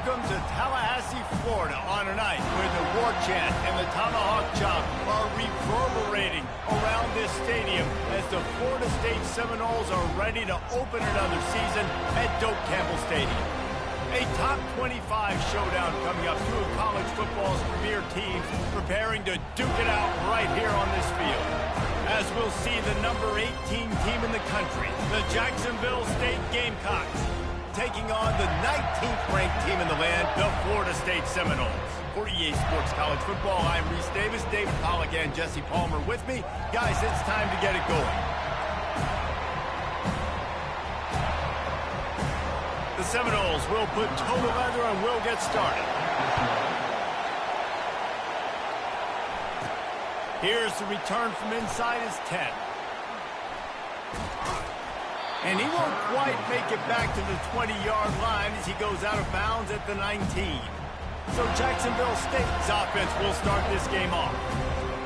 Welcome to Tallahassee, Florida, on a night where the war chant and the tomahawk chop are reverberating around this stadium as the Florida State Seminoles are ready to open another season at Doak Campbell Stadium. A top 25 showdown coming up, two of college football's premier teams preparing to duke it out right here on this field. As we'll see the number 18 team in the country, the Jacksonville State Gamecocks, taking on the 19th-ranked team in the land, the Florida State Seminoles. For EA Sports College Football, I'm Reese Davis, David Pollack, and Jesse Palmer with me. Guys, it's time to get it going. The Seminoles will put toe to leather and will get started. Here's the return from inside his 10. And he won't quite make it back to the 20-yard line as he goes out of bounds at the 19. So Jacksonville State's offense will start this game off.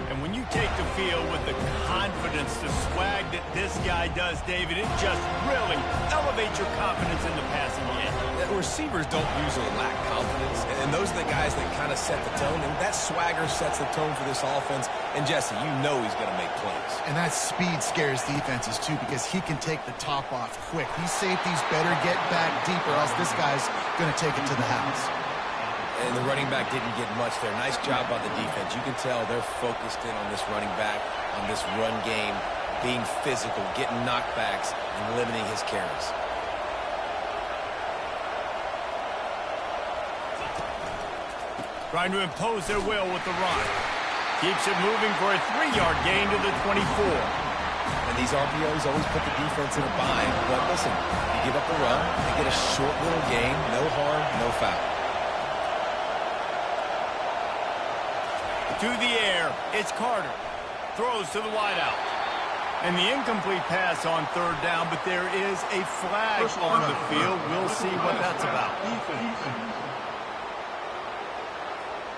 And when you take the field with the confidence, the swag that this guy does, David, it just really elevates your confidence in the passing game. Receivers don't usually lack confidence, and those are the guys that kind of set the tone, and that swagger sets the tone for this offense. And Jesse, you know he's going to make plays. And that speed scares defenses too, because he can take the top off quick. These safeties better get back deep, or else this guy's going to take it to the house. And the running back didn't get much there. Nice job by the defense. You can tell they're focused in on this running back, on this run game, being physical, getting knockbacks, and limiting his carries. Trying to impose their will with the run. Keeps it moving for a 3-yard gain to the 24. And these RPOs always put the defense in a bind. But listen, you give up the run, they get a short little gain, no harm, no foul. To the air, it's Carter. Throws to the wideout. And the incomplete pass on third down, but there is a flag on the field. We'll see what that's about.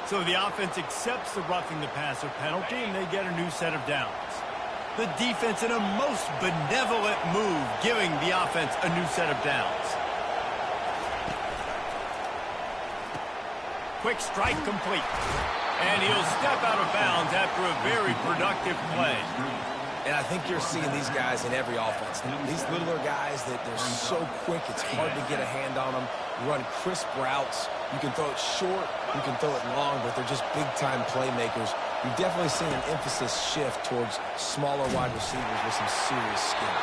So the offense accepts the roughing the passer penalty, and they get a new set of downs. The defense in a most benevolent move, giving the offense a new set of downs. Quick strike complete. And he'll step out of bounds after a very productive play. And I think you're seeing these guys in every offense now. These littler guys that they're so quick, it's hard to get a hand on them. Run crisp routes. You can throw it short, you can throw it long, but they're just big-time playmakers. You've definitely seen an emphasis shift towards smaller wide receivers with some serious skill.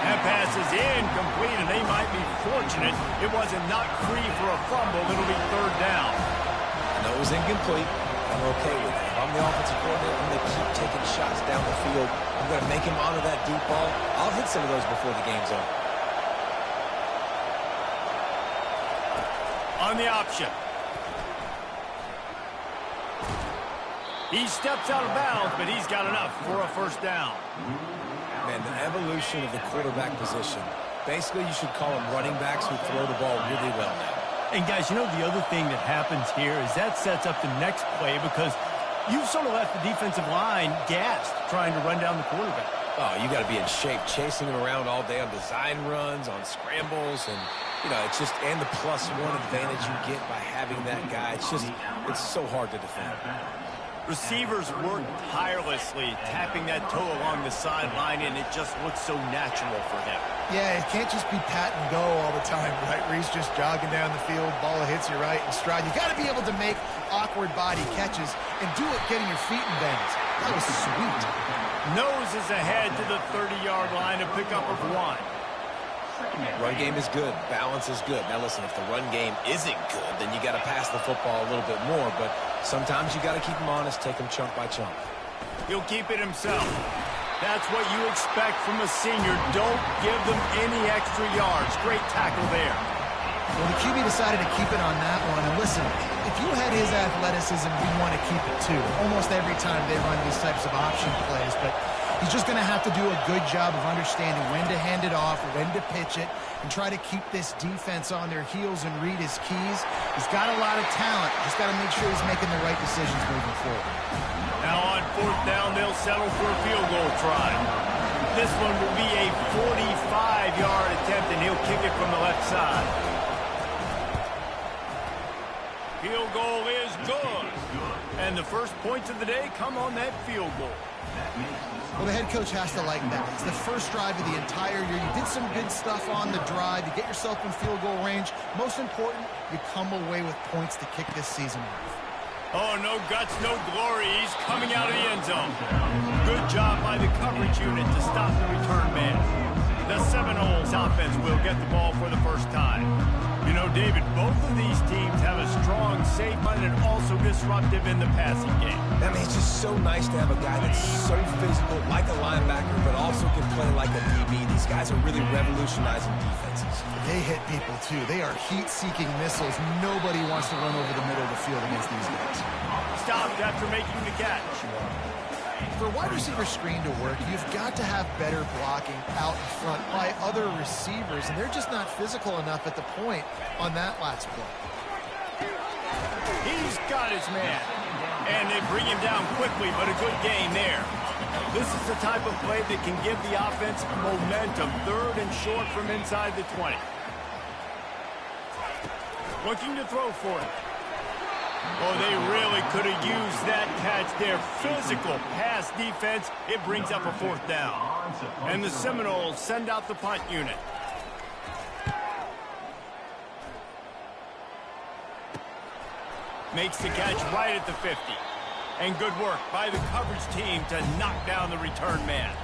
That pass is incomplete, and they might be fortunate it wasn't knocked free for a fumble. It'll be third down. I know it was incomplete. I'm okay with it. If I'm the offensive coordinator, I'm going to keep taking shots down the field. I'm going to make him honor that deep ball. I'll hit some of those before the game's over. On the option. He steps out of bounds, but he's got enough for a first down. Man, the evolution of the quarterback position. Basically, you should call them running backs who throw the ball really well now. And guys, you know the other thing that happens here is that sets up the next play because you've sort of left the defensive line gassed trying to run down the quarterback. Oh, you got to be in shape, chasing him around all day on design runs, on scrambles, and, you know, it's just, and the +1 advantage you get by having that guy. It's just, it's so hard to defend. Receivers work tirelessly, tapping that toe along the sideline, and it just looks so natural for him. Yeah, it can't just be pat and go all the time, right? Reese just jogging down the field, ball hits you right in stride. You got to be able to make awkward body catches and do it getting your feet in bends. That was sweet. Nose is ahead to the 30-yard line, a pickup of 1. Run game is good. Balance is good. Now, listen, if the run game isn't good, then you got to pass the football a little bit more. But sometimes you got to keep them honest, take them chunk by chunk. He'll keep it himself. That's what you expect from a senior. Don't give them any extra yards. Great tackle there. Well, the QB decided to keep it on that one. And listen, if you had his athleticism, we'd want to keep it too. Almost every time they run these types of option plays. But he's just going to have to do a good job of understanding when to hand it off, when to pitch it, and try to keep this defense on their heels and read his keys. He's got a lot of talent. Just got to make sure he's making the right decisions moving forward. Now on fourth down, they'll settle for a field goal try. This one will be a 45-yard attempt, and he'll kick it from the left side. Field goal is good. And the first points of the day come on that field goal. Well, the head coach has to like that. It's the first drive of the entire year. You did some good stuff on the drive. You get yourself in field goal range. Most important, you come away with points to kick this season off. Oh, no guts, no glory. He's coming out of the end zone. Good job by the coverage unit to stop the return man. The Seminoles offense will get the ball for the first time. You know, David, both of these teams have a strong safe line and also disruptive in the passing game. I mean, it's just so nice to have a guy that's so physical, like a linebacker, but also can play like a DB. These guys are really revolutionizing defenses. They hit people, too. They are heat-seeking missiles. Nobody wants to run over the middle of the field against these guys. Stopped after making the catch. For a wide receiver screen to work, you've got to have better blocking out in front by other receivers, and they're just not physical enough at the point on that last play. He's got his man. And they bring him down quickly, but a good gain there. This is the type of play that can give the offense momentum. Third and short from inside the 20. Looking to throw for it. Oh, they really could have used that catch there. Physical pass defense. It brings up a fourth down. And the Seminoles send out the punt unit. Makes the catch right at the 50. And good work by the coverage team to knock down the return man.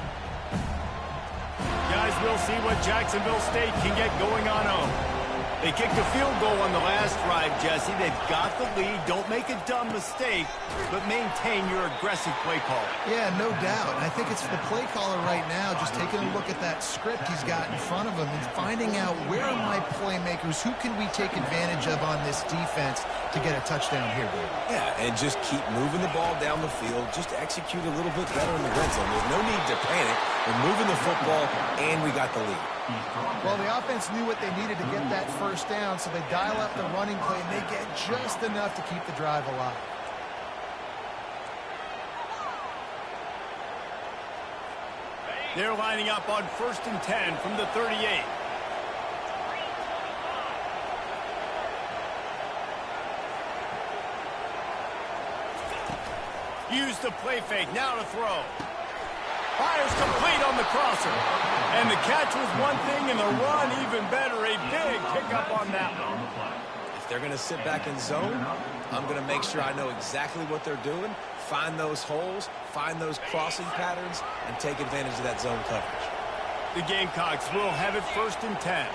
Guys, we'll see what Jacksonville State can get going on home. They kicked a field goal on the last drive, Jesse. They've got the lead. Don't make a dumb mistake, but maintain your aggressive play call. Yeah, no doubt. And I think it's the play caller right now just taking a look at that script he's got in front of him and finding out where are my playmakers, who can we take advantage of on this defense to get a touchdown here, Dave. Yeah, and just keep moving the ball down the field. Just execute a little bit better in the red zone. There's no need to panic. We're moving the football, and we got the lead. Well, the offense knew what they needed to get that first down, so they dial up the running play, and they get just enough to keep the drive alive. They're lining up on 1st and 10 from the 38. Use the play fake, now to throw. Fires complete on the crosser. And the catch was one thing, and the run even better. A big pickup on that one. If they're going to sit back in zone, I'm going to make sure I know exactly what they're doing, find those holes, find those crossing patterns, and take advantage of that zone coverage. The Gamecocks will have it 1st and 10.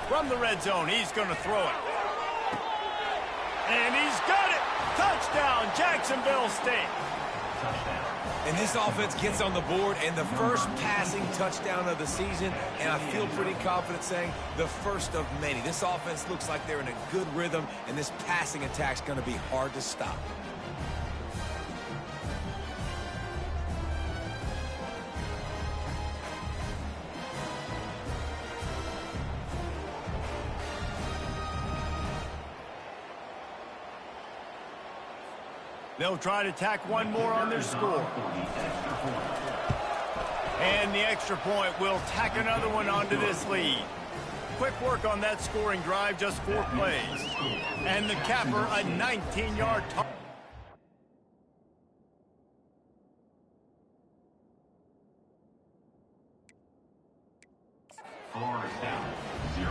From the red zone, he's going to throw it. And he's got it! Touchdown, Jacksonville State! And this offense gets on the board, and the first passing touchdown of the season, and I feel pretty confident saying the first of many. This offense looks like they're in a good rhythm, and this passing attack's going to be hard to stop. They'll try to tack one more on their score. And the extra point will tack another one onto this lead. Quick work on that scoring drive, just 4 plays. And the capper, a 19-yard target.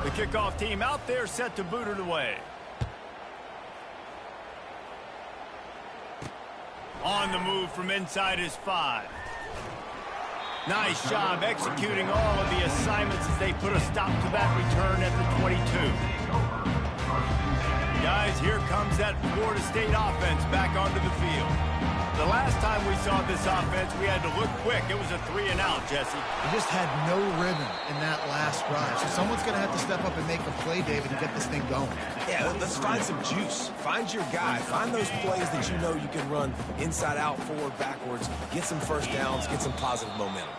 The kickoff team out there set to boot it away. On the move from inside his 5. Nice job executing all of the assignments as they put a stop to that return at the 22. Guys, here comes that Florida State offense back onto the field. The last time we saw this offense, we had to look quick. It was a 3-and-out, Jesse. They just had no rhythm in that last drive. So someone's going to have to step up and make a play, David, and get this thing going. Yeah, let's find some juice. Find your guy. Find those plays that you know you can run inside out, forward, backwards. Get some first downs. Get some positive momentum.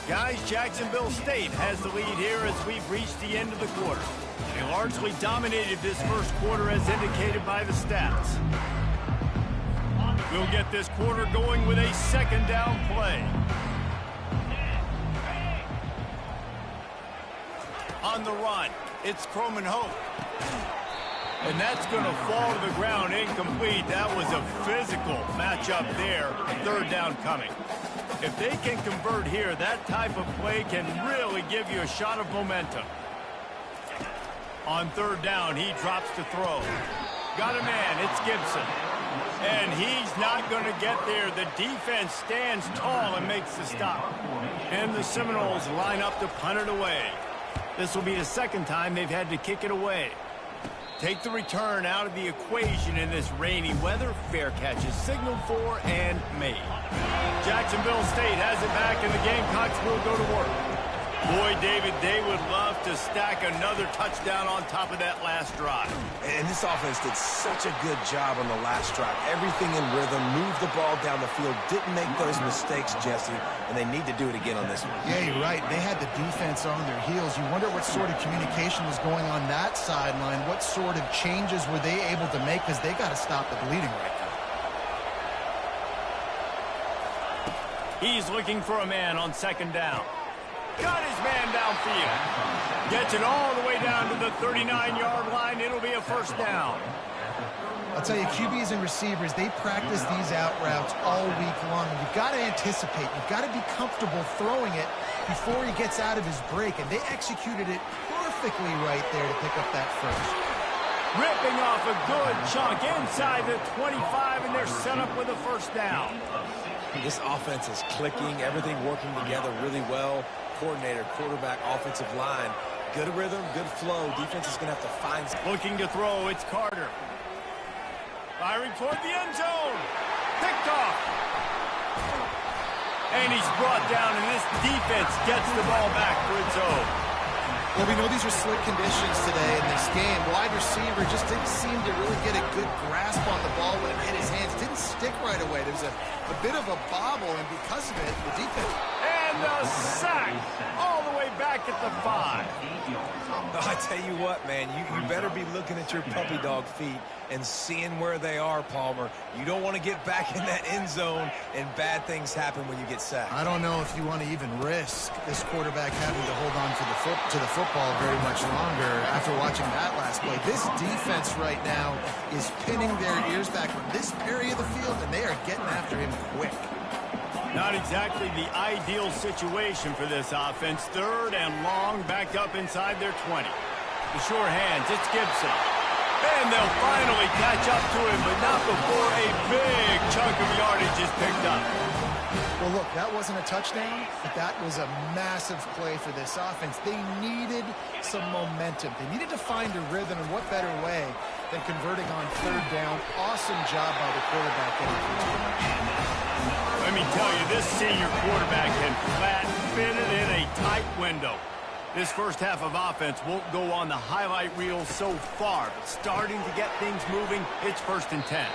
Guys, Jacksonville State has the lead here as we've reached the end of the quarter. They largely dominated this first quarter as indicated by the stats. We'll get this quarter going with a second down play. On the run, it's Croman Hope. And that's going to fall to the ground incomplete. That was a physical matchup there. Third down coming. If they can convert here, that type of play can really give you a shot of momentum. On third down, he drops to throw. Got a man, it's Gibson. And he's not going to get there. The defense stands tall and makes the stop. And the Seminoles line up to punt it away. This will be the second time they've had to kick it away. Take the return out of the equation in this rainy weather. Fair catch is signaled for and made. Jacksonville State has it back, and the Gamecocks will go to work. Boy, David, they would love to stack another touchdown on top of that last drive. And this offense did such a good job on the last drive. Everything in rhythm, moved the ball down the field, didn't make those mistakes, Jesse, and they need to do it again on this one. Yeah, you're right. They had the defense on their heels. You wonder what sort of communication was going on that sideline. What sort of changes were they able to make, because they got to stop the bleeding right now. He's looking for a man on second down. Got his man downfield. Gets it all the way down to the 39-yard line. It'll be a first down. I'll tell you, QBs and receivers, they practice these out routes all week long. You've got to anticipate. You've got to be comfortable throwing it before he gets out of his break. And they executed it perfectly right there to pick up that first. Ripping off a good chunk inside the 25, and they're set up with a first down. This offense is clicking, everything working together really well. Coordinator, quarterback, offensive line. Good rhythm, good flow. Defense is going to have to find... Looking to throw, it's Carter. Firing toward the end zone. Picked off. And he's brought down, and this defense gets the ball back for its own. Well, we know these are slick conditions today in this game. Wide receiver just didn't seem to really get a good grasp on the ball when it hit his hands. It didn't stick right away. There was a bit of a bobble, and because of it, the defense... And a sack all the way back at the 5. I tell you what, man, you better be looking at your puppy dog feet and seeing where they are, Palmer. You don't want to get back in that end zone and bad things happen when you get sacked. I don't know if you want to even risk this quarterback having to hold on to the football very much longer after watching that last play. This defense right now is pinning their ears back on this area of the field, and they are getting after him quick. Not exactly the ideal situation for this offense. Third and long, back up inside their 20. The sure hands, it's Gibson. And they'll finally catch up to him, but not before a big chunk of yardage is picked up. Well, look, that wasn't a touchdown, but that was a massive play for this offense. They needed some momentum. They needed to find a rhythm, and what better way than converting on third down. Awesome job by the quarterback getting through to him. Let me tell you, this senior quarterback can flat fit it in a tight window. This first half of offense won't go on the highlight reel so far, but starting to get things moving, it's 1st and 10.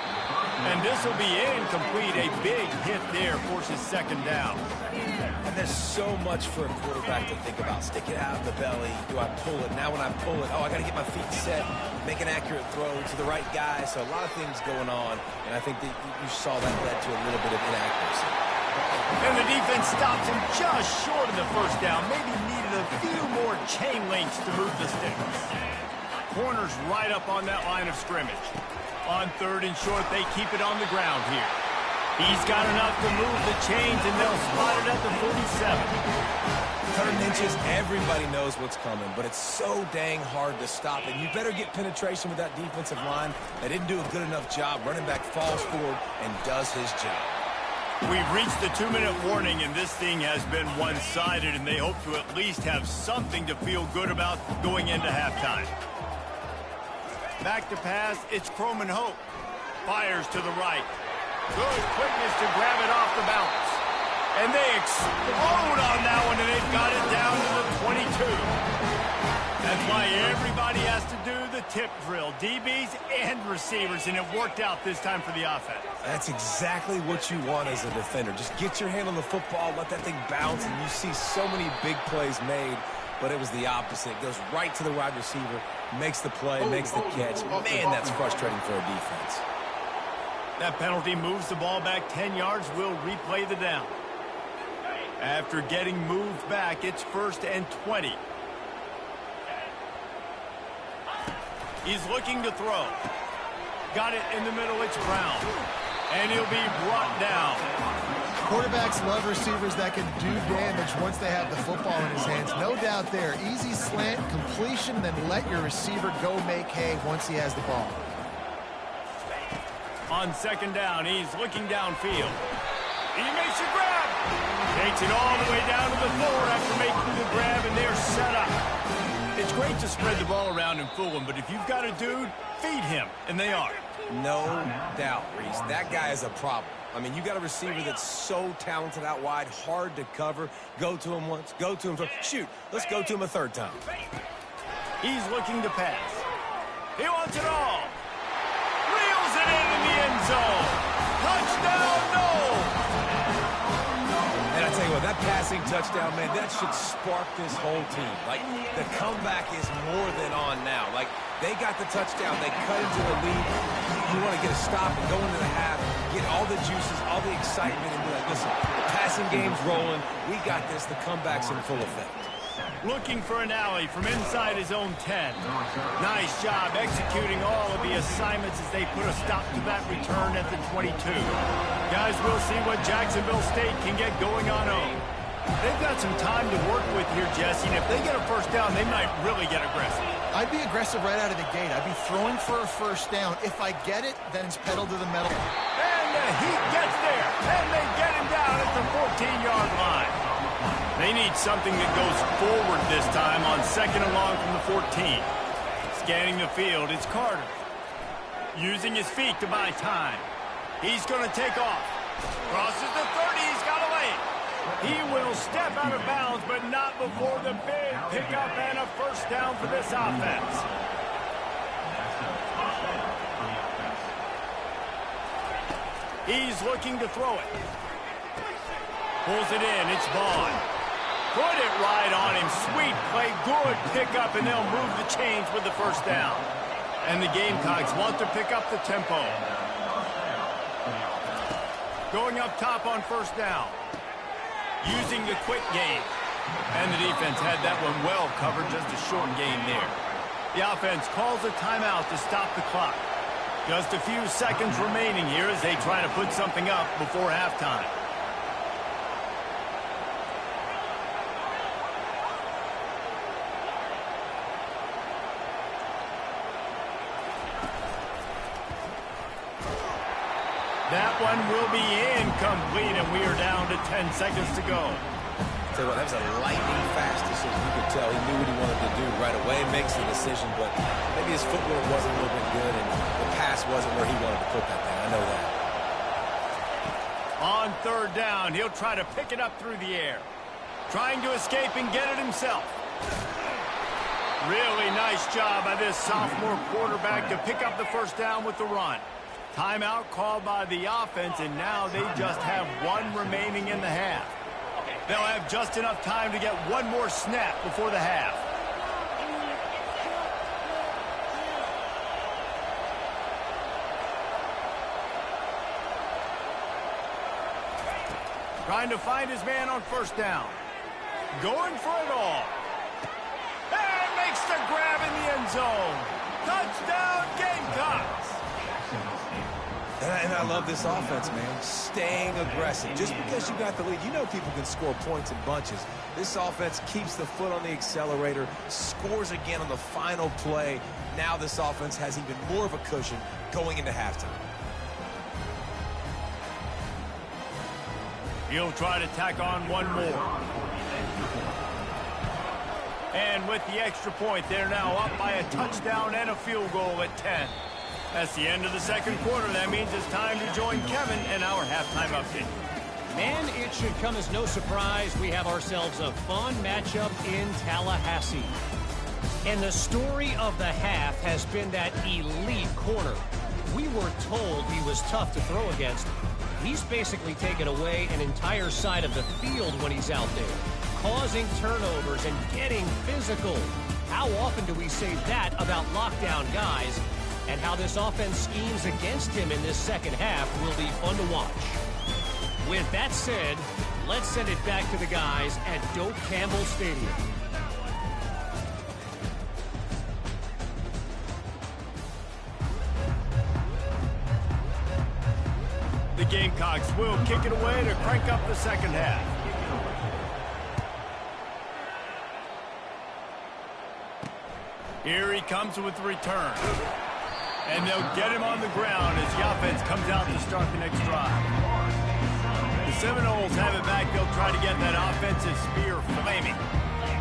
And this will be incomplete. A big hit there forces second down. And there's so much for a quarterback to think about. Stick it out in the belly. Do I pull it? Now when I pull it, I got to get my feet set, make an accurate throw to the right guy. So a lot of things going on, and I think that you saw that led to a little bit of inaccuracy. And the defense stops him just short of the first down. Maybe needed a few more chain links to move the sticks. Corners right up on that line of scrimmage. On third and short, they keep it on the ground here. He's got enough to move the chains, and they'll spot it at the 47. 3rd inches, everybody knows what's coming, but it's so dang hard to stop, and you better get penetration with that defensive line. They didn't do a good enough job. Running back falls forward and does his job. We've reached the 2-minute warning, and this thing has been one-sided, and they hope to at least have something to feel good about going into halftime. Back to pass, it's Croman Hope. Fires to the right. Good quickness to grab it off the bounce. And they explode on that one, and they've got it down to the 22. That's why everybody has has to do the tip drill, DBs and receivers, and it worked out this time for the offense. That's exactly what you want as a defender. Just get your hand on the football, let that thing bounce, and you see so many big plays made, but it was the opposite. It goes right to the wide receiver, makes the play, makes the catch. Man, that's frustrating for a defense. That penalty moves the ball back 10 yards. We'll replay the down. After getting moved back, it's 1st and 20. He's looking to throw. Got it in the middle. It's Brown. And he'll be brought down. Quarterbacks love receivers that can do damage once they have the football in his hands. No doubt there. Easy slant, completion, then let your receiver go make hay once he has the ball. On 2nd down, he's looking downfield. He makes a grab. Takes it all the way down to the 4 after making the grab, and they're set up. It's great to spread the ball around and fool him, but if you've got a dude, feed him, and they are. No doubt, Reese. That guy is a problem. I mean, you got a receiver that's so talented out wide, hard to cover. Go to him once, go to him twice. Shoot, let's go to him a 3rd time. He's looking to pass. He wants it all. Reels it in the end zone. Touchdown, no! And I tell you what, that passing touchdown, man, that should spark this whole team. Like, the comeback is more than on now. Like, they got the touchdown. They cut into the lead. You want to get a stop and go into the half, get all the juices, all the excitement, and be like, listen, the passing game's rolling. We got this. The comeback's in full effect. Looking for an alley from inside his own 10. Nice job executing all of the assignments as they put a stop to that return at the 22. Guys, we'll see what Jacksonville State can get going on home. They've got some time to work with here, Jesse, and if they get a 1st down, they might really get aggressive. I'd be aggressive right out of the gate. I'd be throwing for a 1st down. If I get it, then it's pedal to the metal. And the Heat gets there, and they get him down at the 14-yard line. They need something that goes forward this time on 2nd and long from the 14. Scanning the field, it's Carter. Using his feet to buy time. He's going to take off. Crosses the 30, he's got away. He will step out of bounds, but not before the big pickup and a 1st down for this offense. He's looking to throw it. Pulls it in, it's Vaughn. Put it right on him. Sweet play, good pickup, and they'll move the chains with the 1st down. And the Gamecocks want to pick up the tempo. Going up top on 1st down. Using the quick game. And the defense had that one well covered, just a short gain there. The offense calls a timeout to stop the clock. Just a few seconds remaining here as they try to put something up before halftime. That one will be incomplete, and we are down to 10 seconds to go. Tell you what, that was a lightning fast decision. You could tell he knew what he wanted to do right away, makes the decision, but maybe his footwork wasn't a little bit good, and the pass wasn't where he wanted to put that thing. I know that. On 3rd down, he'll try to pick it up through the air. Trying to escape and get it himself. Really nice job by this sophomore quarterback to pick up the 1st down with the run. Timeout called by the offense, and now they just have one remaining in the half. They'll have just enough time to get one more snap before the half. Trying to find his man on 1st down. Going for it all. And makes the grab in the end zone. Touchdown, Gamecocks. And I love this offense, man. Staying aggressive. Just because you got the lead, you know people can score points in bunches. This offense keeps the foot on the accelerator, scores again on the final play. Now this offense has even more of a cushion going into halftime. He'll try to tack on one more. And with the extra point, they're now up by a touchdown and a field goal at 10. That's the end of the 2nd quarter. That means it's time to join Kevin in our halftime update. And it should come as no surprise we have ourselves a fun matchup in Tallahassee. And the story of the half has been that elite corner. We were told he was tough to throw against. He's basically taken away an entire side of the field when he's out there, causing turnovers and getting physical. How often do we say that about lockdown guys? And how this offense schemes against him in this second half will be fun to watch. With that said, let's send it back to the guys at Doak Campbell Stadium. The Gamecocks will kick it away to crank up the second half. Here he comes with the return. And they'll get him on the ground as the offense comes out to start the next drive. The Seminoles have it back. They'll try to get that offensive spear flaming.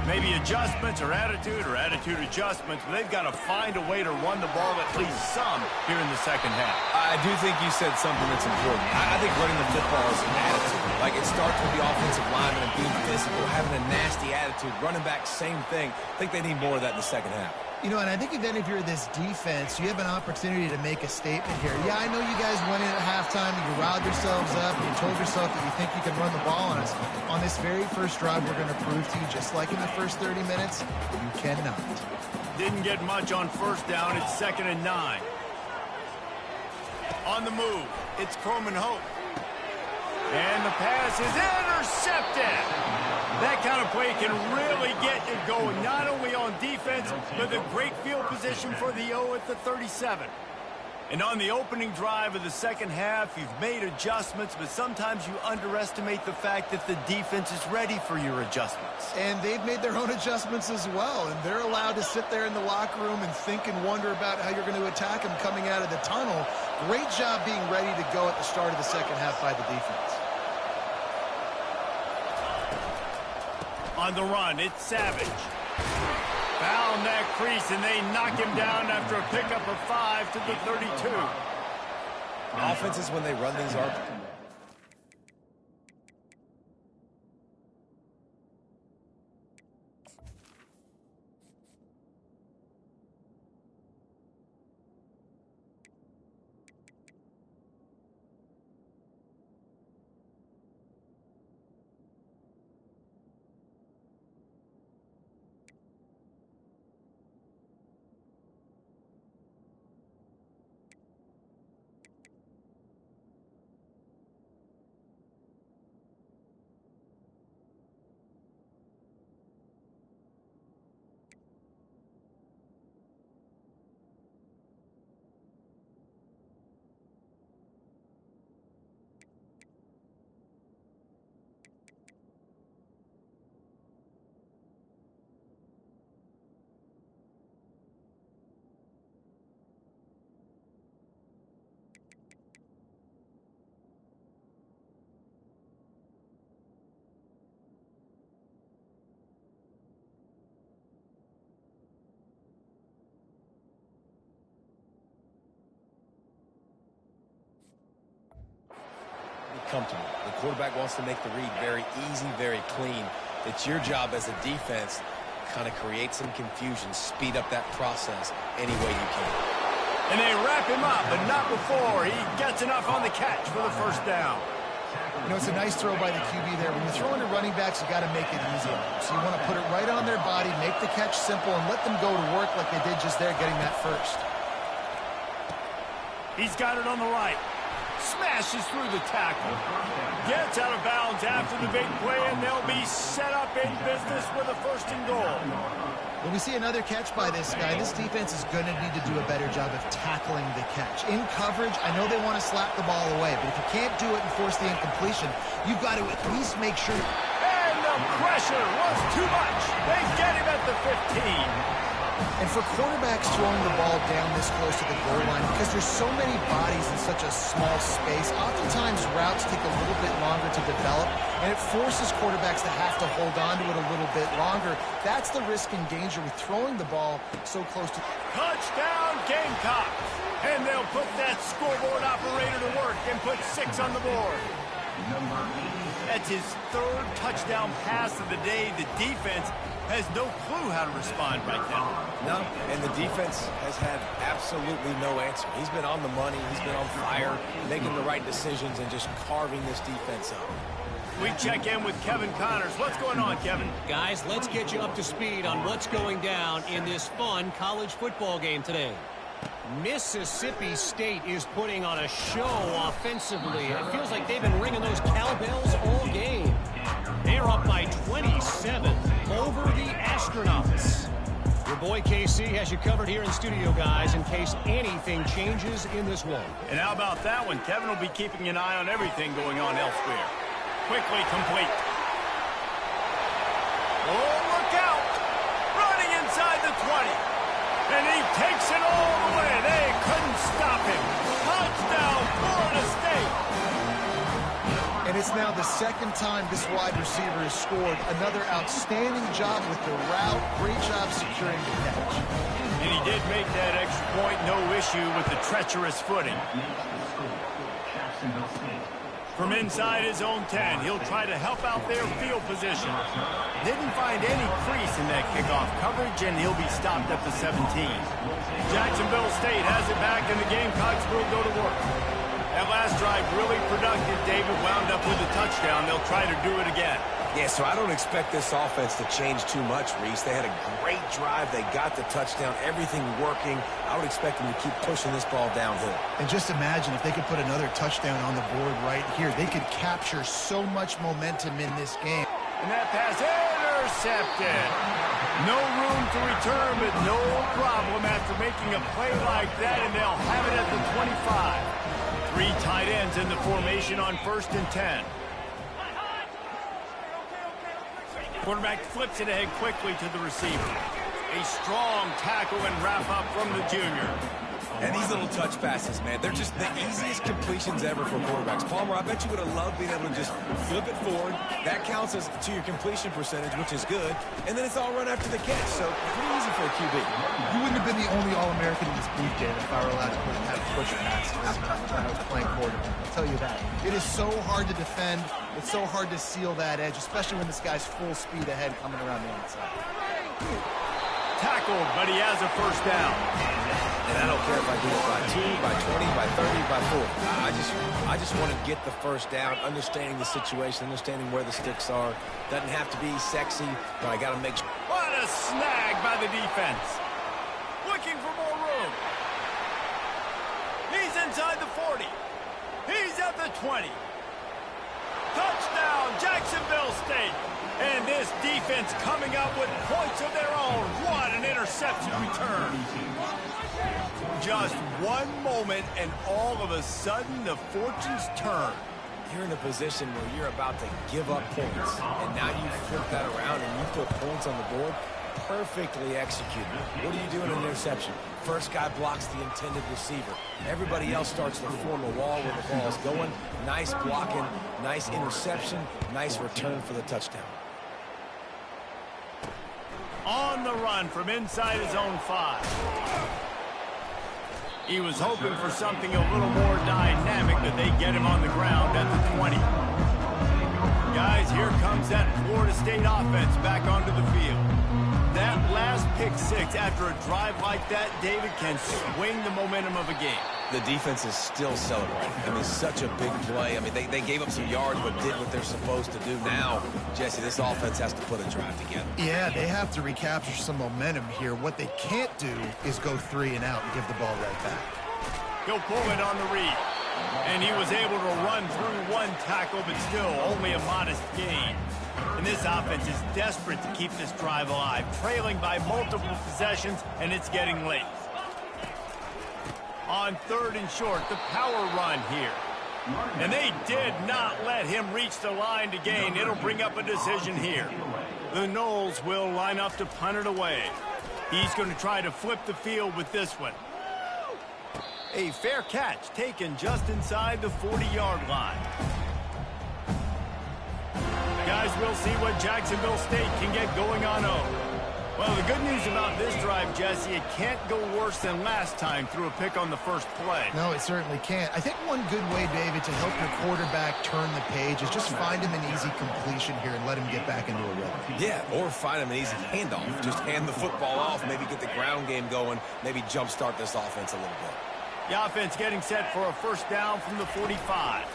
Maybe adjustments or attitude adjustments, but they've got to find a way to run the ball at least some here in the second half. I do think you said something that's important. I think running the football is an attitude. Like, it starts with the offensive lineman and being physical, having a nasty attitude. Running back, same thing. I think they need more of that in the second half. You know, and I think then if you're this defense, you have an opportunity to make a statement here. Yeah, I know you guys went in at halftime and you riled yourselves up and you told yourself that you think you can run the ball on us. On this very first drive, we're going to prove to you, just like in the first 30 minutes, you cannot. Didn't get much on first down. It's 2nd and 9. On the move, it's Croman Hope. And the pass is intercepted. That kind of play can really get you going, not only on defense, but the great field position for the O at the 37. And on the opening drive of the second half, you've made adjustments, but sometimes you underestimate the fact that the defense is ready for your adjustments. And they've made their own adjustments as well, and they're allowed to sit there in the locker room and think and wonder about how you're going to attack them coming out of the tunnel. Great job being ready to go at the start of the second half by the defense. On the run, it's Savage. Found that crease, and they knock him down after a pickup of 5 to the 32. Offenses, when they run these, are comfortable. The quarterback wants to make the read very easy, very clean. It's your job as a defense to kind of create some confusion, speed up that process any way you can. And they wrap him up, but not before he gets enough on the catch for the first down. You know, it's a nice throw by the QB there. When you're throwing to running backs, you got to make it easy. So you want to put it right on their body, make the catch simple, and let them go to work like they did just there, getting that first. He's got it on the right. Smashes through the tackle. Gets out of bounds after the big play, and they'll be set up in business with a 1st and goal. When we see another catch by this guy, this defense is going to need to do a better job of tackling the catch. In coverage, I know they want to slap the ball away, but if you can't do it and force the incompletion, you've got to at least make sure. And the pressure was too much. They get him at the 15. And for quarterbacks throwing the ball down this close to the goal line, because there's so many bodies in such a small space, oftentimes routes take a little bit longer to develop, and it forces quarterbacks to have to hold on to it a little bit longer. That's the risk and danger with throwing the ball so close to... Touchdown, Gamecocks! And they'll put that scoreboard operator to work and put 6 on the board. That's his 3rd touchdown pass of the day. The defense has no clue how to respond right now. No, and the defense has had absolutely no answer. He's been on the money. He's been on fire, making the right decisions and just carving this defense up. We check in with Kevin Connors. What's going on, Kevin? Guys, let's get you up to speed on what's going down in this fun college football game today. Mississippi State is putting on a show offensively. It feels like they've been ringing those cowbells all game. They're up by 27 over the Astronauts. Your boy KC has you covered here in studio, guys, in case anything changes in this one. And how about that one? Kevin will be keeping an eye on everything going on elsewhere. Quickly complete. Oh, look out! Running inside the 20. And he takes it all the way. They couldn't stop him. Touchdown, Florida State. And it's now the second time this wide receiver has scored. Another outstanding job with the route. Great job securing the catch. And he did make that extra point, no issue with the treacherous footing. From inside his own 10, he'll try to help out their field position. Didn't find any crease in that kickoff coverage, and he'll be stopped at the 17. Jacksonville State has it back, and the Gamecocks will go to work. That last drive really productive. David wound up with a touchdown. They'll try to do it again. Yeah, so I don't expect this offense to change too much, Reese. They had a great drive. They got the touchdown. Everything working. I would expect them to keep pushing this ball downhill. And just imagine if they could put another touchdown on the board right here. They could capture so much momentum in this game. And that pass intercepted. No room to return, but no problem after making a play like that, and they'll have it at the 25. 3 tight ends in the formation on 1st and 10. Quarterback flips it ahead quickly to the receiver. A strong tackle and wrap up from the junior. And these little touch passes, man, they're just the easiest completions ever for quarterbacks. Palmer, I bet you would have loved being able to just flip it forward. That counts as to your completion percentage, which is good. And then it's all run after the catch, so pretty easy for a QB. You wouldn't have been the only All-American in this booth game if I were allowed to have push passes when I was playing quarterback. I'll tell you that. It is so hard to defend. It's so hard to seal that edge, especially when this guy's full speed ahead coming around the outside. Tackled, but he has a first down. And I don't care if I do it by 2, by 20, by 30, by 40. I just want to get the first down, understanding the situation, understanding where the sticks are. Doesn't have to be sexy, but I got to make sure. What a snag by the defense. Looking for more room. He's inside the 40. He's at the 20. Touchdown, Jacksonville State. And this defense coming up with points of their own. What an interception return. Just one moment, and all of a sudden, the fortunes turn. You're in a position where you're about to give up points, and now you flip that around and you put points on the board. Perfectly executed. What do you do in an interception? First guy blocks the intended receiver. Everybody else starts to form a wall where the ball's going. Nice blocking, nice interception, nice return for the touchdown. On the run from inside his own 5. He was hoping for something a little more dynamic, but they get him on the ground at the 20. Guys, here comes that Florida State offense back onto the field. That last pick 6 after a drive like that, David, can swing the momentum of a game. The defense is still celebrating. I mean, such a big play. I mean, they gave up some yards but did what they're supposed to do. Now, Jesse, this offense has to put a drive together. Yeah, they have to recapture some momentum here. What they can't do is go 3 and out and give the ball right back. He'll pull it on the read. And he was able to run through one tackle, but still only a modest gain. And this offense is desperate to keep this drive alive, trailing by multiple possessions, and it's getting late. On 3rd and short, the power run here. And they did not let him reach the line to gain. It'll bring up a decision here. The Noles will line up to punt it away. He's going to try to flip the field with this one. A fair catch taken just inside the 40-yard line. Guys, we'll see what Jacksonville State can get going on over. Well, the good news about this drive, Jesse, it can't go worse than last time through a pick on the first play. No, it certainly can't. I think one good way, David, to help your quarterback turn the page is just find him an easy completion here and let him get back into a rhythm. Yeah, or find him an easy handoff. Just hand the football off, maybe get the ground game going, maybe jumpstart this offense a little bit. The offense getting set for a first down from the 45.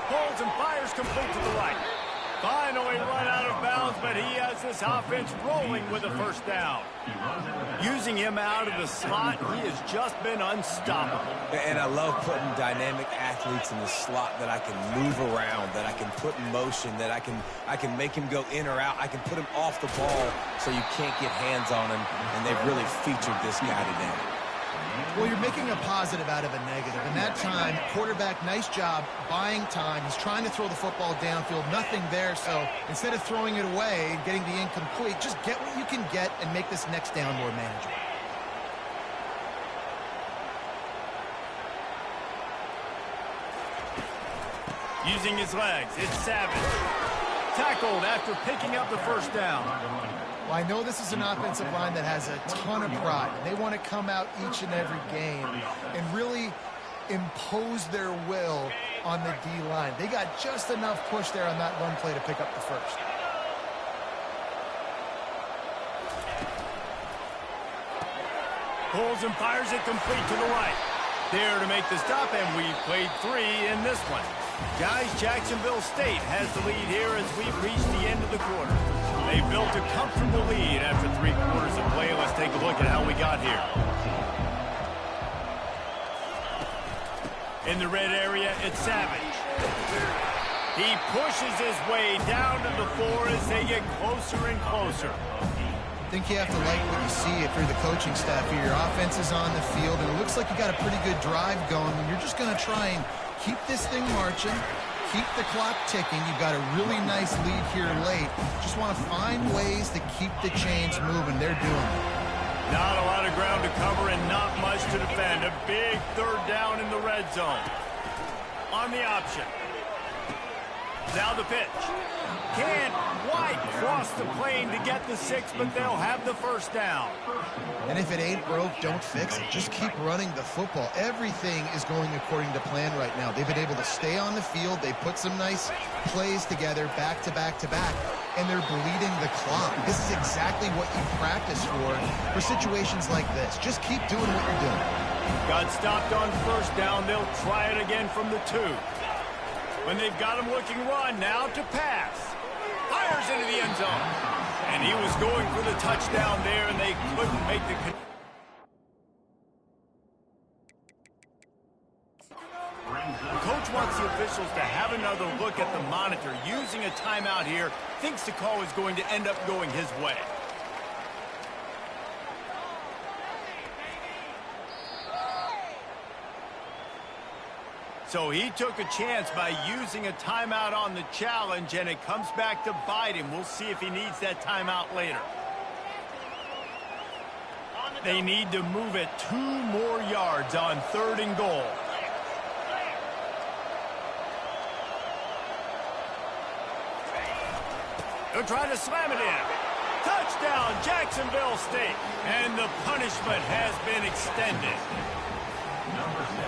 Pulls and fires complete to the right. Finally run out of bounds, but he has this offense rolling with a first down. Using him out of the slot, he has just been unstoppable. And I love putting dynamic athletes in the slot that I can move around, that I can put in motion, that I can make him go in or out. I can put him off the ball so you can't get hands on him, and they've really featured this guy today. Well, you're making a positive out of a negative. And that time, quarterback, nice job buying time. He's trying to throw the football downfield. Nothing there. So instead of throwing it away and getting the incomplete, just get what you can get and make this next down more manageable. Using his legs, it's Savage. Tackled after picking up the first down. Well, I know this is an offensive line that has a ton of pride. They want to come out each and every game and really impose their will on the D-line. They got just enough push there on that run play to pick up the first. Pulls and fires it complete to the right. There to make the stop, and we've played 3 in this one. Guys, Jacksonville State has the lead here as we've reached the end of the quarter. They built a comfortable lead after 3 quarters of play. Let's take a look at how we got here. In the red area, it's Savage. He pushes his way down to the 4 as they get closer and closer. I think you have to like what you see if you're the coaching staff here. Your offense is on the field, and it looks like you got a pretty good drive going, and you're just going to try and keep this thing marching, keep the clock ticking. You've got a really nice lead here late. Just want to find ways to keep the chains moving. They're doing it. Not a lot of ground to cover and not much to defend. A big third down in the red zone. On the option. Now the pitch. Can't quite cross the plane to get the 6, but they'll have the first down. And if it ain't broke, don't fix it. Just keep running the football. Everything is going according to plan right now. They've been able to stay on the field. They put some nice plays together back to back to back, and they're bleeding the clock. This is exactly what you practice for situations like this. Just keep doing what you're doing. Got stopped on first down. They'll try it again from the 2. When they've got him looking run, now to pass. Fires into the end zone. And he was going for the touchdown there, and they couldn't make the... The coach wants the officials to have another look at the monitor. Using a timeout here, thinks the call is going to end up going his way. So he took a chance by using a timeout on the challenge, and it comes back to bite him. We'll see if he needs that timeout later. They need to move it 2 more yards on 3rd and goal. They'll try to slam it in. Touchdown, Jacksonville State. And the punishment has been extended.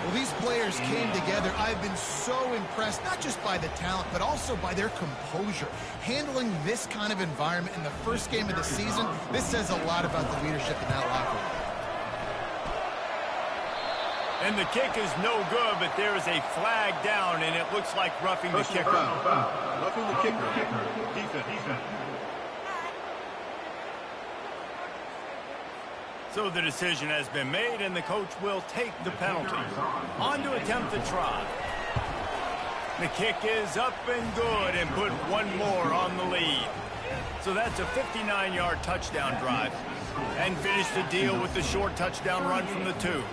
Well, these players came together. I've been so impressed, not just by the talent, but also by their composure. Handling this kind of environment in the first game of the season, this says a lot about the leadership in that locker room. And the kick is no good, but there is a flag down, and it looks like roughing the kicker. Roughing the kicker. Defense. So the decision has been made, and the coach will take the penalty. On to attempt the try. The kick is up and good, and put 1 more on the lead. So that's a 59-yard touchdown drive. And finish the deal with the short touchdown run from the 2.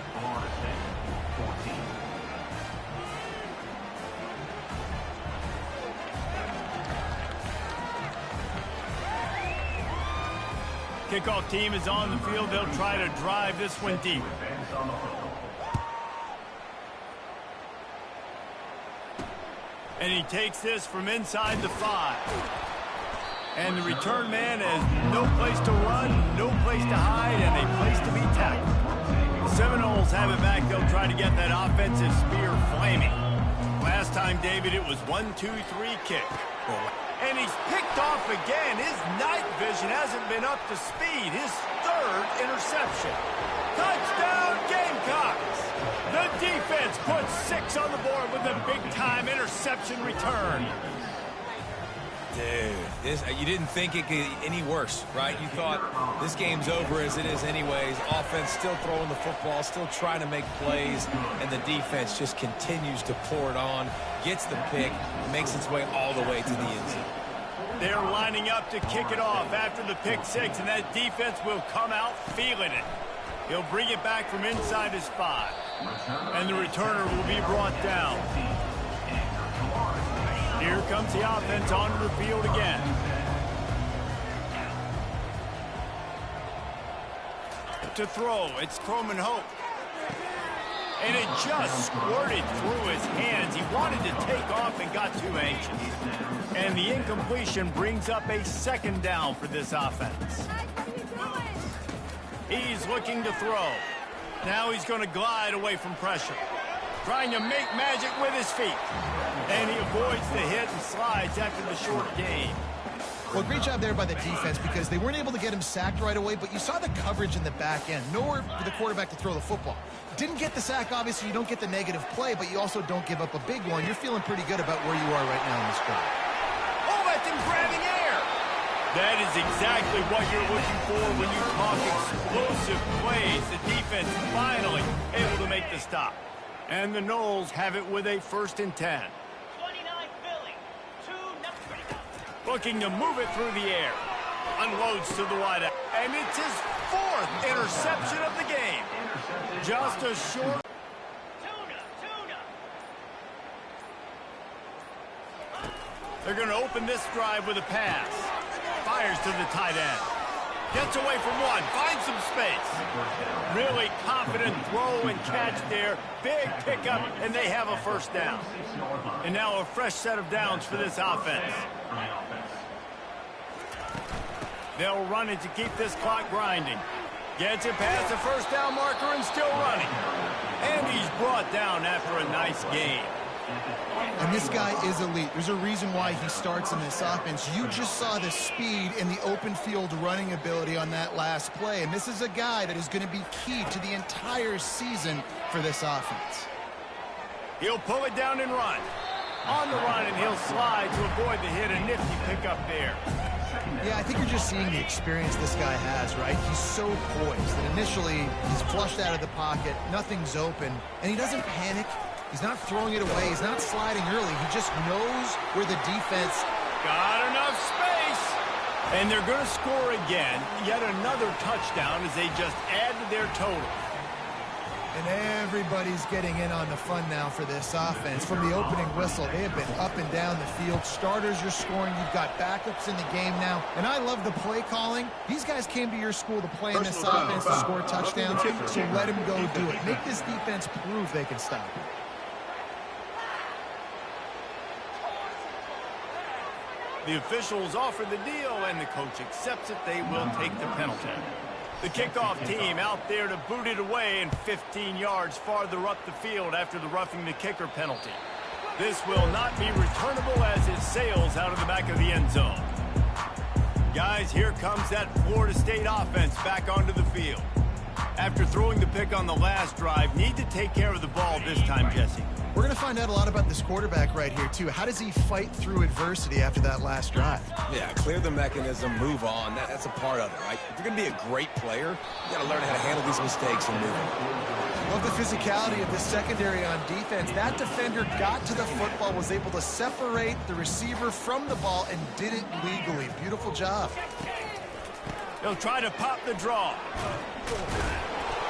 Kickoff team is on the field. They'll try to drive this one deep. And he takes this from inside the 5. And the return man has no place to run, no place to hide, and a place to be tackled. The Seminoles have it back. They'll try to get that offensive spear flaming. Last time, David, it was 1-2-3 kick. And he's picked off again. His night vision hasn't been up to speed. His third interception. Touchdown, Gamecocks! The defense puts 6 on the board with a big-time interception return. Dude, you didn't think it could get any worse, right? You thought this game's over as it is anyways. Offense still throwing the football, still trying to make plays, and the defense just continues to pour it on, gets the pick, makes its way all the way to the end zone. They're lining up to kick it off after the pick 6, and that defense will come out feeling it. He'll bring it back from inside his 5, and the returner will be brought down. Here comes the offense onto the field again. To throw, it's Croman Hope. And it just squirted through his hands. He wanted to take off and got too anxious. And the incompletion brings up a 2nd down for this offense. He's looking to throw. Now he's going to glide away from pressure. Trying to make magic with his feet. And he avoids the hit and slides after the short gain. Well, great job there by the defense because they weren't able to get him sacked right away, but you saw the coverage in the back end. Nowhere for the quarterback to throw the football. Didn't get the sack, obviously. You don't get the negative play, but you also don't give up a big one. You're feeling pretty good about where you are right now in this drive. Oh, that's in grabbing air. That is exactly what you're looking for when you talk explosive plays. The defense finally able to make the stop. And the Noles have it with a 1st and 10. 29 Philly. 2-0. Looking to move it through the air. Unloads to the wideout. And it's his 4th interception of the game. Just a short. Tuna. They're going to open this drive with a pass. Fires to the tight end. Gets away from one. Finds some space. Really confident throw and catch there. Big pickup, and they have a 1st down. And now a fresh set of downs for this offense. They'll run it to keep this clock grinding. Gets it past the 1st down marker and still running. And he's brought down after a nice gain. And this guy is elite. There's a reason why he starts in this offense. You just saw the speed and the open field running ability on that last play. And this is a guy that is going to be key to the entire season for this offense. He'll pull it down and run. On the run, and he'll slide to avoid the hit. A nifty pickup there. Yeah, I think you're just seeing the experience this guy has, right? He's so poised that initially he's flushed out of the pocket, nothing's open, and he doesn't panic. He's not throwing it away. He's not sliding early. He just knows where the defense... Got enough space. And they're going to score again. Yet another touchdown as they just add to their total. And everybody's getting in on the fun now for this offense. From the opening whistle, they have been up and down the field. Starters are scoring. You've got backups in the game now. And I love the play calling. These guys came to your school to play in this offense to score touchdowns. So let them go do it. Make this defense prove they can stop it. The officials offer the deal, and the coach accepts it. They will take the penalty. The kickoff team out there to boot it away and 15 yards farther up the field after the roughing the kicker penalty. This will not be returnable as it sails out of the back of the end zone. Guys, here comes that Florida State offense back onto the field. After throwing the pick on the last drive, need to take care of the ball this time, Jesse. We're going to find out a lot about this quarterback right here, too. How does he fight through adversity after that last drive? Yeah, clear the mechanism, move on. That's a part of it, right? If you're going to be a great player, you got to learn how to handle these mistakes and move on. Love the physicality of the secondary on defense. That defender got to the football, was able to separate the receiver from the ball, and did it legally. Beautiful job. He'll try to pop the draw.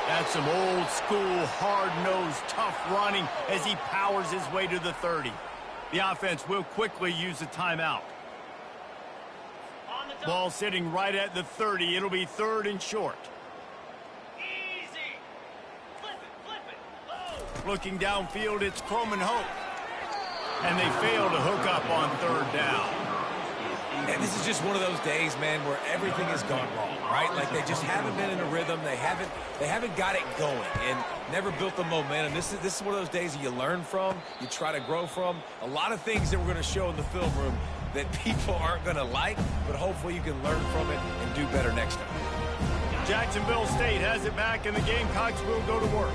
That's some old school, hard-nosed, tough running as he powers his way to the 30. The offense will quickly use a timeout. Ball sitting right at the 30. It'll be 3rd and short. Easy. Flip it. Looking downfield, it's Croman Hope. And they fail to hook up on 3rd down. And this is just one of those days, man, where everything has gone wrong, right? Like they just haven't been in a rhythm. They haven't got it going and never built the momentum. This is one of those days that you learn from, you try to grow from. A lot of things that we're going to show in the film room that people aren't going to like, but hopefully you can learn from it and do better next time. Jacksonville State has it back, and the Gamecocks will go to work.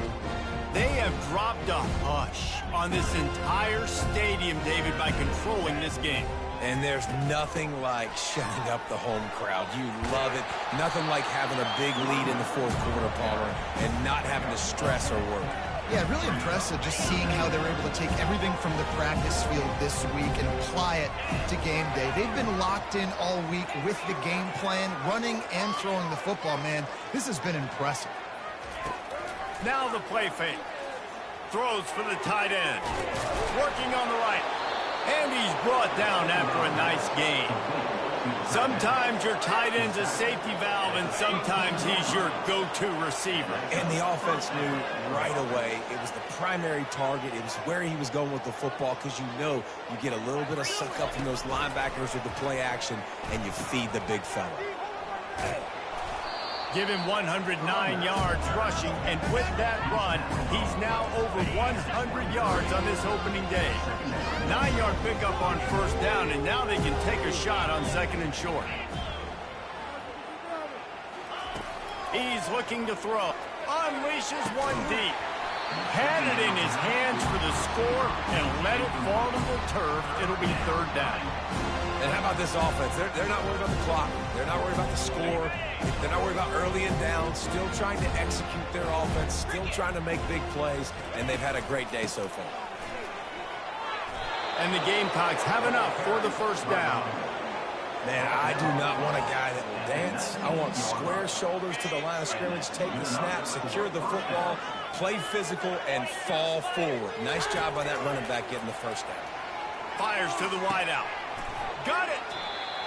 They have dropped a hush on this entire stadium, David, by controlling this game. And there's nothing like shutting up the home crowd. You love it. Nothing like having a big lead in the fourth quarter, Palmer, and not having to stress or work. Yeah, really impressive just seeing how they were able to take everything from the practice field this week and apply it to game day. They've been locked in all week with the game plan, running and throwing the football, man. This has been impressive. Now the play fake. Throws for the tight end. Working on the right. And he's brought down after a nice gain. Sometimes your tight end's a safety valve, and sometimes he's your go-to receiver. And the offense knew right away it was the primary target. It was where he was going with the football because you know you get a little bit of suck up from those linebackers with the play action, and you feed the big fella. Give him 109 yards rushing, and with that run, he's now over 100 yards on this opening day. 9-yard pickup on first down, and now they can take a shot on second and short. He's looking to throw. Unleashes one deep. Had it in his hands for the score and let it fall to the turf. It'll be third down. And how about this offense? They're not worried about the clock. They're not worried about the score. They're not worried about early and down. Still trying to execute their offense. Still trying to make big plays. And they've had a great day so far. And the Gamecocks have enough for the first down. Man, I do not want a guy that will dance. I want square shoulders to the line of scrimmage, take the snap, secure the football, play physical, and fall forward. Nice job by that running back getting the first down. Fires to the wideout. Got it.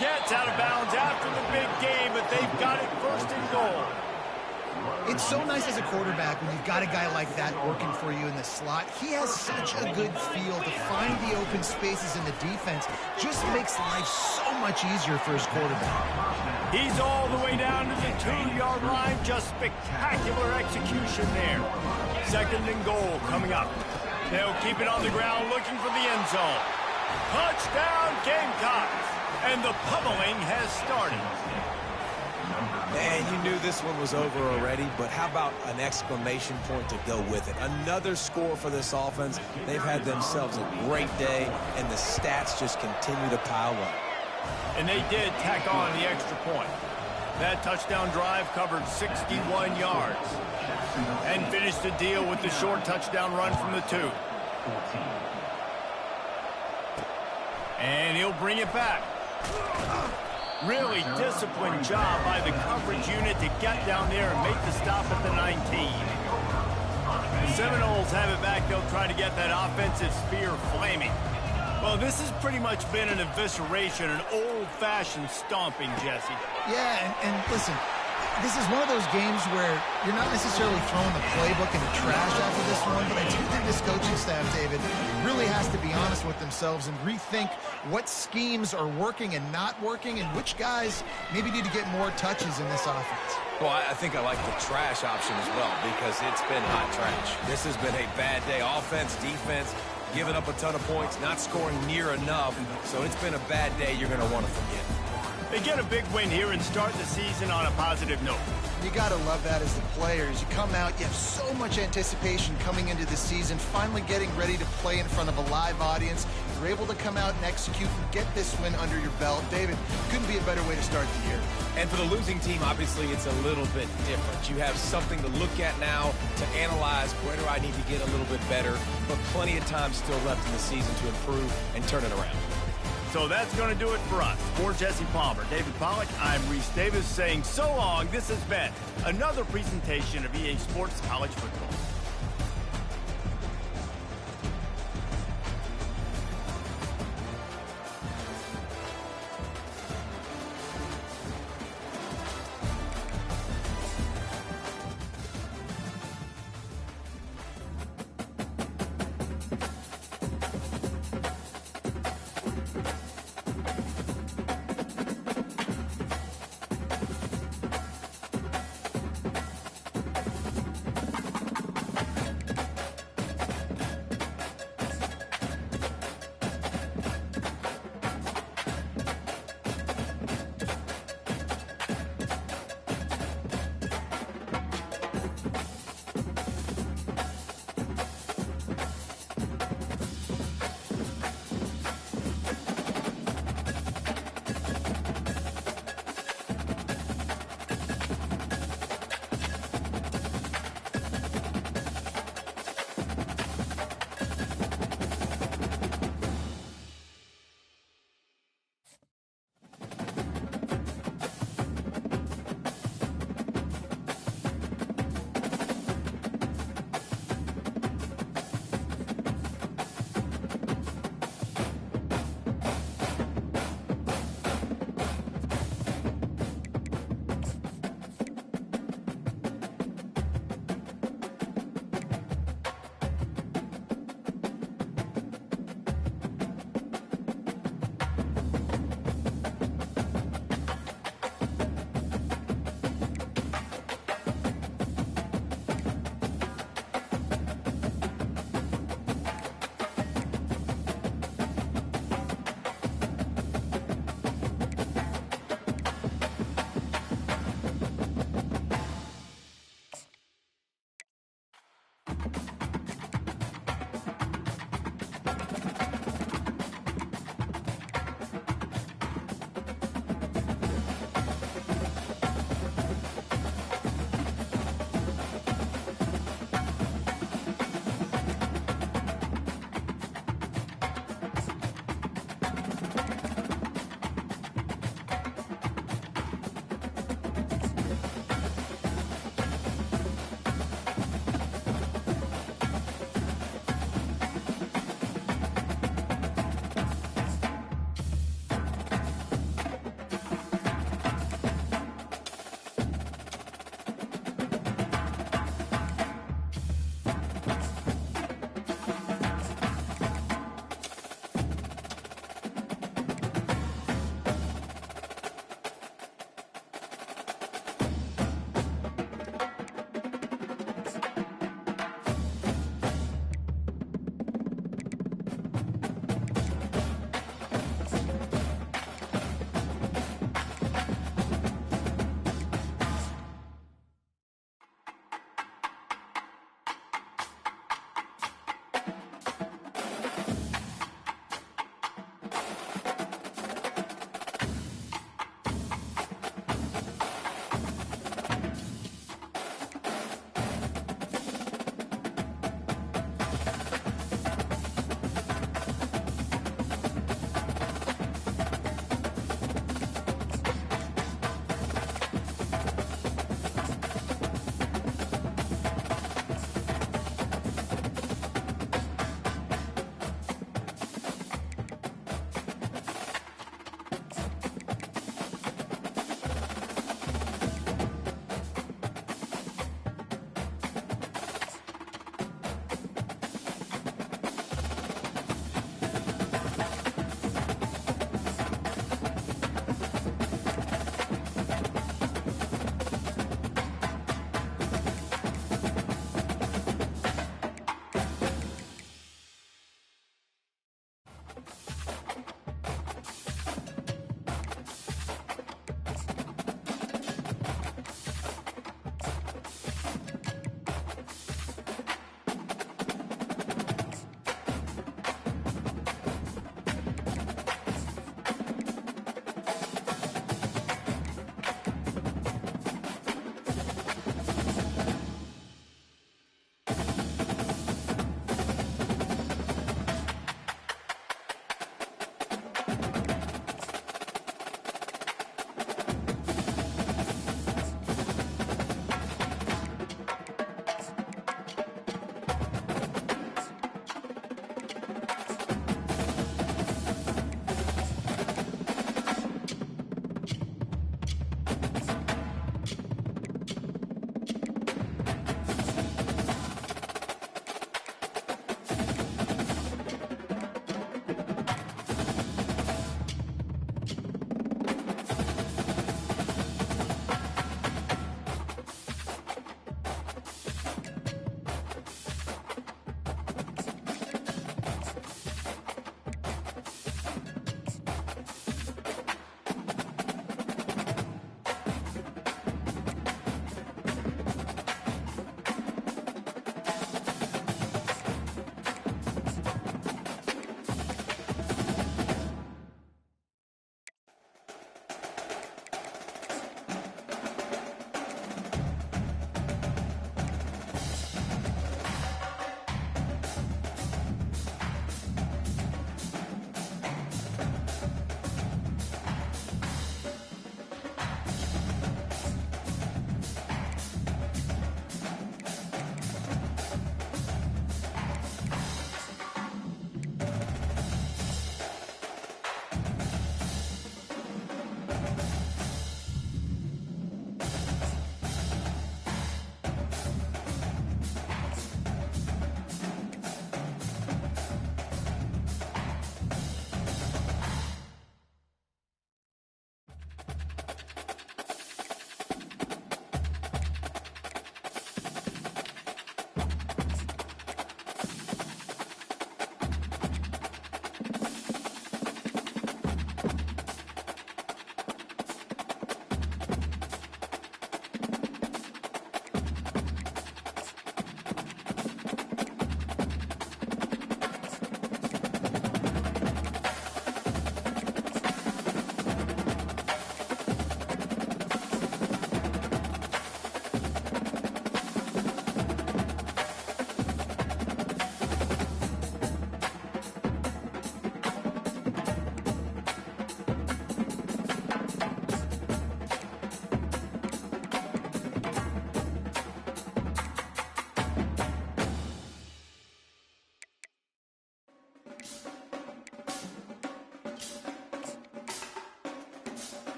Gets out of bounds after the big game, but they've got it first and goal. It's so nice as a quarterback when you've got a guy like that working for you in the slot. He has such a good feel to find the open spaces in the defense. Just makes life so much easier for his quarterback. He's all the way down to the 2-yard line. Just spectacular execution there. Second and goal coming up. They'll keep it on the ground looking for the end zone. Touchdown Gamecocks. And the pummeling has started. Man, you knew this one was over already, but how about an exclamation point to go with it? Another score for this offense. They've had themselves a great day, and the stats just continue to pile up. And they did tack on the extra point. That touchdown drive covered 61 yards. And finished the deal with the short touchdown run from the 2. And he'll bring it back. Really disciplined job by the coverage unit to get down there and make the stop at the 19. The Seminoles have it back. They'll try to get that offensive spear flaming. Well, this has pretty much been an evisceration, an old-fashioned stomping, Jesse. Yeah, and listen, this is one of those games where you're not necessarily throwing the playbook in the trash after this one, but I do think this coaching staff, David, really has to be honest with themselves and rethink what schemes are working and not working and which guys maybe need to get more touches in this offense. Well, I think I like the trash option as well because it's been hot trash. This has been a bad day. Offense, defense, giving up a ton of points, not scoring near enough. So it's been a bad day you're going to want to forget. They get a big win here and start the season on a positive note. You got to love that as the players. You come out, you have so much anticipation coming into the season, finally getting ready to play in front of a live audience. You're able to come out and execute and get this win under your belt. David, couldn't be a better way to start the year. And for the losing team, obviously, it's a little bit different. You have something to look at now to analyze where do I need to get a little bit better, but plenty of time still left in the season to improve and turn it around. So that's going to do it for us. For Jesse Palmer, David Pollack, I'm Reese Davis saying so long. This has been another presentation of EA Sports College Football.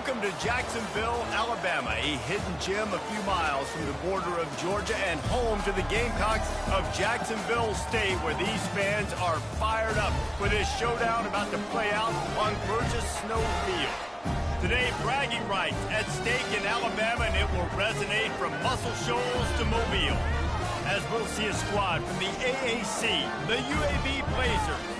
Welcome to Jacksonville, Alabama, a hidden gem a few miles from the border of Georgia and home to the Gamecocks of Jacksonville State, where these fans are fired up for this showdown about to play out on Burgess Snow Field. Today, bragging rights at stake in Alabama, and it will resonate from Muscle Shoals to Mobile, as we'll see a squad from the AAC, the UAB Blazers,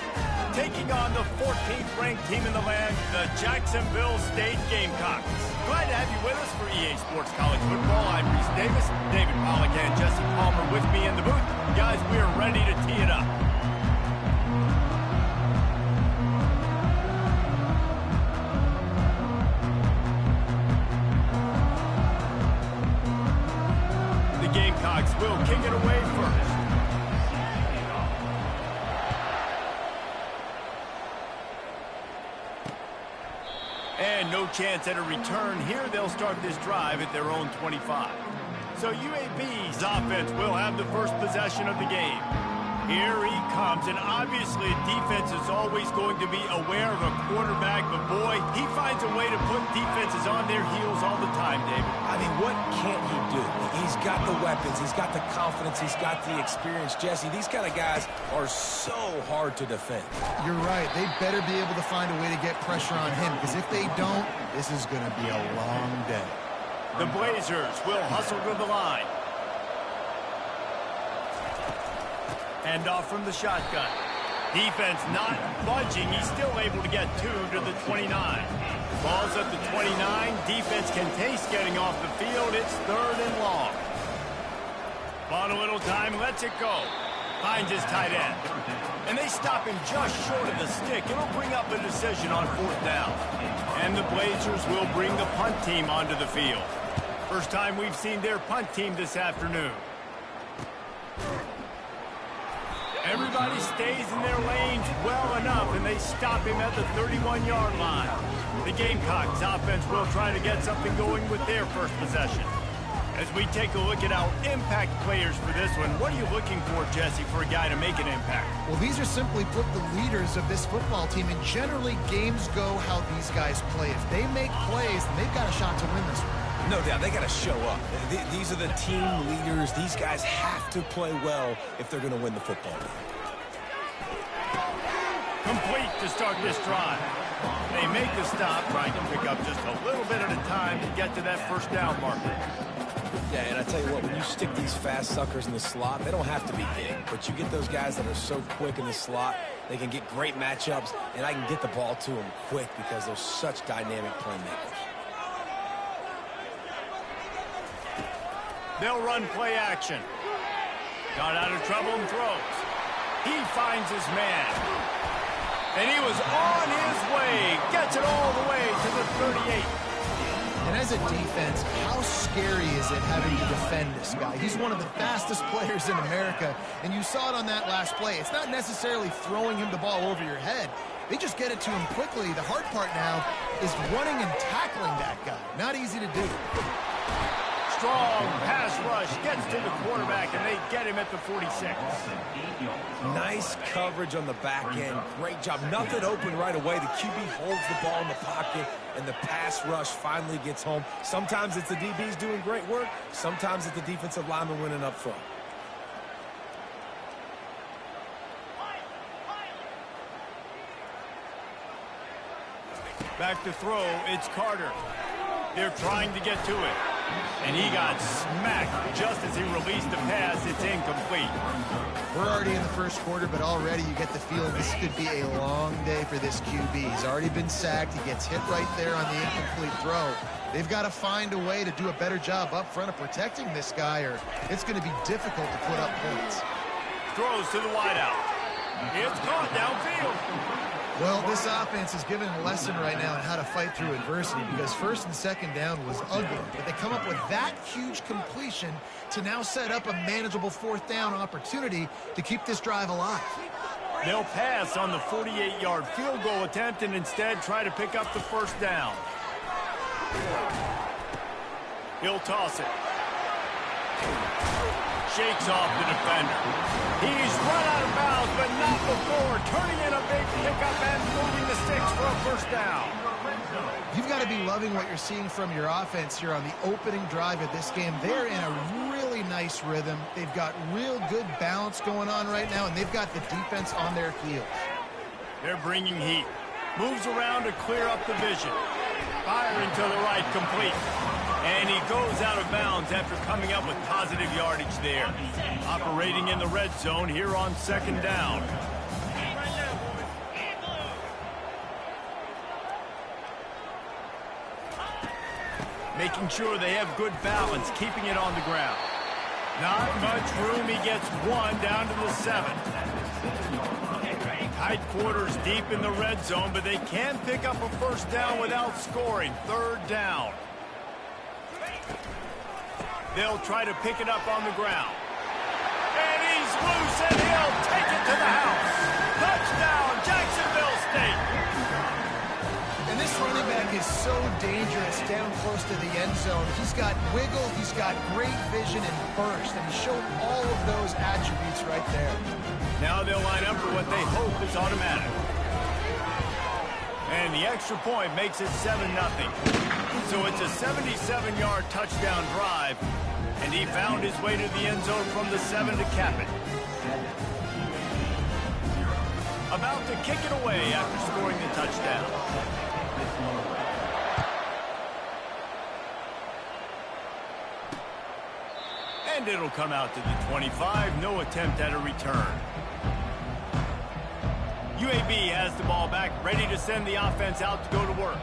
taking on the 14th ranked team in the land, the Jacksonville State Gamecocks. Glad to have you with us for EA Sports College Football. I'm Reese Davis, David Pollack and Jesse Palmer with me in the booth. Guys, we are ready to tee it up. The Gamecocks will kick it away first. And no chance at a return here. They'll start this drive at their own 25. So UAB's offense will have the first possession of the game. Here he comes, and obviously defense is always going to be aware of a quarterback, but boy, he finds a way to put defenses on their heels all the time, David. I mean, what can't he do? He's got the weapons, he's got the confidence, he's got the experience. Jesse, these kind of guys are so hard to defend. You're right. They better be able to find a way to get pressure on him, because if they don't, this is going to be a long day. The Blazers will hustle to the line. Hand off from the shotgun. Defense not budging. He's still able to get 2 to the 29. Ball's at the 29. Defense can taste getting off the field. It's 3rd and long. On a little time, lets it go. Finds his tight end. And they stop him just short of the stick. It'll bring up a decision on 4th down. And the Blazers will bring the punt team onto the field. First time we've seen their punt team this afternoon. Everybody stays in their lanes well enough, and they stop him at the 31-yard line. The Gamecocks offense will try to get something going with their first possession. As we take a look at our impact players for this one, what are you looking for, Jesse, for a guy to make an impact? Well, these are simply put the leaders of this football team, and generally games go how these guys play. If they make plays, then they've got a shot to win this one. No doubt, they got to show up. These are the team leaders. These guys have to play well if they're going to win the football game. Complete to start this drive. They make the stop, trying to pick up just a little bit at a time to get to that first down marker. Yeah, and I tell you what, when you stick these fast suckers in the slot, they don't have to be big. But you get those guys that are so quick in the slot, they can get great matchups, and I can get the ball to them quick because they're such dynamic playmakers. They'll run play action. Got out of trouble and throws. He finds his man. And he was on his way. Gets it all the way to the 38. And as a defense, how scary is it having to defend this guy? He's one of the fastest players in America, and you saw it on that last play. It's not necessarily throwing him the ball over your head. They just get it to him quickly. The hard part now is running and tackling that guy. Not easy to do. Strong pass rush gets to the quarterback, and they get him at the 46. Nice coverage on the back end. Great job. Nothing open right away. The QB holds the ball in the pocket, and the pass rush finally gets home. Sometimes it's the DBs doing great work. Sometimes it's the defensive lineman winning up front. Back to throw, it's Carter. They're trying to get to it. And he got smacked just as he released the pass. It's incomplete. We're already in the first quarter, but already you get the feeling this could be a long day for this QB. He's already been sacked. He gets hit right there on the incomplete throw. They've got to find a way to do a better job up front of protecting this guy, or it's going to be difficult to put up points. Throws to the wideout. It's caught downfield. Well, this offense is given a lesson right now on how to fight through adversity, because first and second down was ugly, but they come up with that huge completion to now set up a manageable 4th down opportunity to keep this drive alive. They'll pass on the 48-yard field goal attempt and instead try to pick up the first down. He'll toss it. Shakes off the defender. He's run out of bounds, but not before, turning in a big pickup and moving the sticks for a first down. You've got to be loving what you're seeing from your offense here on the opening drive of this game. They're in a really nice rhythm. They've got real good balance going on right now, and they've got the defense on their heels. They're bringing heat. Moves around to clear up the vision. Firing to the right, complete. And he goes out of bounds after coming up with positive yardage there. Operating in the red zone here on second down. Making sure they have good balance, keeping it on the ground. Not much room. He gets one down to the 7. Tight quarters deep in the red zone, but they can pick up a first down without scoring. Third down. They'll try to pick it up on the ground. And he's loose, and he'll take it to the house. Touchdown, Jacksonville State. And this running back is so dangerous down close to the end zone. He's got wiggle, he's got great vision and burst, and he showed all of those attributes right there. Now they'll line up for what they hope is automatic. And the extra point makes it 7-0. So it's a 77-yard touchdown drive, and he found his way to the end zone from the 7 to cap it. About to kick it away after scoring the touchdown. And it'll come out to the 25. No attempt at a return. UAB has the ball back, ready to send the offense out to go to work.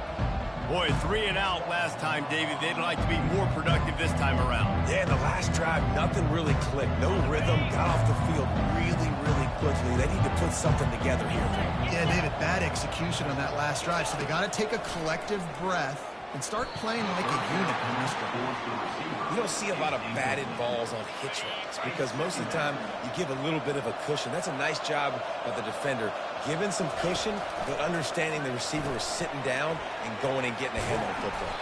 Boy, 3 and out last time, David. They'd like to be more productive this time around. Yeah, the last drive, nothing really clicked. No rhythm, got off the field really quickly. They need to put something together here. Yeah, David, bad execution on that last drive. So they got to take a collective breath and start playing like a unit on this one. You don't see a lot of batted balls on hitch routes because most of the time you give a little bit of a cushion. That's a nice job of the defender, giving some cushion, but understanding the receiver is sitting down and going and getting a hand on the football.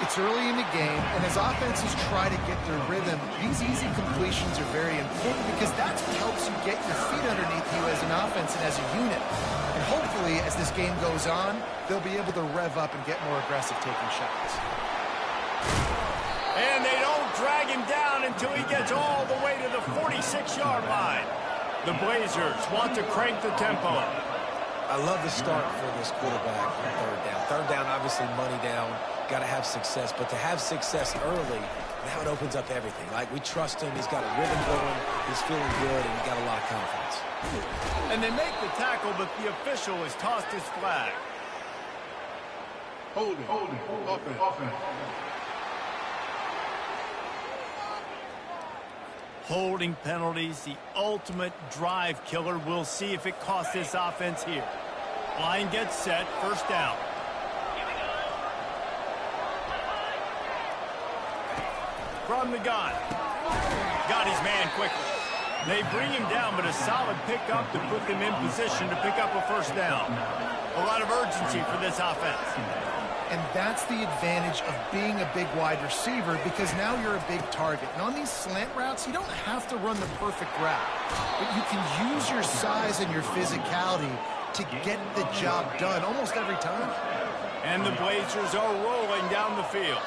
It's early in the game, and as offenses try to get their rhythm, these easy completions are very important because that's what helps you get your feet underneath you as an offense and as a unit. And hopefully, as this game goes on, they'll be able to rev up and get more aggressive taking shots. And they don't drag him down until he gets all the way to the 46-yard line. The Blazers want to crank the tempo. I love the start for this quarterback on third down. Third down, obviously money down. Got to have success, but to have success early, now it opens up everything. Like, we trust him. He's got a rhythm going. He's feeling good, and he's got a lot of confidence. And they make the tackle, but the official has tossed his flag. Holding. Offense. Holding penalties, the ultimate drive killer. We'll see if it costs this offense here. Line gets set, first down. From the gun. Got his man quickly. They bring him down, but a solid pickup to put them in position to pick up a first down. A lot of urgency for this offense. And that's the advantage of being a big wide receiver because now you're a big target. And on these slant routes, you don't have to run the perfect route. But you can use your size and your physicality to get the job done almost every time. And the Blazers are rolling down the field.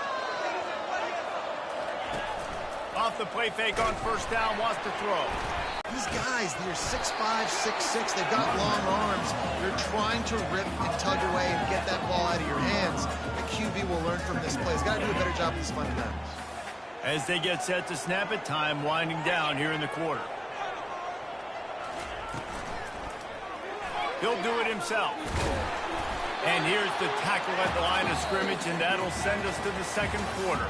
Off the play fake on first down, wants to throw. These guys, they're 6'5", 6'6", they've got long arms. You're trying to rip and tug away and get that ball out of your hands. The QB will learn from this play. He's got to do a better job with his fundamentals. As they get set to snap it, time winding down here in the quarter. He'll do it himself. And here's the tackle at the line of scrimmage, and that'll send us to the second quarter.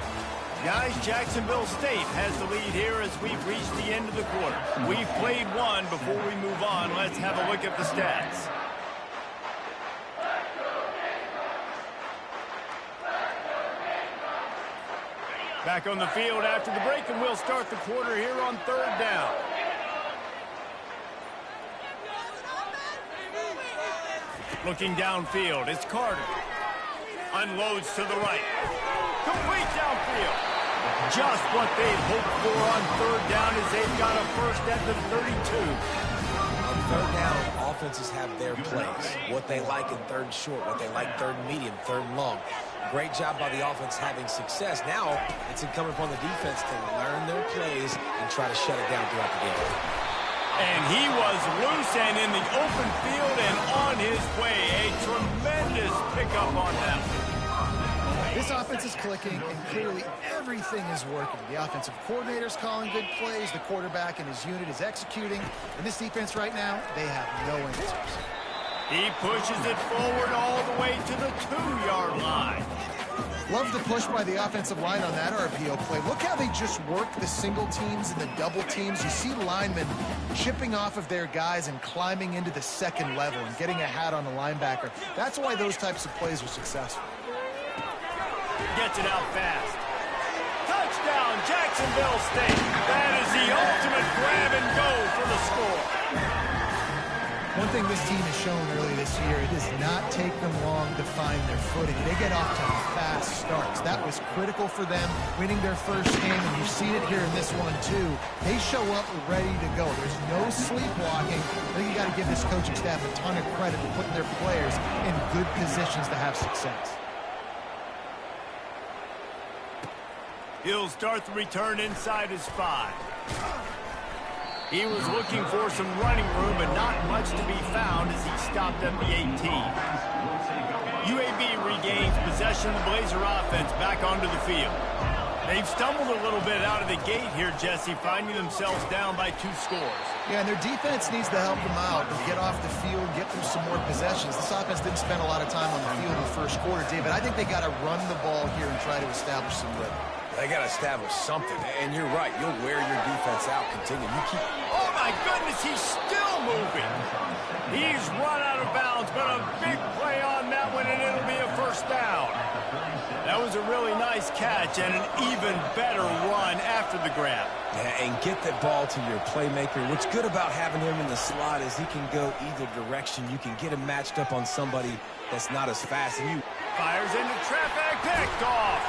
Guys, Jacksonville State has the lead here as we've reached the end of the quarter. We've played one. Before we move on, let's have a look at the stats. Back on the field after the break, and we'll start the quarter here on third down. Looking downfield, it's Carter. Unloads to the right. Complete downfield. Just what they'd hoped for on third down as they've got a first at the 32. A on third down, offenses have their plays. What they like in third and short, what they like third and medium, third and long. Great job by the offense having success. Now it's incumbent upon the defense to learn their plays and try to shut it down throughout the game. And he was loose and in the open field and on his way. A tremendous pickup on that. This offense is clicking, and clearly everything is working. The offensive coordinator's calling good plays. The quarterback and his unit is executing. And this defense right now, they have no answers. He pushes it forward all the way to the 2-yard line. Love the push by the offensive line on that RPO play. Look how they just work the single teams and the double teams. You see linemen chipping off of their guys and climbing into the second level and getting a hat on the linebacker. That's why those types of plays are successful. Gets it out fast. Touchdown, Jacksonville State. That is the ultimate grab and go for the score. One thing this team has shown early this year, it does not take them long to find their footing. They get off to fast starts. That was critical for them, winning their first game, and you've seen it here in this one too. They show up ready to go. There's no sleepwalking. I think you got to give this coaching staff a ton of credit for putting their players in good positions to have success. He'll start the return inside his 5. He was looking for some running room, but not much to be found as he stopped at the 18. UAB regains possession of the Blazer offense back onto the field. They've stumbled a little bit out of the gate here, Jesse, finding themselves down by 2 scores. Yeah, and their defense needs to help them out and get off the field, get them some more possessions. This offense didn't spend a lot of time on the field in the first quarter, David. I think they got to run the ball here and try to establish some rhythm. They got to establish something, and you're right. You'll wear your defense out. Continue. You keep. Oh my goodness, he's still moving. He's run out of bounds, but a big play on that one, and it'll be a first down. That was a really nice catch and an even better run after the grab. Yeah, and get that ball to your playmaker. What's good about having him in the slot is he can go either direction. You can get him matched up on somebody that's not as fast. And you fires into traffic, picked off.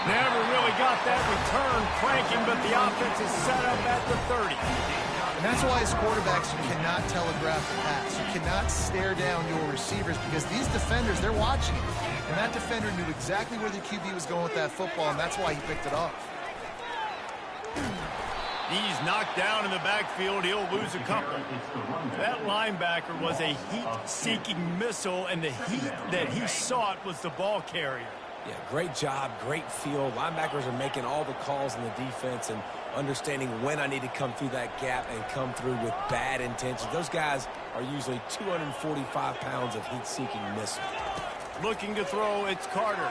Never really got that return cranking, but the offense is set up at the 30. And that's why as quarterbacks, you cannot telegraph the pass. You cannot stare down your receivers because these defenders, they're watching it. And that defender knew exactly where the QB was going with that football, and that's why he picked it off. He's knocked down in the backfield. He'll lose a couple. That linebacker was a heat-seeking missile, and the heat that he sought was the ball carrier. Yeah, great job, great feel. Linebackers are making all the calls in the defense and understanding when I need to come through that gap and come through with bad intentions. Those guys are usually 245 pounds of heat-seeking missile. Looking to throw, it's Carter.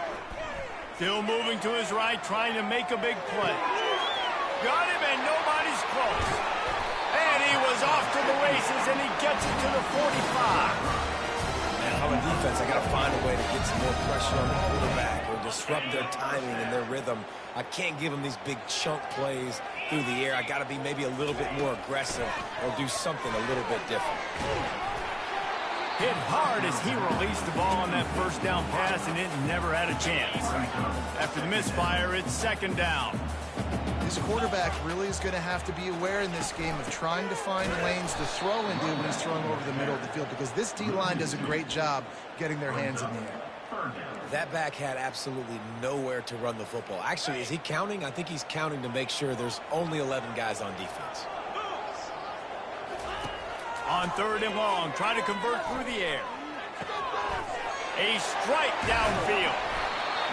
Still moving to his right, trying to make a big play. Got him, and nobody's close. And he was off to the races, and he gets it to the 45. On the defense, I got to find a way to get some more pressure on the quarterback or disrupt their timing and their rhythm. I can't give them these big chunk plays through the air. I got to be maybe a little bit more aggressive or do something a little bit different. Hit hard as he released the ball on that first down pass, and it never had a chance. After the misfire, it's second down. This quarterback really is going to have to be aware in this game of trying to find lanes to throw into when he's throwing over the middle of the field because this D-line does a great job getting their hands in the air. That back had absolutely nowhere to run the football. Actually, is he counting? I think he's counting to make sure there's only 11 guys on defense. On third and long, trying to convert through the air. A strike downfield.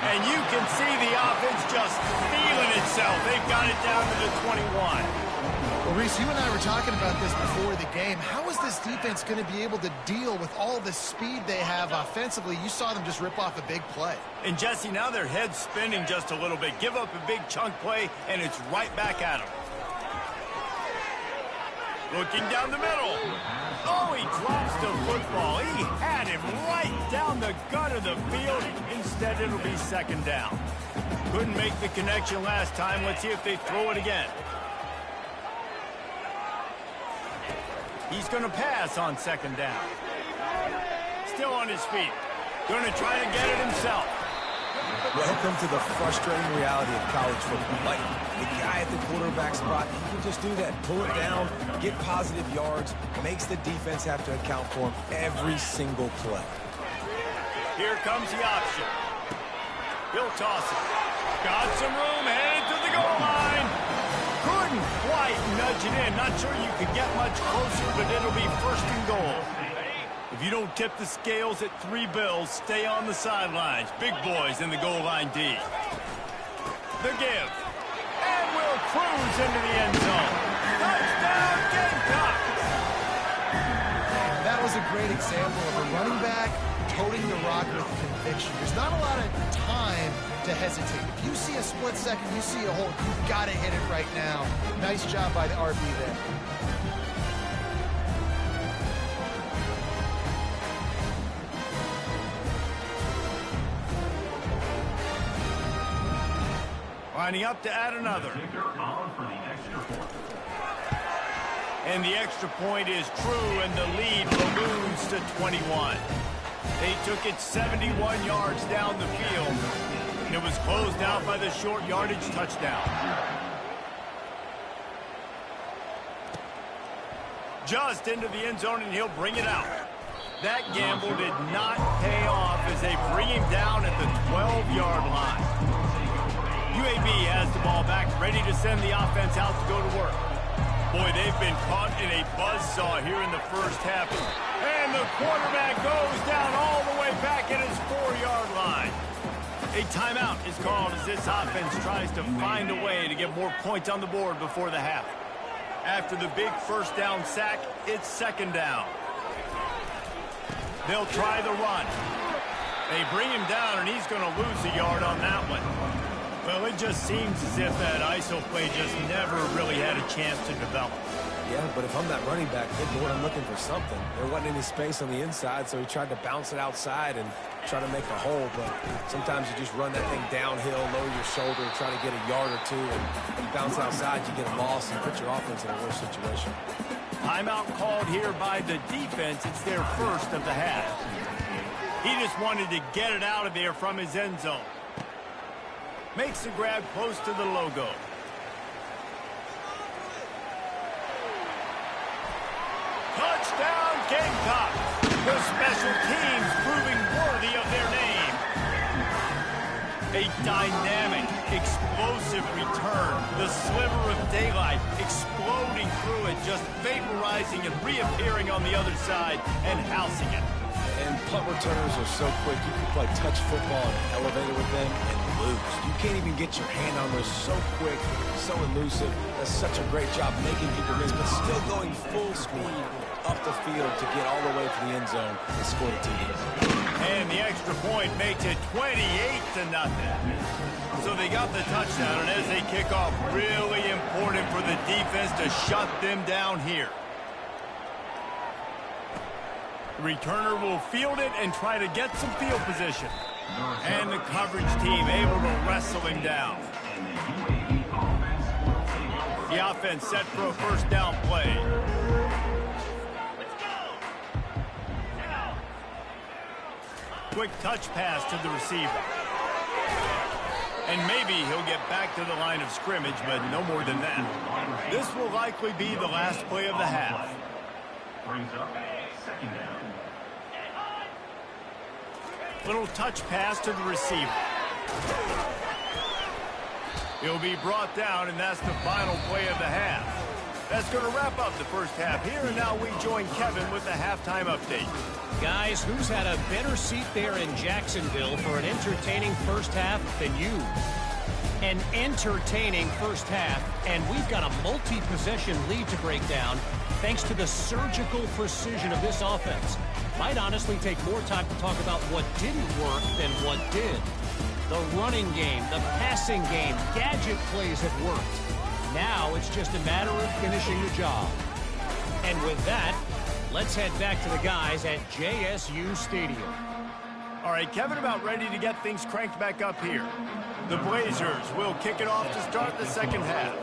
And you can see the offense just feeling itself. They've got it down to the 21. Well, Reese, you and I were talking about this before the game. How is this defense going to be able to deal with all the speed they have offensively? You saw them just rip off a big play. And, Jesse, now their head's spinning just a little bit. Give up a big chunk play, and it's right back at them. Looking down the middle. Oh, he drops the football. He had him right down the gut of the field. Instead, it'll be second down. Couldn't make the connection last time. Let's see if they throw it again. He's going to pass on second down. Still on his feet. Going to try and get it himself. Welcome to the frustrating reality of college football. Like, the guy at the quarterback spot, he can just do that. Pull it down, get positive yards, makes the defense have to account for him every single play. Here comes the option. He'll toss it. Got some room, headed to the goal line. Couldn't quite nudge it in. Not sure you could get much closer, but it'll be first and goal. If you don't tip the scales at 3 bills, stay on the sidelines. Big boys in the goal line D. The give. And will cruise into the end zone. Touchdown, Gamecocks! That was a great example of a running back toting the rock with conviction. There's not a lot of time to hesitate. If you see a split second, you see a hole, you've got to hit it right now. Nice job by the RB there. Lining up to add another. And the extra point is true, and the lead balloons to 21. They took it 71 yards down the field, and it was closed out by the short yardage touchdown. Just into the end zone, and he'll bring it out. That gamble did not pay off as they bring him down at the 12-yard line. UAB has the ball back, ready to send the offense out to go to work. Boy, they've been caught in a buzzsaw here in the first half. And the quarterback goes down all the way back at his 4-yard line. A timeout is called as this offense tries to find a way to get more points on the board before the half. After the big first down sack, it's second down. They'll try the run. They bring him down, and he's going to lose a yard on that one. Well, it just seems as if that ISO play just never really had a chance to develop. Yeah, but if I'm that running back, good Lord, I'm looking for something. There wasn't any space on the inside, so he tried to bounce it outside and try to make a hole. But sometimes you just run that thing downhill, lower your shoulder, try to get a yard or two, and bounce outside, you get a loss and put your offense in a worse situation. Timeout called here by the defense. It's their first of the half. He just wanted to get it out of there from his end zone. Makes the grab close to the logo. Touchdown, Gamecocks! The special teams proving worthy of their name. A dynamic, explosive return. The sliver of daylight exploding through it, just vaporizing and reappearing on the other side and housing it. And punt returners are so quick. You can play touch football in an elevator with them and lose. You can't even get your hand on those. So quick, so elusive. Does such a great job making people miss, but still going full speed up the field to get all the way to the end zone and score the TD. And the extra point makes it 28-0. So they got the touchdown, and as they kick off, really important for the defense to shut them down here. The returner will field it and try to get some field position. And the coverage team able to wrestle him down. The offense set for a first down play. Quick touch pass to the receiver. And maybe he'll get back to the line of scrimmage, but no more than that. This will likely be the last play of the half. Brings up second down. Little touch pass to the receiver. He'll be brought down, and that's the final play of the half. That's going to wrap up the first half here, and now we join Kevin with the halftime update. Guys, who's had a better seat there in Jacksonville for an entertaining first half than you? An entertaining first half, and we've got a multi-possession lead to break down thanks to the surgical precision of this offense. Might honestly take more time to talk about what didn't work than what did. The running game, the passing game, gadget plays have worked. Now it's just a matter of finishing the job. And with that, let's head back to the guys at JSU Stadium. All right, Kevin, about ready to get things cranked back up here. The Blazers will kick it off to start the second half.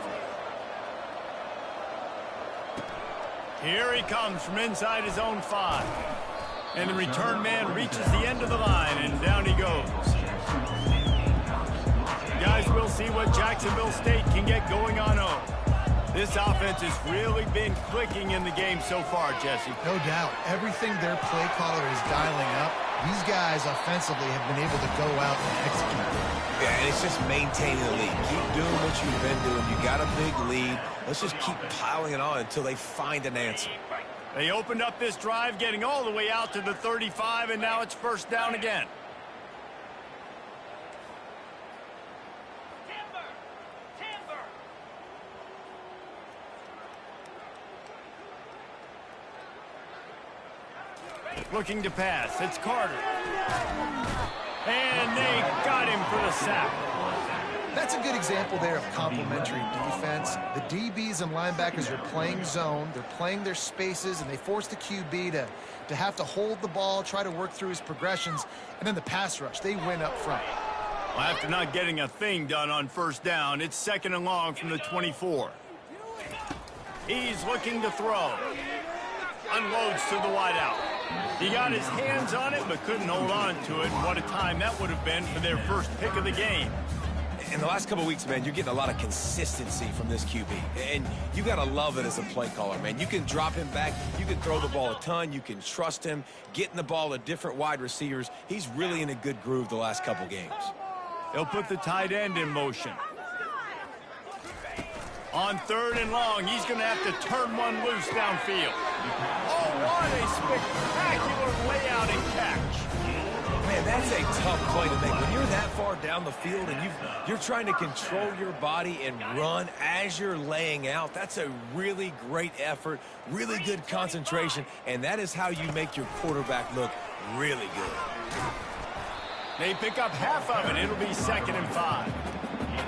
Here he comes from inside his own 5. And the return man reaches the end of the line, and down he goes. Guys, we'll see what Jacksonville State can get going on home. This offense has really been clicking in the game so far, Jesse. No doubt. Everything their play caller is dialing up, these guys offensively have been able to go out and execute. Yeah, and it's just maintaining the lead. Keep doing what you've been doing. You got a big lead. Let's just keep piling it on until they find an answer. They opened up this drive, getting all the way out to the 35, and now it's first down again. Looking to pass. It's Carter. And they got him for the sack. That's a good example there of complementary defense. The DBs and linebackers are playing zone. They're playing their spaces, and they force the QB to have to hold the ball, try to work through his progressions, and then the pass rush. They win up front. Well, after not getting a thing done on first down, it's second and long from the 24. He's looking to throw. Unloads to the wideout. He got his hands on it, but couldn't hold on to it. What a time that would have been for their first pick of the game. In the last couple of weeks, man, you're getting a lot of consistency from this QB. And you got to love it as a play caller, man. You can drop him back. You can throw the ball a ton. You can trust him. Getting the ball to different wide receivers. He's really in a good groove the last couple games. They'll put the tight end in motion. On third and long, he's going to have to turn one loose downfield. Oh, what a spectacular layout and catch. Man, that's a tough play to make. When you're that far down the field and you're trying to control your body and run as you're laying out, that's a really great effort, really good concentration, and that is how you make your quarterback look really good. They pick up half of it. It'll be 2nd and 5.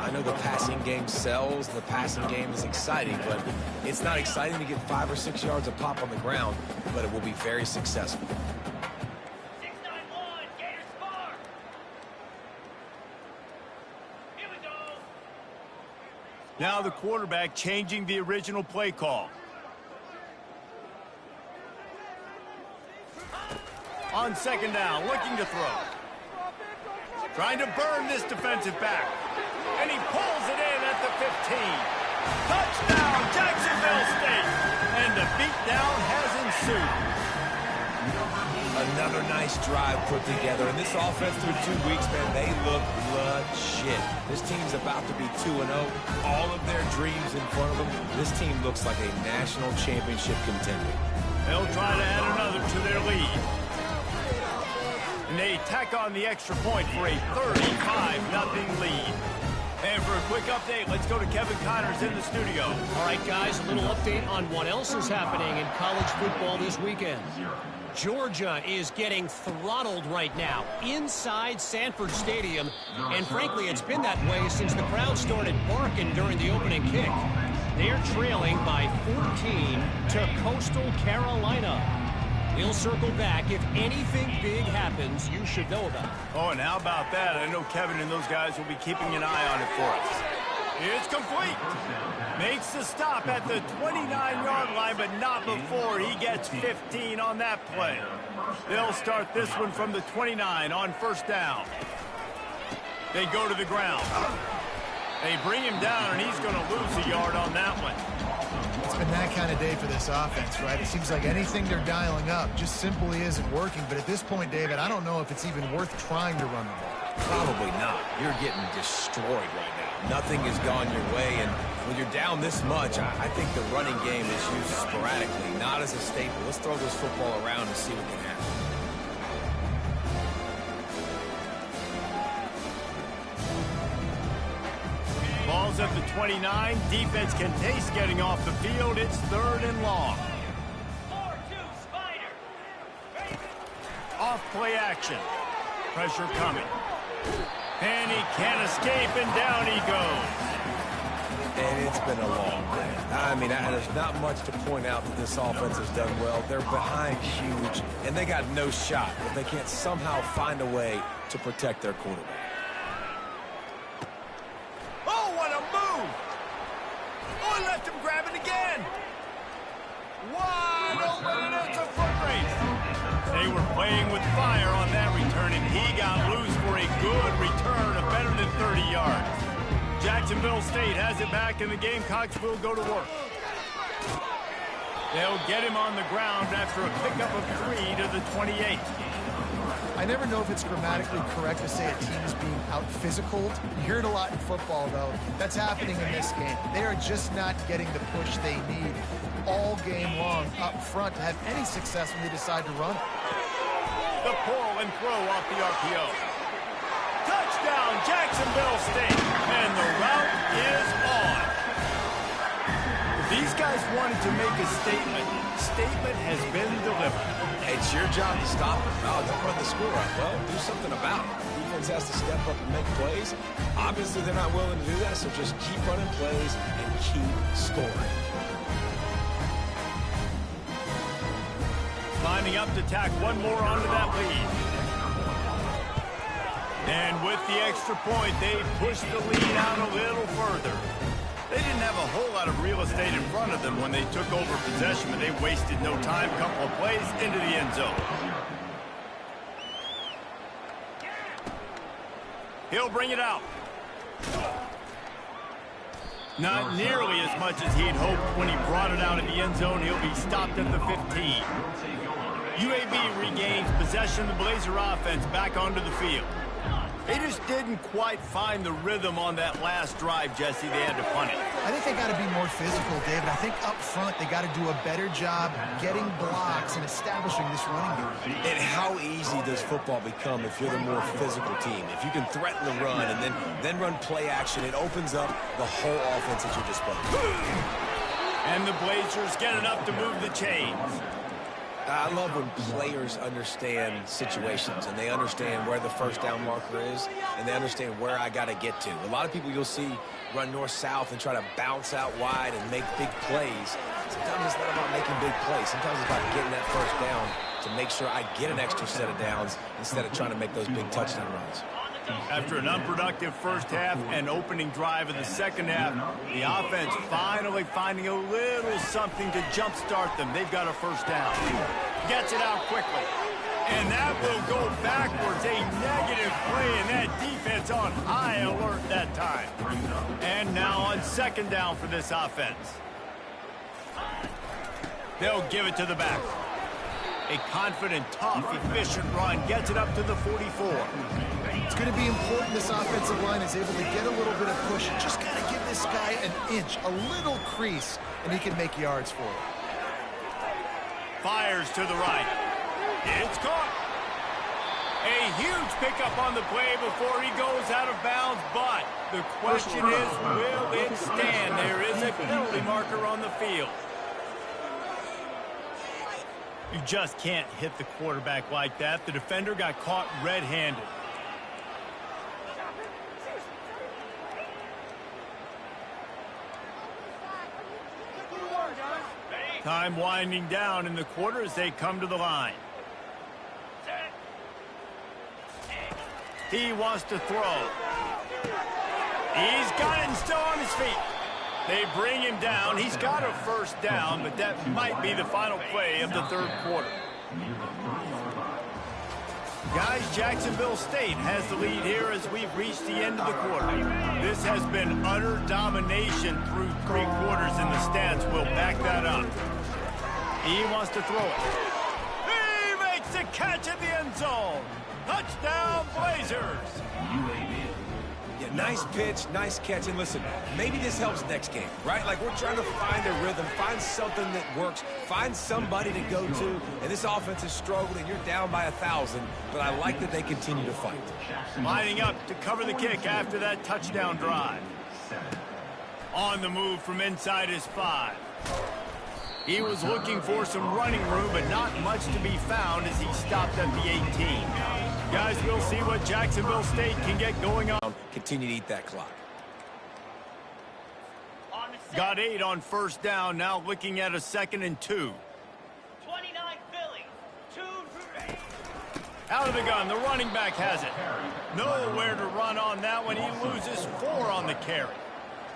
I know the passing game sells, the passing game is exciting, but it's not exciting to get 5 or 6 yards of pop on the ground, but it will be very successful. 691, Gators far. Here we go. Now the quarterback changing the original play call. On second down, looking to throw. Trying to burn this defensive back. And he pulls it in at the 15. Touchdown, Jacksonville State. And the beatdown has ensued. Another nice drive put together. And this offense through 2 weeks, man, they look legit. This team's about to be 2-0. All of their dreams in front of them. This team looks like a national championship contender. They'll try to add another to their lead. And they tack on the extra point for a 35-0 lead. And for a quick update, let's go to Kevin Connors in the studio. All right, guys, a little update on what else is happening in college football this weekend. Georgia is getting throttled right now inside Sanford Stadium, and frankly, it's been that way since the crowd started barking during the opening kick. They're trailing by 14 to Coastal Carolina. We'll circle back. If anything big happens, you should know about it. Oh, and how about that? I know Kevin and those guys will be keeping an eye on it for us. It's complete. Makes the stop at the 29-yard line, but not before he gets 15 on that play. They'll start this one from the 29 on first down. They go to the ground. They bring him down, and he's going to lose a yard on that one. It's been that kind of day for this offense, right? It seems like anything they're dialing up just simply isn't working. But at this point, David, I don't know if it's even worth trying to run the ball. Probably not. You're getting destroyed right now. Nothing has gone your way, and when you're down this much, I think the running game is used sporadically, not as a staple. Let's throw this football around and see what can happen. Ball's at the 29. Defense can taste getting off the field. It's 3rd and long. 4-2 Spider. Off play action. Pressure coming. And he can't escape, and down he goes. And it's been a long day. I mean, there's not much to point out that this offense has done well. They're behind huge, and they got no shot if they can't somehow find a way to protect their quarterback. Oh, what a move! Oh, and left him grab it again. Wide open, and it's a foot race. They were playing with fire on that return, and he got loose for a good return of better than 30 yards. Jacksonville State has it back, and the Gamecocks will go to work. They'll get him on the ground after a pickup of 3 to the 28. I never know if it's grammatically correct to say a team is being out-physicaled. You hear it a lot in football, though. That's happening in this game. They are just not getting the push they need all game long up front to have any success when they decide to run. The pull and throw off the RPO. Touchdown, Jacksonville State, and the route is on. These guys wanted to make a statement. Statement has been delivered. It's your job to stop it. Oh, don't run the score up. Well, do something about it. Defense has to step up and make plays. Obviously, they're not willing to do that, so just keep running plays and keep scoring. Lining up to tack one more onto that lead. And with the extra point, they push the lead out a little further. They didn't have a whole lot of real estate in front of them when they took over possession, but they wasted no time. A couple of plays into the end zone. He'll bring it out. Not nearly as much as he'd hoped when he brought it out in the end zone. He'll be stopped at the 15. UAB regains possession of the Blazer offense back onto the field. They just didn't quite find the rhythm on that last drive, Jesse. They had to punt it. I think they got to be more physical, David. I think up front they got to do a better job getting blocks and establishing this running game. And how easy does football become if you're the more physical team? If you can threaten the run and then run play action, it opens up the whole offense at your disposal. And the Blazers get enough to move the chains. I love when players understand situations and they understand where the first down marker is and they understand where I got to get to. A lot of people you'll see run north-south and try to bounce out wide and make big plays. Sometimes it's not about making big plays. Sometimes it's about getting that first down to make sure I get an extra set of downs instead of trying to make those big touchdown runs. After an unproductive first half and opening drive of the second half, the offense finally finding a little something to jumpstart them. They've got a first down. Gets it out quickly. And that will go backwards. A negative play, and that defense on high alert that time. And now on second down for this offense. They'll give it to the back. A confident, tough, efficient run gets it up to the 44. It's going to be important this offensive line is able to get a little bit of push. You just got to give this guy an inch, a little crease, and he can make yards for it. Fires to the right. It's caught. A huge pickup on the play before he goes out of bounds, but the question is, will it stand? There is a penalty marker on the field. You just can't hit the quarterback like that. The defender got caught red-handed. Time winding down in the quarter as they come to the line. He wants to throw. He's got it and still on his feet. They bring him down. He's got a first down, but that might be the final play of the third quarter. Guys, Jacksonville State has the lead here as we've reached the end of the quarter. This has been utter domination through 3 quarters, and the stats will back that up. He wants to throw it. He makes the catch at the end zone. Touchdown, Blazers. Yeah, nice pitch, nice catch. And listen, maybe this helps next game, right? Like we're trying to find a rhythm, find something that works, find somebody to go to. And this offense is struggling. You're down by 1,000, but I like that they continue to fight. Lining up to cover the kick after that touchdown drive. On the move from inside his 5. He was looking for some running room, but not much to be found as he stopped at the 18. Guys, we'll see what Jacksonville State can get going on. Continue to eat that clock. Got 8 on first down, now looking at a 2nd and 2. 29 Philly. 2 3. Out of the gun, the running back has it. Nowhere to run on that one. He loses 4 on the carry.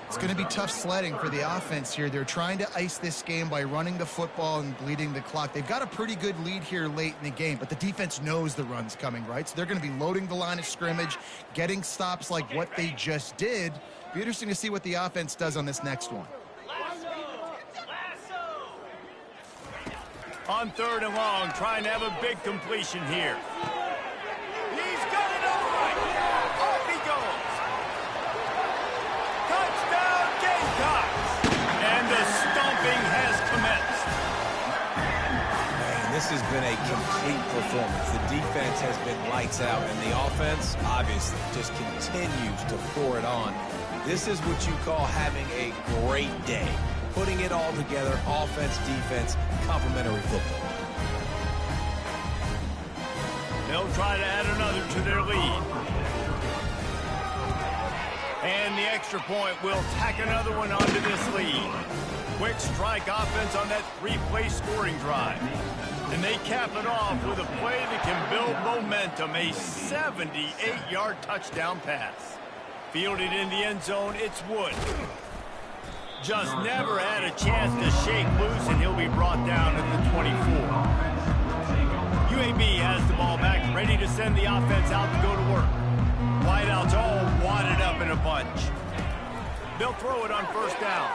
It's going to be tough sledding for the offense here. They're trying to ice this game by running the football and bleeding the clock. They've got a pretty good lead here late in the game, but the defense knows the run's coming, right? So they're going to be loading the line of scrimmage, getting stops like what they just did. Be interesting to see what the offense does on this next one. On 3rd and long, trying to have a big completion here. He's got it all right. Off he goes. Touchdown, Gamecocks. And the stomping has commenced. Man, this has been a complete performance. The defense has been lights out, and the offense, obviously, just continues to pour it on. This is what you call having a great day. Putting it all together, offense, defense, complementary football. They'll try to add another to their lead. And the extra point will tack another one onto this lead. Quick strike offense on that 3-play scoring drive. And they cap it off with a play that can build momentum, a 78-yard touchdown pass. Fielded in the end zone, it's Wood. Just never had a chance to shake loose, and he'll be brought down at the 24. UAB has the ball back, ready to send the offense out to go to work. Wideouts all wadded up in a bunch. They'll throw it on 1st down.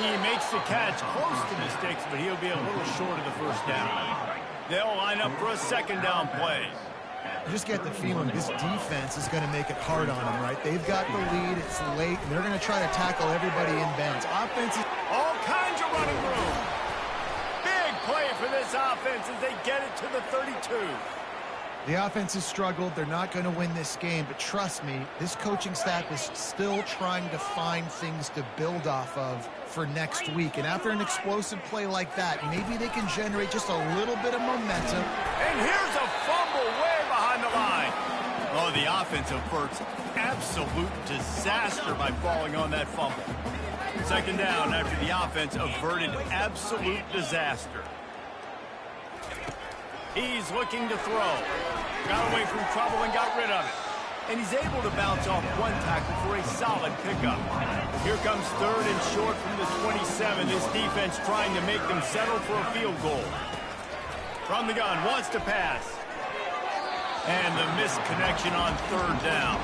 He makes the catch close to the sticks, but he'll be a little short of the 1st down. They'll line up for a 2nd down play. You just get the feeling this defense is going to make it hard on them, right? They've got the lead. It's late, and they're going to try to tackle everybody inbounds. Offense is all kinds of running room. Big play for this offense as they get it to the 32. The offense has struggled. They're not going to win this game, but trust me, this coaching staff is still trying to find things to build off of for next week. And after an explosive play like that, maybe they can generate just a little bit of momentum. And here's a fumble way behind the line. Oh, the offense averts absolute disaster by falling on that fumble. 2nd down after the offense averted absolute disaster. He's looking to throw. Got away from trouble and got rid of it. And he's able to bounce off one tackle for a solid pickup. Here comes 3rd and short from the 27. This defense trying to make them settle for a field goal. From the gun, wants to pass. And the missed connection on 3rd down.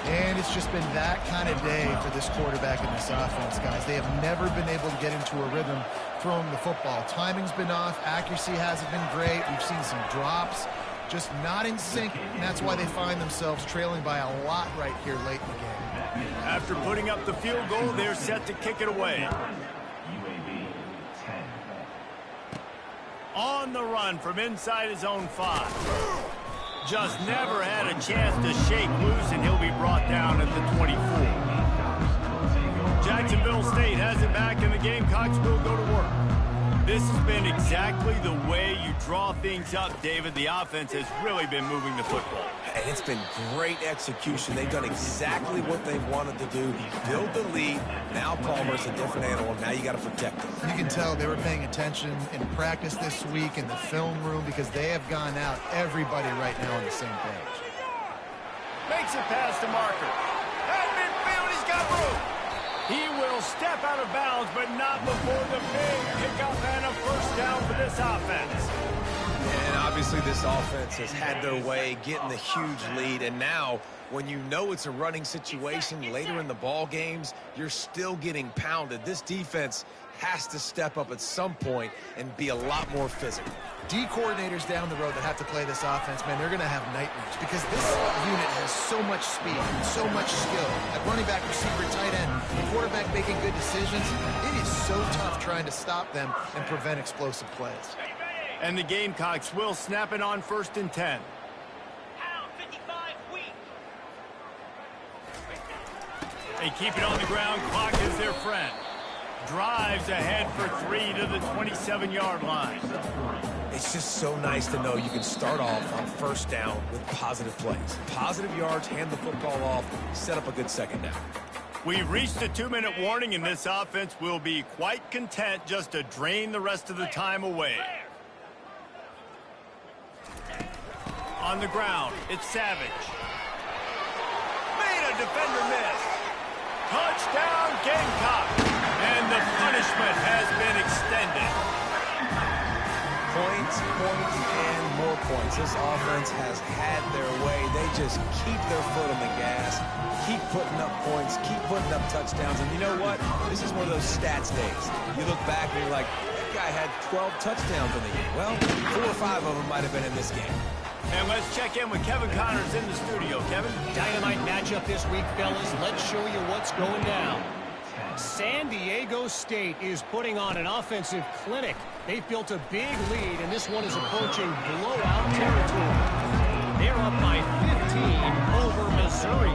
And it's just been that kind of day for this quarterback and this offense, guys. They have never been able to get into a rhythm throwing the football. Timing's been off. Accuracy hasn't been great. We've seen some drops. Just not in sync, and that's why they find themselves trailing by a lot right here late in the game. After putting up the field goal, they're set to kick it away. On the run from inside his own 5. Just never had a chance to shake loose, and he'll be brought down at the 24. Jacksonville State has it back, and the Gamecocks will go to work. This has been exactly the way you draw things up, David. The offense has really been moving the football. And it's been great execution. They've done exactly what they wanted to do. Build the lead. Now Palmer's a different animal. Now you got to protect him. You can tell they were paying attention in practice this week in the film room because they have gone out, everybody right now on the same page. Makes it past the marker. At midfield, he's got room. He will step out of bounds, but not before the big pickup and a 1st down for this offense. And obviously this offense has had their way, getting the huge lead. And now, when you know it's a running situation later in the ball games, you're still getting pounded. This defense has to step up at some point and be a lot more physical. D coordinators down the road that have to play this offense, man, they're going to have nightmares because this unit has so much speed and so much skill. At running back, receiver, tight end, the quarterback making good decisions, it is so tough trying to stop them and prevent explosive plays. And the Gamecocks will snap it on 1st and 10. They keep it on the ground. Clock is their friend. Drives ahead for 3 to the 27-yard line. It's just so nice to know you can start off on 1st down with positive plays. Positive yards, hand the football off, set up a good 2nd down. We've reached a 2-minute warning, and this offense will be quite content just to drain the rest of the time away. On the ground, it's Savage. Made a defender missed. Touchdown, Gamecock. And the punishment has been extended. Points, and more points. This offense has had their way. They just keep their foot on the gas, keep putting up points, keep putting up touchdowns. And you know what? This is one of those stats days. You look back and you're like, that guy had 12 touchdowns in the game. Well, 4 or 5 of them might have been in this game. And let's check in with Kevin Connors in the studio. Kevin? Dynamite matchup this week, fellas. Let's show you what's going down. San Diego State is putting on an offensive clinic. They've built a big lead, and this one is approaching blowout territory. They're up by 15 over Missouri.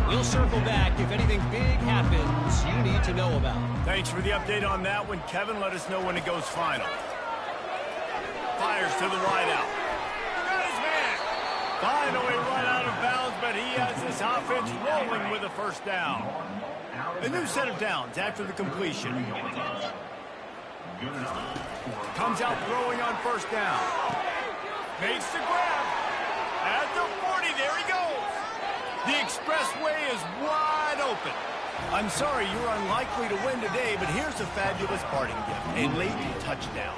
We'll circle back if anything big happens you need to know about. Thanks for the update on that one, Kevin. Let us know when it goes final. Fires to the wideout. Got his man. Finally run out of bounds, but he has this offense rolling with a first down. A new set of downs after the completion. Comes out throwing on first down. Makes the grab. At the 40, there he goes. The expressway is wide open. I'm sorry you're unlikely to win today, but here's a fabulous parting gift. A late touchdown.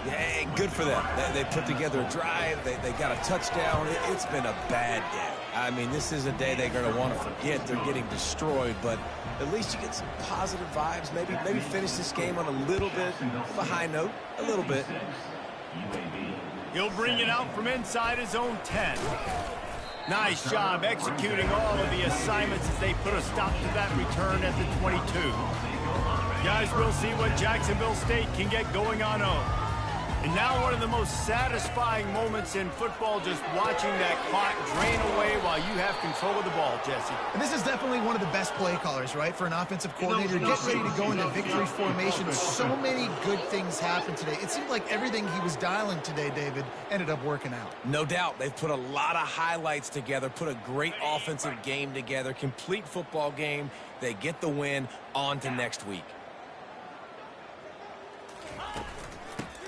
Yeah, good for them. They put together a drive. They got a touchdown. It's been a bad day. I mean, this is a day they're going to want to forget. They're getting destroyed, but at least you get some positive vibes. Maybe finish this game on a little bit of a high note. A little bit. He'll bring it out from inside his own 10. Nice job executing all of the assignments as they put a stop to that return at the 22. Guys, we'll see what Jacksonville State can get going on home. And now one of the most satisfying moments in football, just watching that clock drain away while you have control of the ball, Jesse. And this is definitely one of the best play callers, right, for an offensive coordinator. Get ready to go into victory formation. So many good things happened today. It seemed like everything he was dialing today, David, ended up working out. No doubt. They've put a lot of highlights together, put a great offensive game together, complete football game. They get the win. On to next week.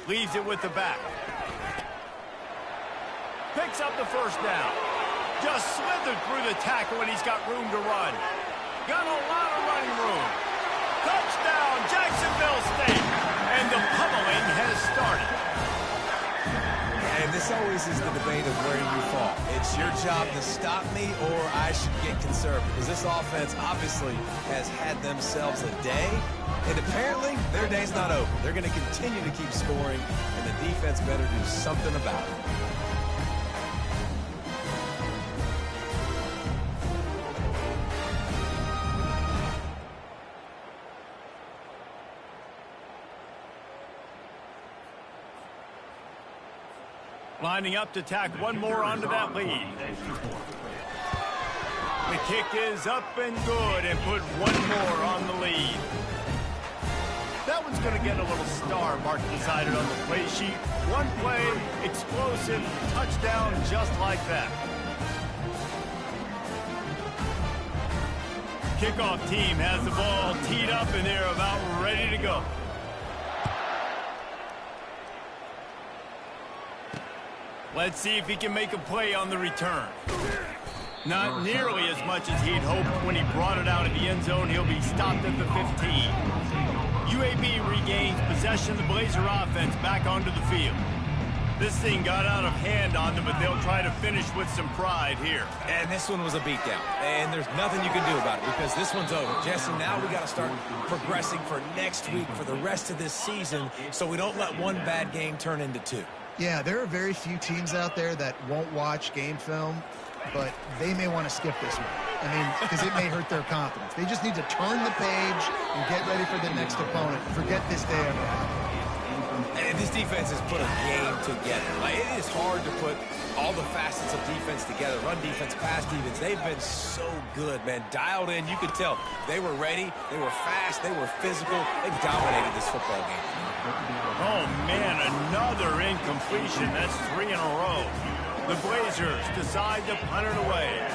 Leaves it with the back. Picks up the first down. Just slithered through the tackle and he's got room to run. Got a lot of running room. Touchdown, Jacksonville State. And the pummeling has started. And this always is the debate of where you fall. It's your job to stop me or I should get conservative. Because this offense obviously has had themselves a day. And apparently, their day's not over. They're going to continue to keep scoring, and the defense better do something about it. Lining up to tack one more onto that lead. The kick is up and good and put one more on the lead. That one's going to get a little star mark decided on the play sheet. One play, explosive, touchdown just like that. Kickoff team has the ball teed up and they're about ready to go. Let's see if he can make a play on the return. Not nearly as much as he'd hoped when he brought it out of the end zone. He'll be stopped at the 15. UAB regains possession of the Blazer offense back onto the field. This thing got out of hand on them, but they'll try to finish with some pride here. And this one was a beatdown. And there's nothing you can do about it because this one's over. Jesse, now we got to start progressing for next week, for the rest of this season, so we don't let one bad game turn into two. Yeah, there are very few teams out there that won't watch game film, but they may want to skip this one. I mean, because it may hurt their confidence. They just need to turn the page and get ready for the next opponent. Forget this day ever happened. And this defense has put a game together. Like, it is hard to put all the facets of defense together. Run defense, pass defense. They've been so good, man. Dialed in. You could tell they were ready. They were fast. They were physical. They dominated this football game. Oh, man, another incompletion. That's 3 in a row. The Blazers decide to punt it away.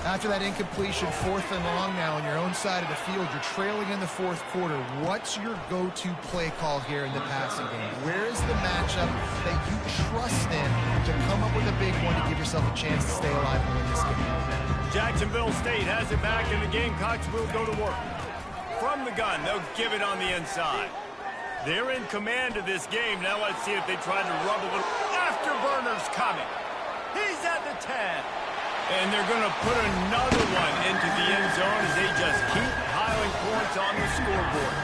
After that incompletion, 4th and long now on your own side of the field, you're trailing in the 4th quarter. What's your go-to play call here in the passing game? Where is the matchup that you trust in to come up with a big one to give yourself a chance to stay alive and win this game? Jacksonville State has it back, and the Gamecocks will go to work. From the gun, they'll give it on the inside. They're in command of this game. Now let's see if they try to rub a little. Afterburner's coming. He's at the 10. And they're going to put another one into the end zone as they just keep piling points on the scoreboard.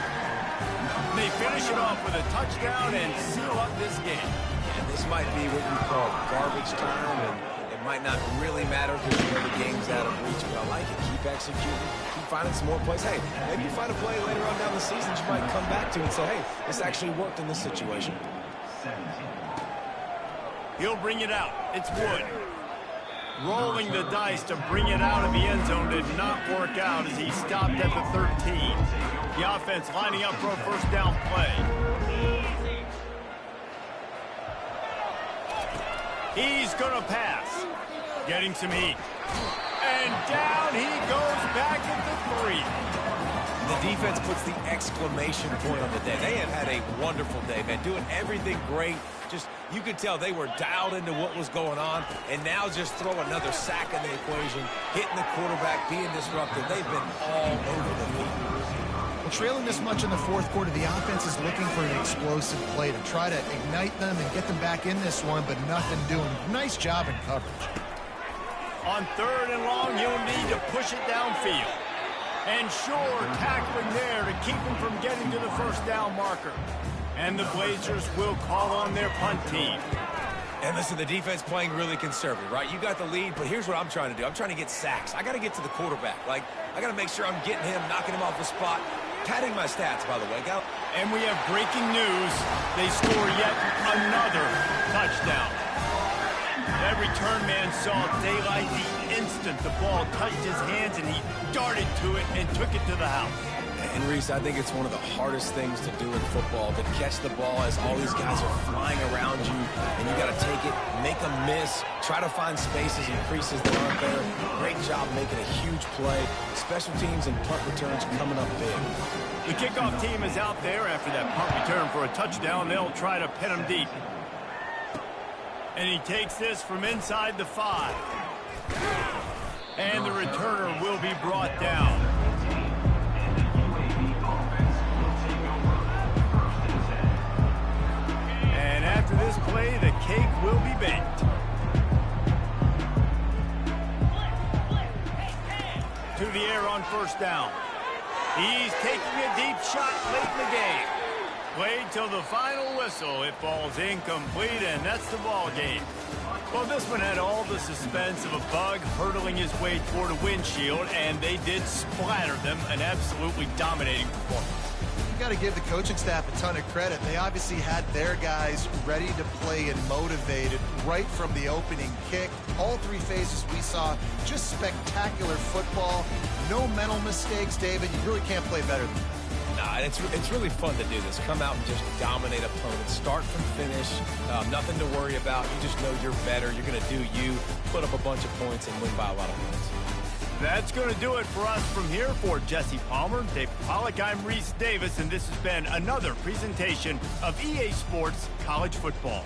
They finish it off with a touchdown and seal up this game. And this might be what we call garbage time, and it might not really matter because you know the game's out of reach. But I like it. Keep executing. Keep finding some more plays. Hey, maybe you find a play later on down the season you might come back to and say, hey, this actually worked in this situation. He'll bring it out. It's Wood. Rolling the dice to bring it out of the end zone did not work out as he stopped at the 13. The offense lining up for a first down play. He's going to pass. Getting some heat. And down he goes back at the 3. The defense puts the exclamation point on the day. They have had a wonderful day, man, doing everything great. Just, you could tell they were dialed into what was going on, and now just throw another sack in the equation, hitting the quarterback, being disruptive. They've been all over the field. Well, trailing this much in the fourth quarter, the offense is looking for an explosive play to try to ignite them and get them back in this one, but nothing doing. Nice job in coverage. On 3rd and long, you'll need to push it downfield. And sure, tackling there to keep him from getting to the first down marker. And the Blazers will call on their punt team. And listen, the defense playing really conservative, right? You got the lead, but here's what I'm trying to do. I'm trying to get sacks. I got to get to the quarterback. Like, I got to make sure I'm getting him, knocking him off the spot. Padding my stats, by the way. And we have breaking news. They score yet another touchdown. That return man saw daylight the instant the ball touched his hands, and he darted to it and took it to the house. And Reese, I think it's one of the hardest things to do in football, to catch the ball as all these guys are flying around you, and you got to take it, make them miss, try to find spaces and creases that aren't there. Great job making a huge play. Special teams and punt returns coming up big. The kickoff team is out there after that punt return for a touchdown. They'll try to pin him deep. And he takes this from inside the 5. And the returner will be brought down. And after this play, the cake will be baked. To the air on first down. He's taking a deep shot late in the game. Played till the final whistle. It falls incomplete, and that's the ball game. Well, this one had all the suspense of a bug hurtling his way toward a windshield, and they did splatter them. An absolutely dominating performance. You got to give the coaching staff a ton of credit. They obviously had their guys ready to play and motivated right from the opening kick. All 3 phases we saw, just spectacular football. No mental mistakes, David. You really can't play better than that. Nah, it's really fun to do this. Come out and just dominate opponents. Start from finish. Nothing to worry about. You just know you're better. You're going to do you, put up a bunch of points, and win by a lot of points. That's going to do it for us from here. For Jesse Palmer, Dave Pollack, I'm Reese Davis, and this has been another presentation of EA Sports College Football.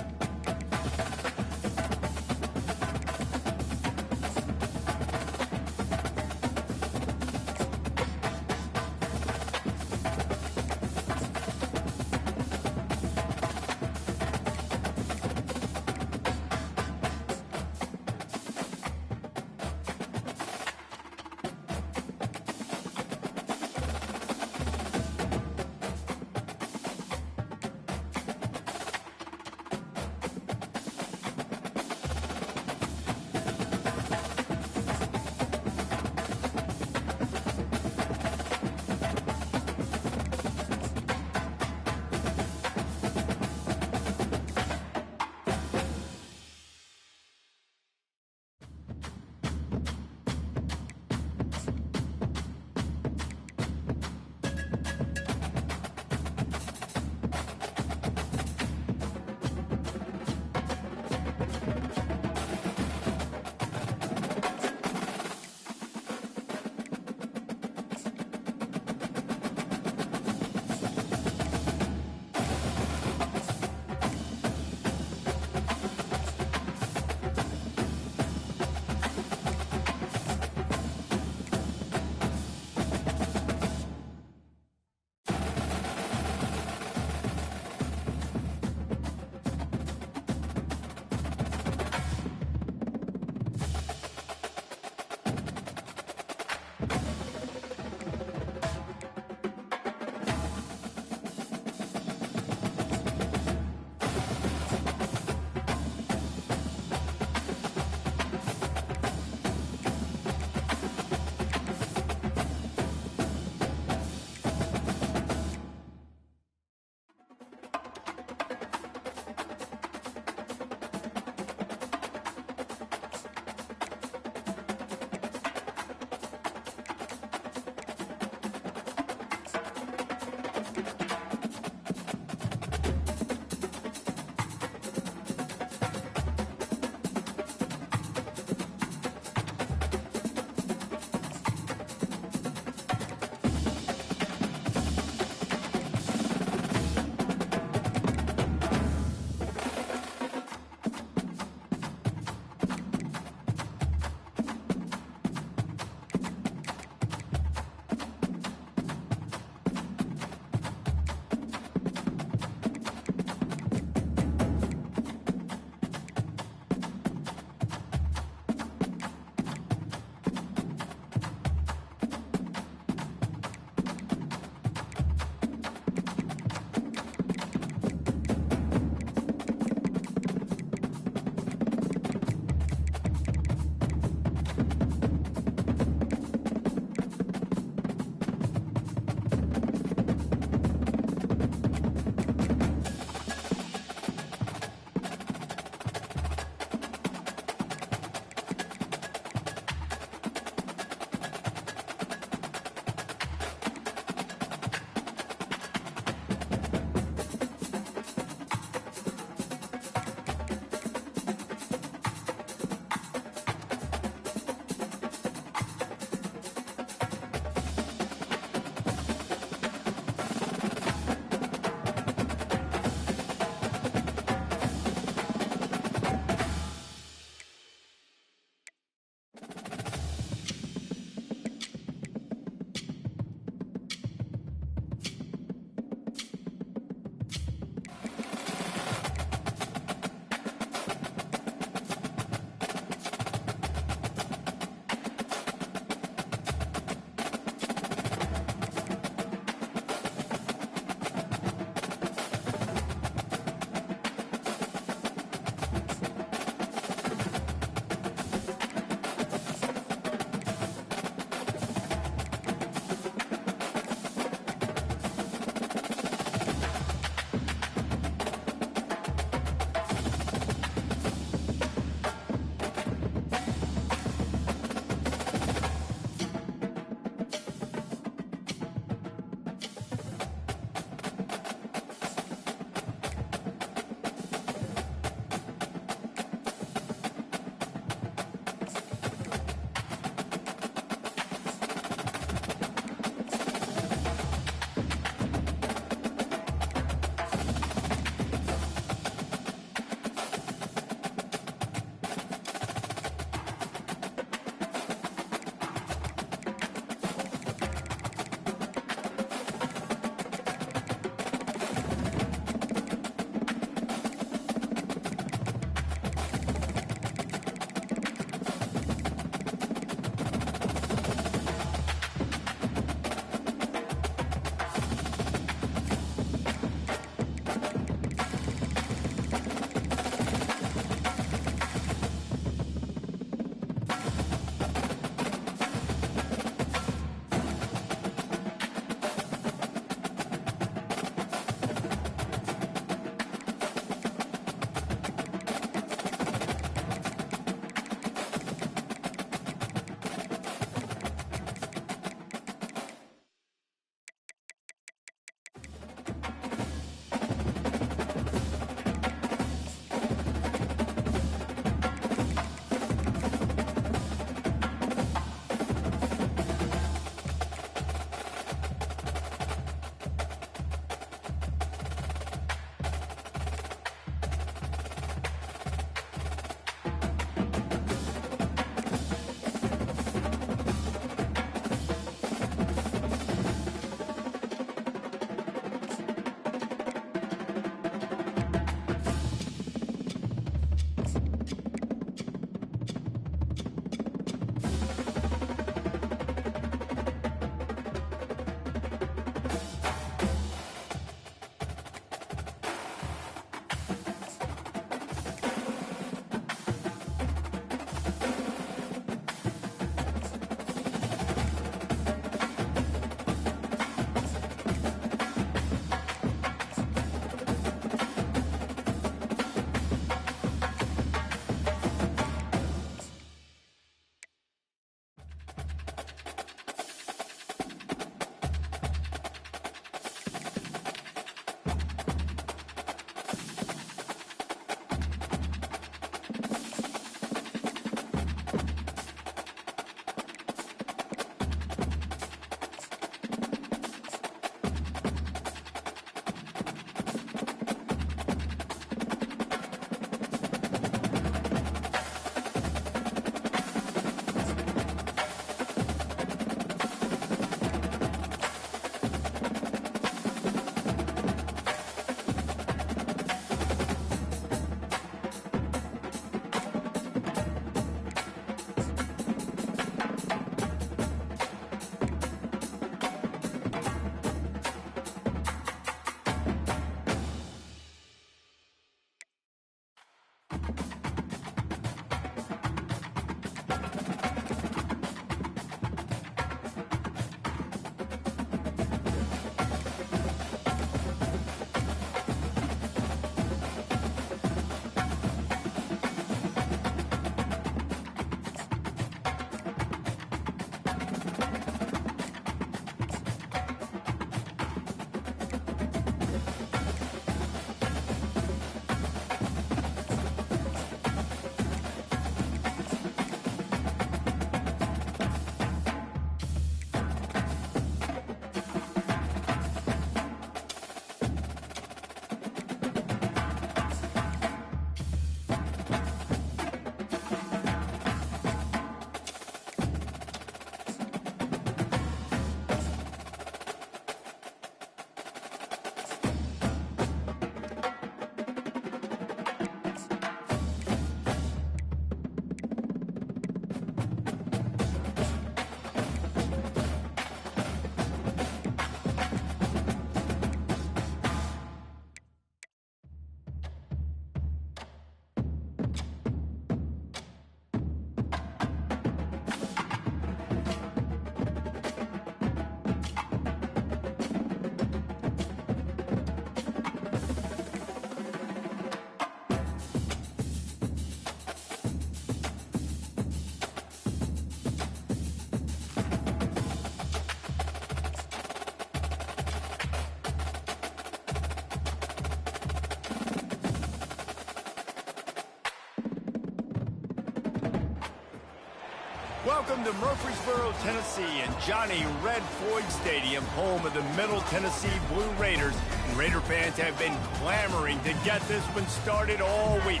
Welcome to Murfreesboro, Tennessee, and Johnny Red Floyd Stadium, home of the Middle Tennessee Blue Raiders. And Raider fans have been clamoring to get this one started all week.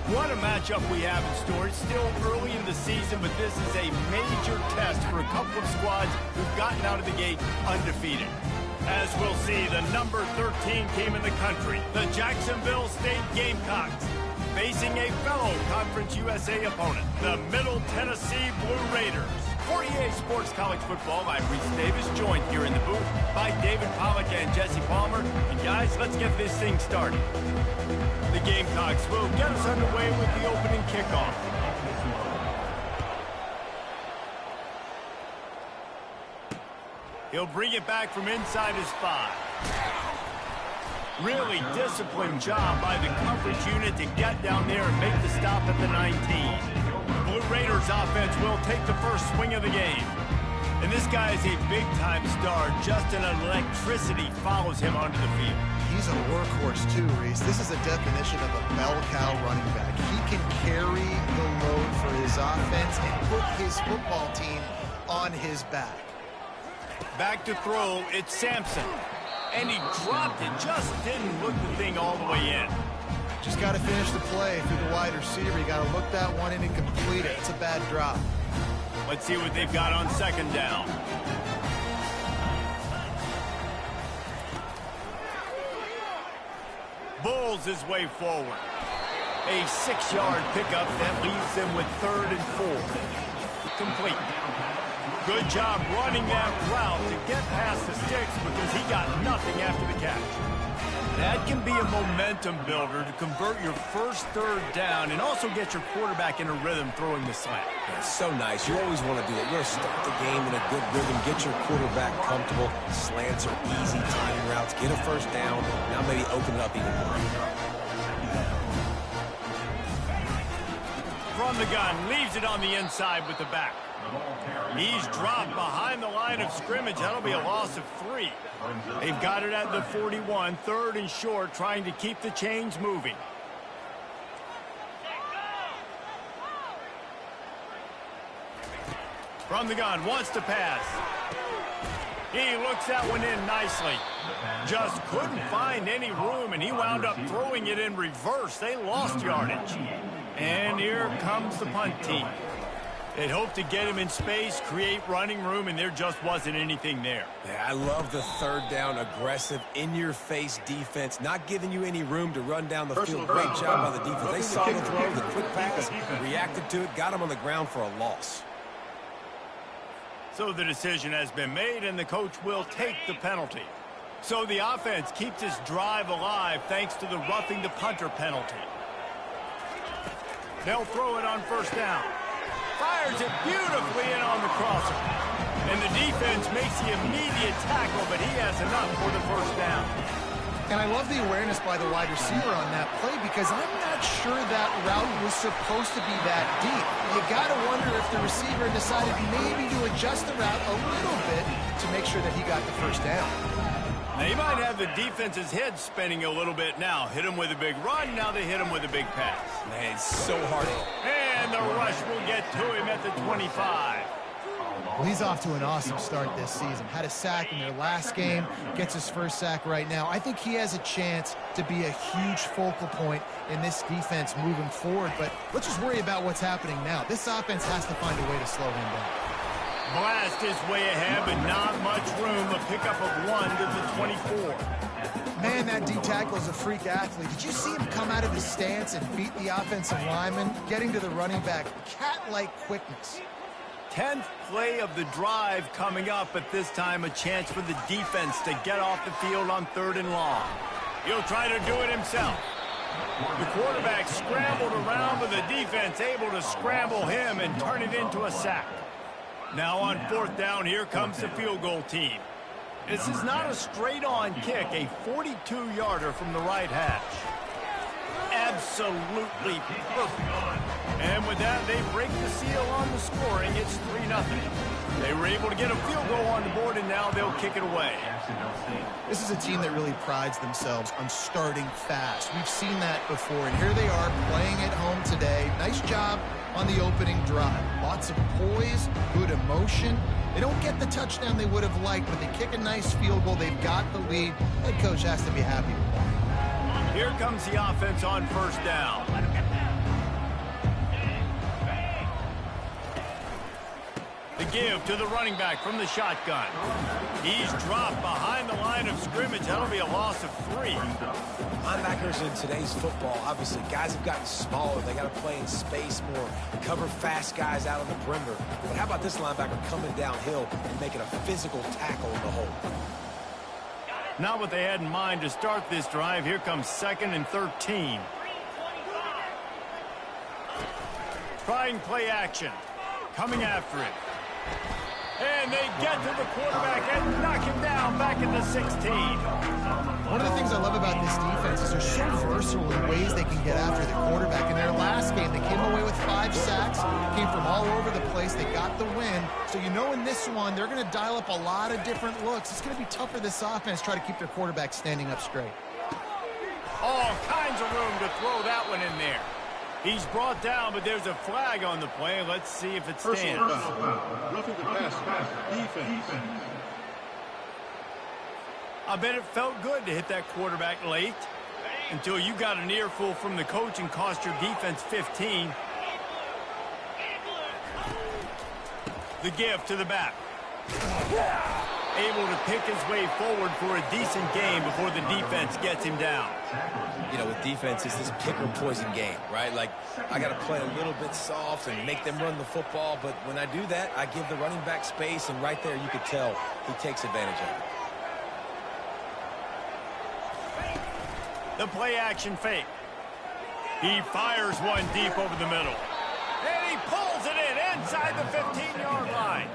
What a matchup we have in store. It's still early in the season, but this is a major test for a couple of squads who've gotten out of the gate undefeated. As we'll see, the number 13 team in the country, the Jacksonville State Gamecocks, facing a fellow Conference USA opponent, the Middle Tennessee Blue Raiders. 48 Sports College Football. I'm Reese Davis, joined here in the booth by David Pollack and Jesse Palmer. And guys, let's get this thing started. The Gamecocks will get us underway with the opening kickoff. He'll bring it back from inside his 5. Really disciplined job by the coverage unit to get down there and make the stop at the 19. Blue Raiders offense will take the first swing of the game. And this guy is a big-time star. Just an electricity follows him onto the field. He's a workhorse too, Reese. This is a definition of a bell cow running back. He can carry the load for his offense and put his football team on his back. Back to throw, it's Sampson. And he dropped it, just didn't look the thing all the way in. Just got to finish the play. If you're the wide receiver, you got to look that one in and complete it. It's a bad drop. Let's see what they've got on second down. Bulls his way forward. A 6-yard pickup that leaves them with 3rd and 4. Complete. Good job running that route to get past the sticks because he got nothing after the catch. That can be a momentum builder to convert your first 3rd down and also get your quarterback in a rhythm throwing the slant. It's so nice. You always want to do it. You want to start the game in a good rhythm, get your quarterback comfortable. Slants are easy timing routes. Get a first down. Now maybe open it up even more. From the gun, leaves it on the inside with the back. He's dropped behind the line of scrimmage. That'll be a loss of 3. They've got it at the 41, 3rd and short, trying to keep the chains moving. From the gun, wants to pass. He looks that one in nicely. Just couldn't find any room, and he wound up throwing it in reverse. They lost yardage. And here comes the punt team. They'd hoped to get him in space, create running room, and there just wasn't anything there. Yeah, I love the 3rd down, aggressive, in-your-face defense, not giving you any room to run down the field. Great job by the defense. They saw the throw, the quick pass, reacted to it, got him on the ground for a loss. So the decision has been made, and the coach will take the penalty. So the offense keeps this drive alive thanks to the roughing the punter penalty. They'll throw it on 1st down. Fires it beautifully in on the crosser. And the defense makes the immediate tackle, but he has enough for the 1st down. And I love the awareness by the wide receiver on that play because I'm not sure that route was supposed to be that deep. You got to wonder if the receiver decided maybe to adjust the route a little bit to make sure that he got the 1st down. They might have the defense's head spinning a little bit now. Hit him with a big run, now they hit him with a big pass. Man, it's so hard. And the rush will get to him at the 25. Well, he's off to an awesome start this season. Had a sack in their last game, gets his 1st sack right now. I think he has a chance to be a huge focal point in this defense moving forward, but let's just worry about what's happening now. This offense has to find a way to slow him down. Blast his way ahead, but not much room. A pickup of 1 to the 24. Man, that D tackle is a freak athlete. Did you see him come out of his stance and beat the offensive lineman, getting to the running back? Cat-like quickness. 10th play of the drive coming up, but this time a chance for the defense to get off the field on 3rd and long. He'll try to do it himself. The quarterback scrambled around, but the defense able to scramble him and turn it into a sack. Now on 4th down, here comes the field goal team. This is not a straight-on kick, a 42-yarder from the right hash. Absolutely perfect. And with that, they break the seal on the scoring. It's 3-0. They were able to get a field goal on the board, and now they'll kick it away. This is a team that really prides themselves on starting fast. We've seen that before, and here they are playing at home today. Nice job on the opening drive. Lots of poise, good emotion. They don't get the touchdown they would have liked, but they kick a nice field goal. They've got the lead. Head coach has to be happy with that. Here comes the offense on first down. The give to the running back from the shotgun. He's dropped behind the line of scrimmage. That'll be a loss of 3. Linebackers in today's football, obviously, guys have gotten smaller. They got to play in space more, cover fast guys out on the perimeter. But how about this linebacker coming downhill and making a physical tackle in the hole? Not what they had in mind to start this drive. Here comes 2nd and 13. Trying play action. Coming after it. And they get to the quarterback and knock him down back at the 16. One of the things I love about this defense is they're so versatile in ways they can get after the quarterback. In their last game, they came away with 5 sacks, came from all over the place. They got the win. So you know in this one, they're going to dial up a lot of different looks. It's going to be tough for this offense to try to keep their quarterback standing up straight. All kinds of room to throw that one in there. He's brought down, but there's a flag on the play. Let's see if it stands. Roughing the pass. Defense. I bet it felt good to hit that quarterback late until you got an earful from the coach and cost your defense 15. The give to the back. Able to pick his way forward for a decent game before the defense gets him down. You know, with defense, it's this pick or poison game, right? Like, I got to play a little bit soft and make them run the football, but when I do that, I give the running back space, and right there you could tell he takes advantage of it. The play action fake. He fires one deep over the middle. And he pulls it in inside the 15-yard line.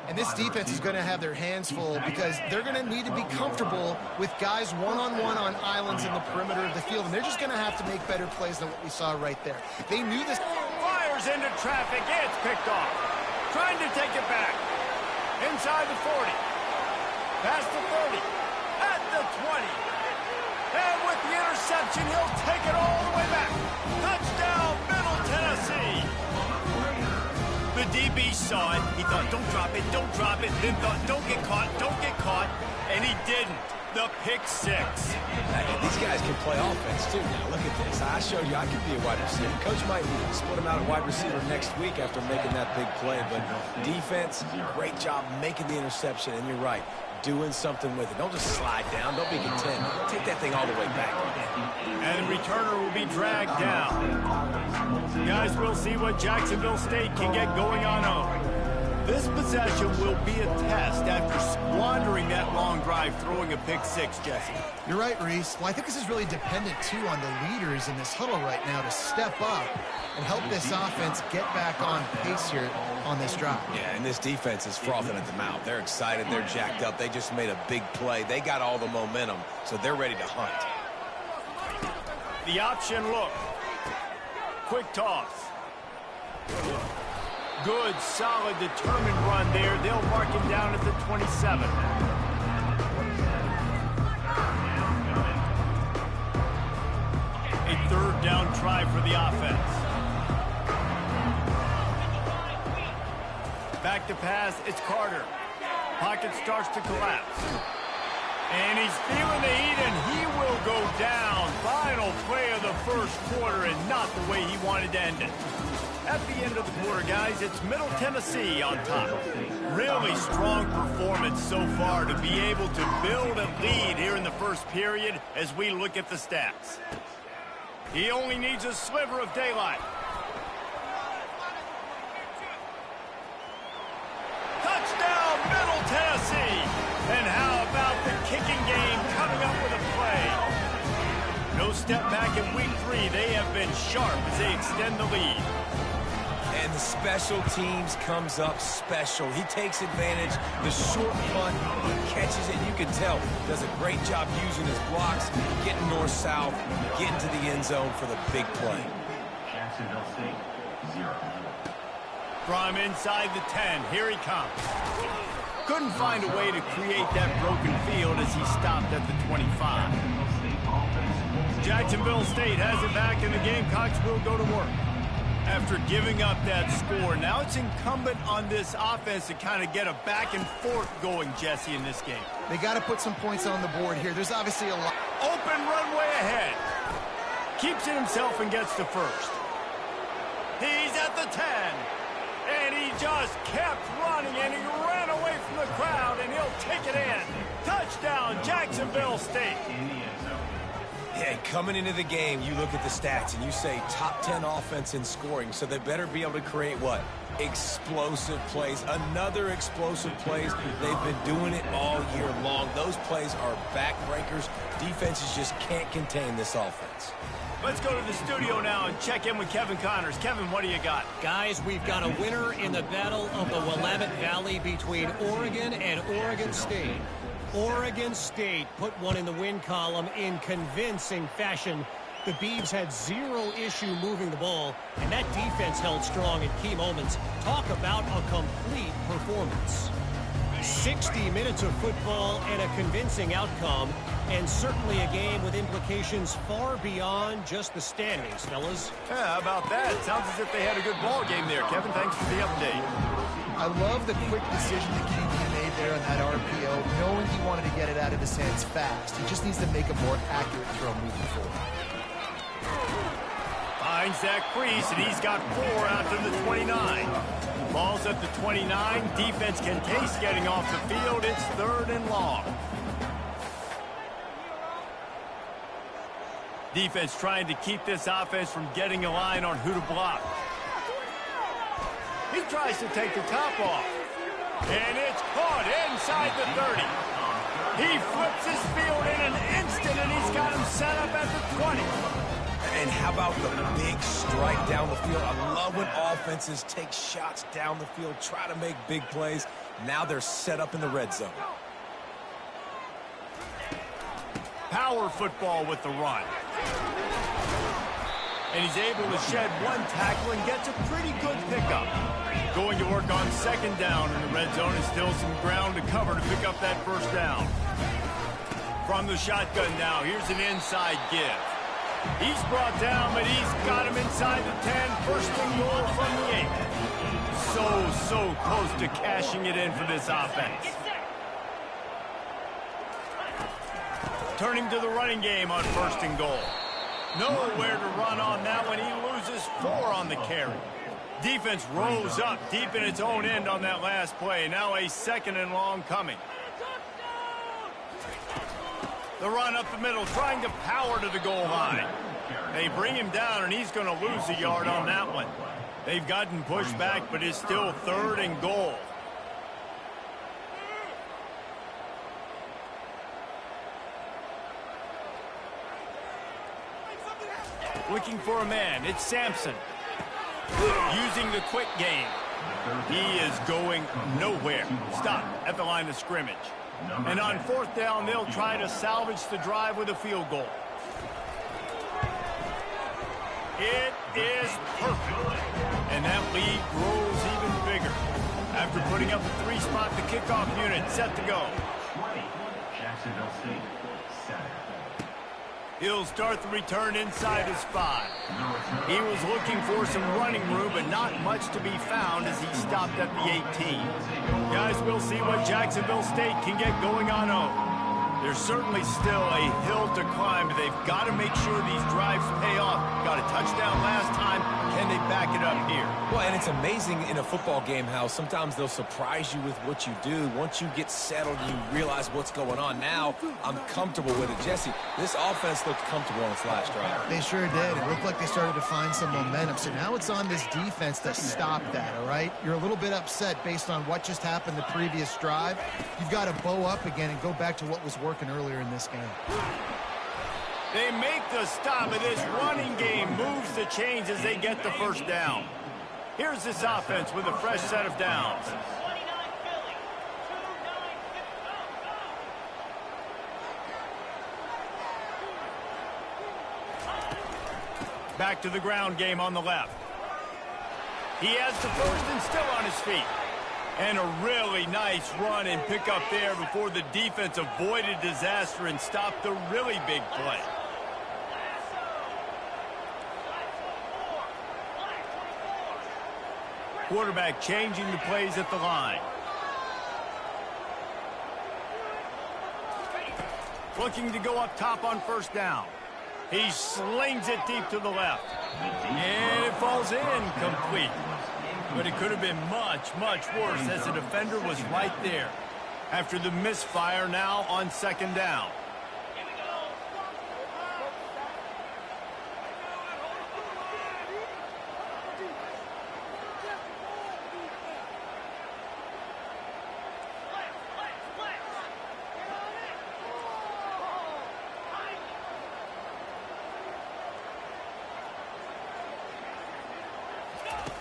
And this defense is going to have their hands full because they're going to need to be comfortable with guys one-on-one on islands in the perimeter of the field. And they're just going to have to make better plays than what we saw right there. They knew this. Fires into traffic. It's picked off. Trying to take it back. Inside the 40. Past the 30. At the 20. And with the interception, he'll take it all the way back. Touchdown, Middle Tennessee. The DB saw it. He thought, don't drop it, don't drop it. Then thought, don't get caught. And he didn't. The pick 6. These guys can play offense, too. Now, look at this. I showed you I could be a wide receiver. Coach might split him out at wide receiver next week after making that big play. But defense, great job making the interception. And you're right, doing something with it. Don't just slide down. Don't be content. Take that thing all the way back. And the returner will be dragged down. Guys, we'll see what Jacksonville State can get going on home. This possession will be a test after squandering that long drive, throwing a pick 6, Jesse. You're right, Reese. Well, I think this is really dependent, too, on the leaders in this huddle right now to step up and help this offense get back on pace here on this drive. Yeah, and this defense is frothing at the mouth. They're excited. They're jacked up. They just made a big play. They got all the momentum, so they're ready to hunt. The option look. Quick toss. Good, solid, determined run there. They'll mark him down at the 27. A 3rd down try for the offense. Back to pass, it's Carter. Pocket starts to collapse. And he's feeling the heat, and he will go down. Final play of the first quarter, and not the way he wanted to end it. At the end of the quarter, guys, it's Middle Tennessee on top. Really strong performance so far to be able to build a lead here in the first period as we look at the stats. He only needs a sliver of daylight. Touchdown, Middle Tennessee! And how about the kicking game coming up with a play? No step back in week 3. They have been sharp as they extend the lead. And the special teams comes up special. He takes advantage. The short punt, he catches it. You can tell. Does a great job using his blocks, getting north-south, getting to the end zone for the big play. Jacksonville State, 0. From inside the 10, here he comes. Couldn't find a way to create that broken field as he stopped at the 25. Jacksonville State has it back, and the Gamecocks will go to work. After giving up that score, now it's incumbent on this offense to kind of get a back and forth going, Jesse, in this game. They got to put some points on the board here. There's obviously a lot. Open runway ahead. Keeps it himself and gets to first. He's at the 10. And he just kept running, and he ran away from the crowd, and he'll take it in. Touchdown, Jacksonville State. Yeah, coming into the game, you look at the stats, and you say top 10 offense in scoring, so they better be able to create what? Explosive plays. Another explosive plays. They've been doing it all year long. Those plays are backbreakers. Defenses just can't contain this offense. Let's go to the studio now and check in with Kevin Connors. Kevin, what do you got? Guys, we've got a winner in the battle of the Willamette Valley between Oregon and Oregon State. Oregon State put one in the win column in convincing fashion. The Beavs had zero issue moving the ball, and that defense held strong in key moments. Talk about a complete performance. 60 minutes of football and a convincing outcome, and certainly a game with implications far beyond just the standings, fellas. Yeah, how about that? Sounds as if they had a good ball game there. Kevin, thanks for the update. I love the quick decision that KD made there on that RPO, knowing he wanted to get it out of his hands fast. He just needs to make a more accurate throw moving forward. Finds that crease, and he's got 4 after the 29. Ball's at the 29. Defense can taste getting off the field. It's 3rd and long. Defense trying to keep this offense from getting a line on who to block. He tries to take the top off. And it's caught inside the 30. He flips his field in an instant, and he's got him set up at the 20. And how about the big strike down the field? I love when offenses take shots down the field, try to make big plays. Now they're set up in the red zone. Power football with the run. And he's able to shed one tackle and gets a pretty good pickup. Going to work on 2nd down in the red zone, and still some ground to cover to pick up that 1st down. From the shotgun now, here's an inside give. He's brought down, but he's got him inside the 10. 1st and goal from the 8. So close to cashing it in for this offense. Turning to the running game on 1st and goal. Nowhere to run on that one. He loses 4 on the carry. Defense rose up deep in its own end on that last play. Now a 2nd and long coming. The run up the middle, trying to power to the goal line. They bring him down, and he's going to lose a yard on that one. They've gotten pushed back, but it's still 3rd and goal. Looking for a man. It's Sampson. Using the quick game. He is going nowhere. Stop at the line of scrimmage. And on 4th down, they'll try to salvage the drive with a field goal. It is perfect. And that lead grows even bigger. After putting up a 3-spot, the kickoff unit set to go. 20, Jacksonville State, 7. He'll start the return inside his 5. He was looking for some running room, but not much to be found as he stopped at the 18. Guys, we'll see what Jacksonville State can get going on 0. There's certainly still a hill to climb, but they've got to make sure these drives pay off. Got a touchdown last time. Can they back it up here? Well, and it's amazing in a football game how sometimes they'll surprise you with what you do. Once you get settled, you realize what's going on. Now, I'm comfortable with it. Jesse, this offense looked comfortable on its last drive. They sure did. It looked like they started to find some momentum. So now it's on this defense to stop that, all right? You're a little bit upset based on what just happened the previous drive. You've got to bow up again and go back to what was working earlier in this game. They make the stop, and this running game moves the chains as they get the 1st down. Here's this offense with a fresh set of downs. 29 Philly, 2-9 Back to the ground game on the left. He has the 1st and still on his feet. And a really nice run and pick up there before the defense avoided disaster and stopped the really big play. Quarterback changing the plays at the line. Looking to go up top on first down. He slings it deep to the left. And it falls in complete. But it could have been much, much worse as the defender was right there. After the misfire now on second down.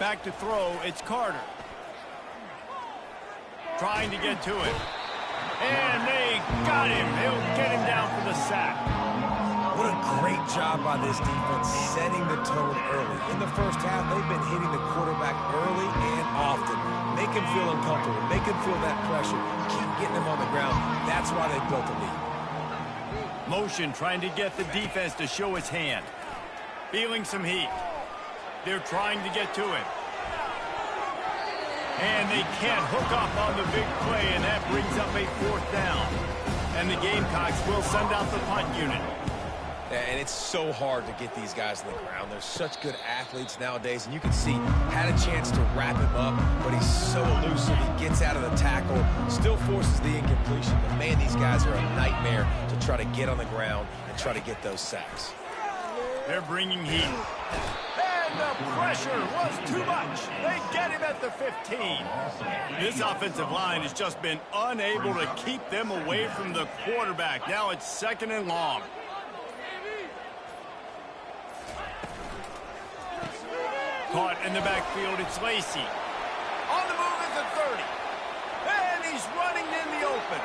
Back to throw, it's Carter. Trying to get to it. And they got him. They'll get him down for the sack. What a great job by this defense setting the tone early. In the first half, they've been hitting the quarterback early and often. Make him feel uncomfortable. Make him feel that pressure. Keep getting him on the ground. That's why they built the lead. Motion trying to get the defense to show his hand. Feeling some heat. They're trying to get to him. And they can't hook up on the big play, and that brings up a fourth down. And the Gamecocks will send out the punt unit. And it's so hard to get these guys on the ground. They're such good athletes nowadays, and you can see had a chance to wrap him up, but he's so elusive. He gets out of the tackle, still forces the incompletion. But, man, these guys are a nightmare to try to get on the ground and try to get those sacks. They're bringing heat. And the pressure was too much. They get him at the 15. This offensive line has just been unable to keep them away from the quarterback. Now it's second and long. Caught in the backfield, it's Lacey. On the move at the 30. And he's running in the open.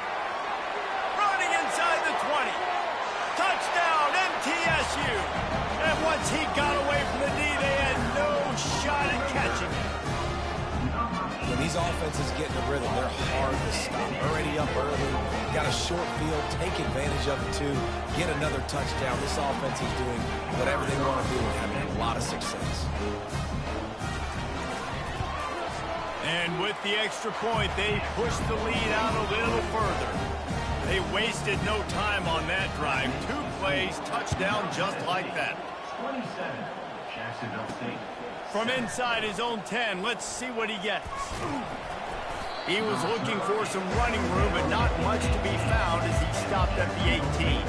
Running inside the 20. Touchdown, MTSU. And once he got away from the D, they had no shot at catching him. When these offenses get in a rhythm, they're hard to stop. Already up early, got a short field, take advantage of it too, get another touchdown. This offense is doing whatever they want to do and having a lot of success. And with the extra point, they pushed the lead out a little further. They wasted no time on that drive. 2 plays, touchdown just like that. 27, Jacksonville State. From inside his own 10, let's see what he gets. He was looking for some running room, but not much to be found as he stopped at the 18.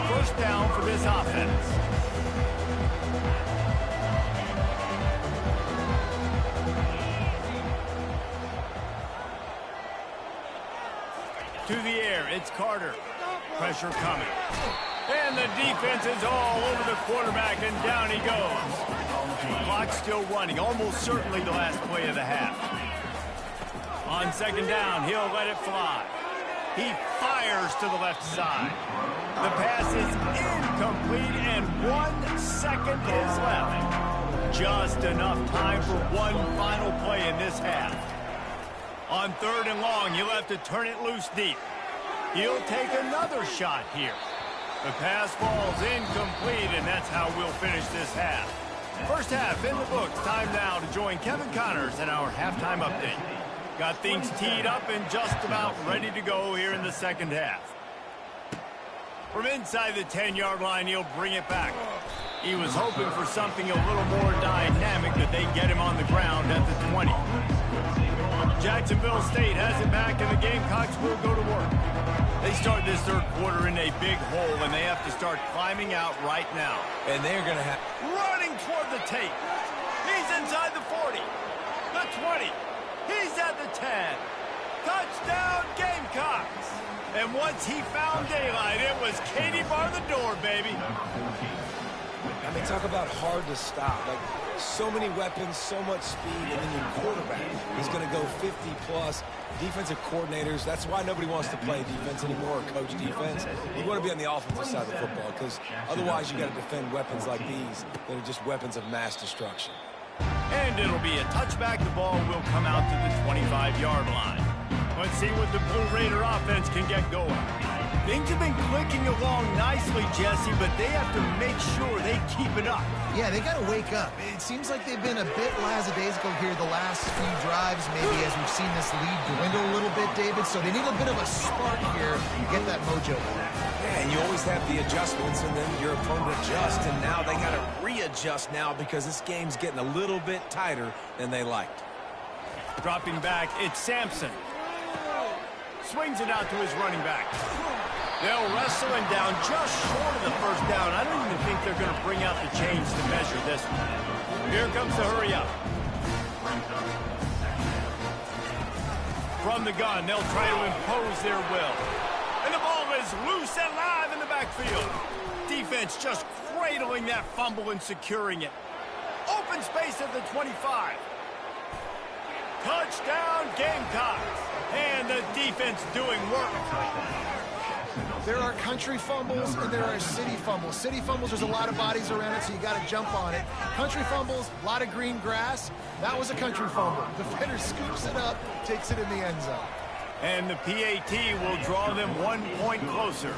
First down for this offense. To the air, it's Carter. Pressure coming. And the defense is all over the quarterback, and down he goes. Clock still running, almost certainly the last play of the half. On second down, he'll let it fly. He fires to the left side. The pass is incomplete, and 1 second is left. Just enough time for one final play in this half. On third and long, he'll have to turn it loose deep. He'll take another shot here. The pass falls incomplete, and that's how we'll finish this half. First half in the books. Time now to join Kevin Connors in our halftime update. Got things teed up and just about ready to go here in the second half. From inside the 10-yard line, he'll bring it back. He was hoping for something a little more dynamic, that they get him on the ground at the 20. Jacksonville State has it back, and the Gamecocks will go to work. They start this third quarter in a big hole, and they have to start climbing out right now. And they're going to have... Running toward the tape. He's inside the 40. The 20. He's at the 10. Touchdown, Gamecocks. And once he found daylight, it was Katie bar the door, baby. I mean, talk about hard to stop. Like, so many weapons, so much speed, and then your quarterback is going to go 50-plus. Defensive coordinators, that's why nobody wants to play defense anymore or coach defense. You want to be on the offensive side of the football, because otherwise you got to defend weapons like these that are just weapons of mass destruction. And it'll be a touchback. The ball will come out to the 25-yard line. Let's see what the Blue Raider offense can get going. Things have been clicking along nicely, Jesse, but they have to make sure they keep it up. Yeah, they got to wake up. It seems like they've been a bit lackadaisical here the last few drives, maybe, as we've seen this lead dwindle a little bit, David. So they need a bit of a spark here to get that mojo back. Yeah, and you always have the adjustments, and then your opponent adjusts, and now they got to readjust now because this game's getting a little bit tighter than they liked. Dropping back, it's Sampson. Swings it out to his running back. They'll wrestle him down just short of the first down. I don't even think they're going to bring out the chains to measure this one. Here comes the hurry up. From the gun, they'll try to impose their will. And the ball is loose and live in the backfield. Defense just cradling that fumble and securing it. Open space at the 25. Touchdown, Gamecocks. And the defense doing work. There are country fumbles and there are city fumbles. City fumbles, there's a lot of bodies around it, so you got to jump on it. Country fumbles, a lot of green grass. That was a country fumble. The defender scoops it up, takes it in the end zone. And the PAT will draw them 1 point closer.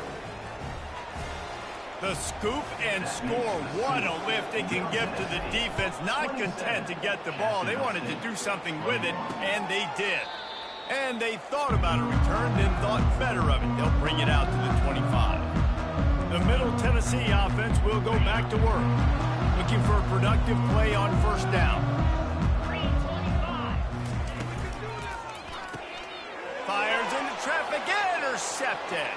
The scoop and score. What a lift it can give to the defense. Not content to get the ball. They wanted to do something with it, and they did. And they thought about a return, then thought better of it. They'll bring it out to the 25. The Middle Tennessee offense will go back to work. Looking for a productive play on first down. Fires into traffic, intercepted.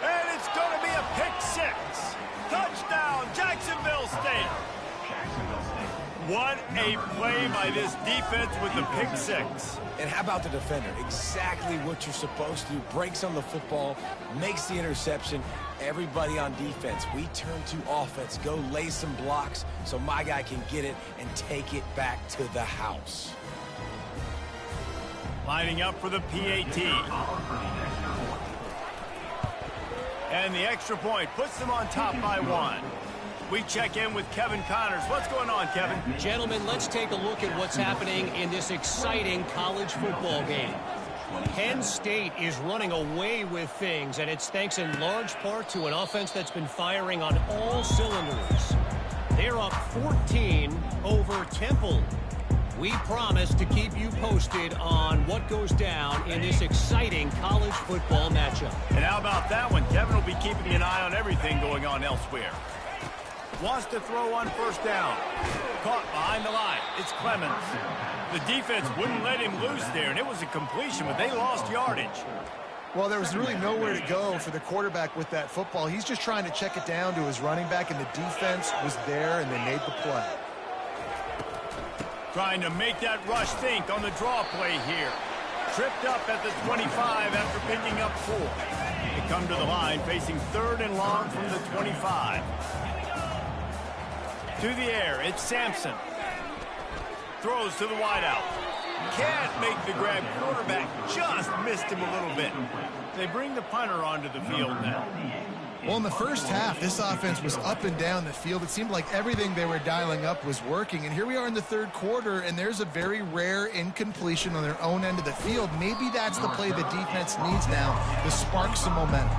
And it's going to be a pick six. Touchdown, Jacksonville State. What a play by this defense with the pick six. And how about the defender? Exactly what you're supposed to do. Breaks on the football, makes the interception. Everybody on defense, we turn to offense. Go lay some blocks so my guy can get it and take it back to the house. Lining up for the PAT. And the extra point puts them on top by 1. We check in with Kevin Connors. What's going on, Kevin? Gentlemen, let's take a look at what's happening in this exciting college football game. Penn State is running away with things, and it's thanks in large part to an offense that's been firing on all cylinders. They're up 14 over Temple. We promise to keep you posted on what goes down in this exciting college football matchup. And how about that one? Kevin will be keeping an eye on everything going on elsewhere. Wants to throw on first down. Caught behind the line. It's Clemens. The defense wouldn't let him loose there, and it was a completion, but they lost yardage. Well, there was really nowhere to go for the quarterback with that football. He's just trying to check it down to his running back, and the defense was there, and they made the play. Trying to make that rush think on the draw play here. Tripped up at the 25 after picking up 4. They come to the line facing 3rd and long from the 25. To the air, it's Sampson. Throws to the wideout. Can't make the grab. Quarterback just missed him a little bit. They bring the punter onto the field now. Well, in the first half, this offense was up and down the field. It seemed like everything they were dialing up was working. And here we are in the third quarter, and there's a very rare incompletion on their own end of the field. Maybe that's the play the defense needs now to spark some momentum.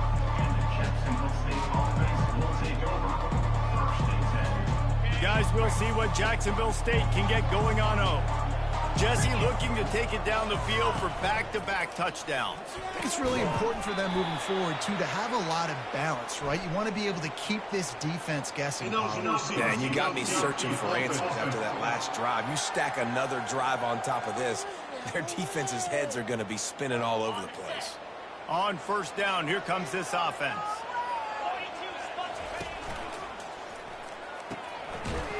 Guys, we'll see what Jacksonville State can get going on home. Jesse looking to take it down the field for back-to-back touchdowns. I think it's really important for them moving forward, too, to have a lot of balance, right? You want to be able to keep this defense guessing. Yeah, and you got me searching for answers after that last drive. You stack another drive on top of this, their defense's heads are going to be spinning all over the place. On first down, here comes this offense.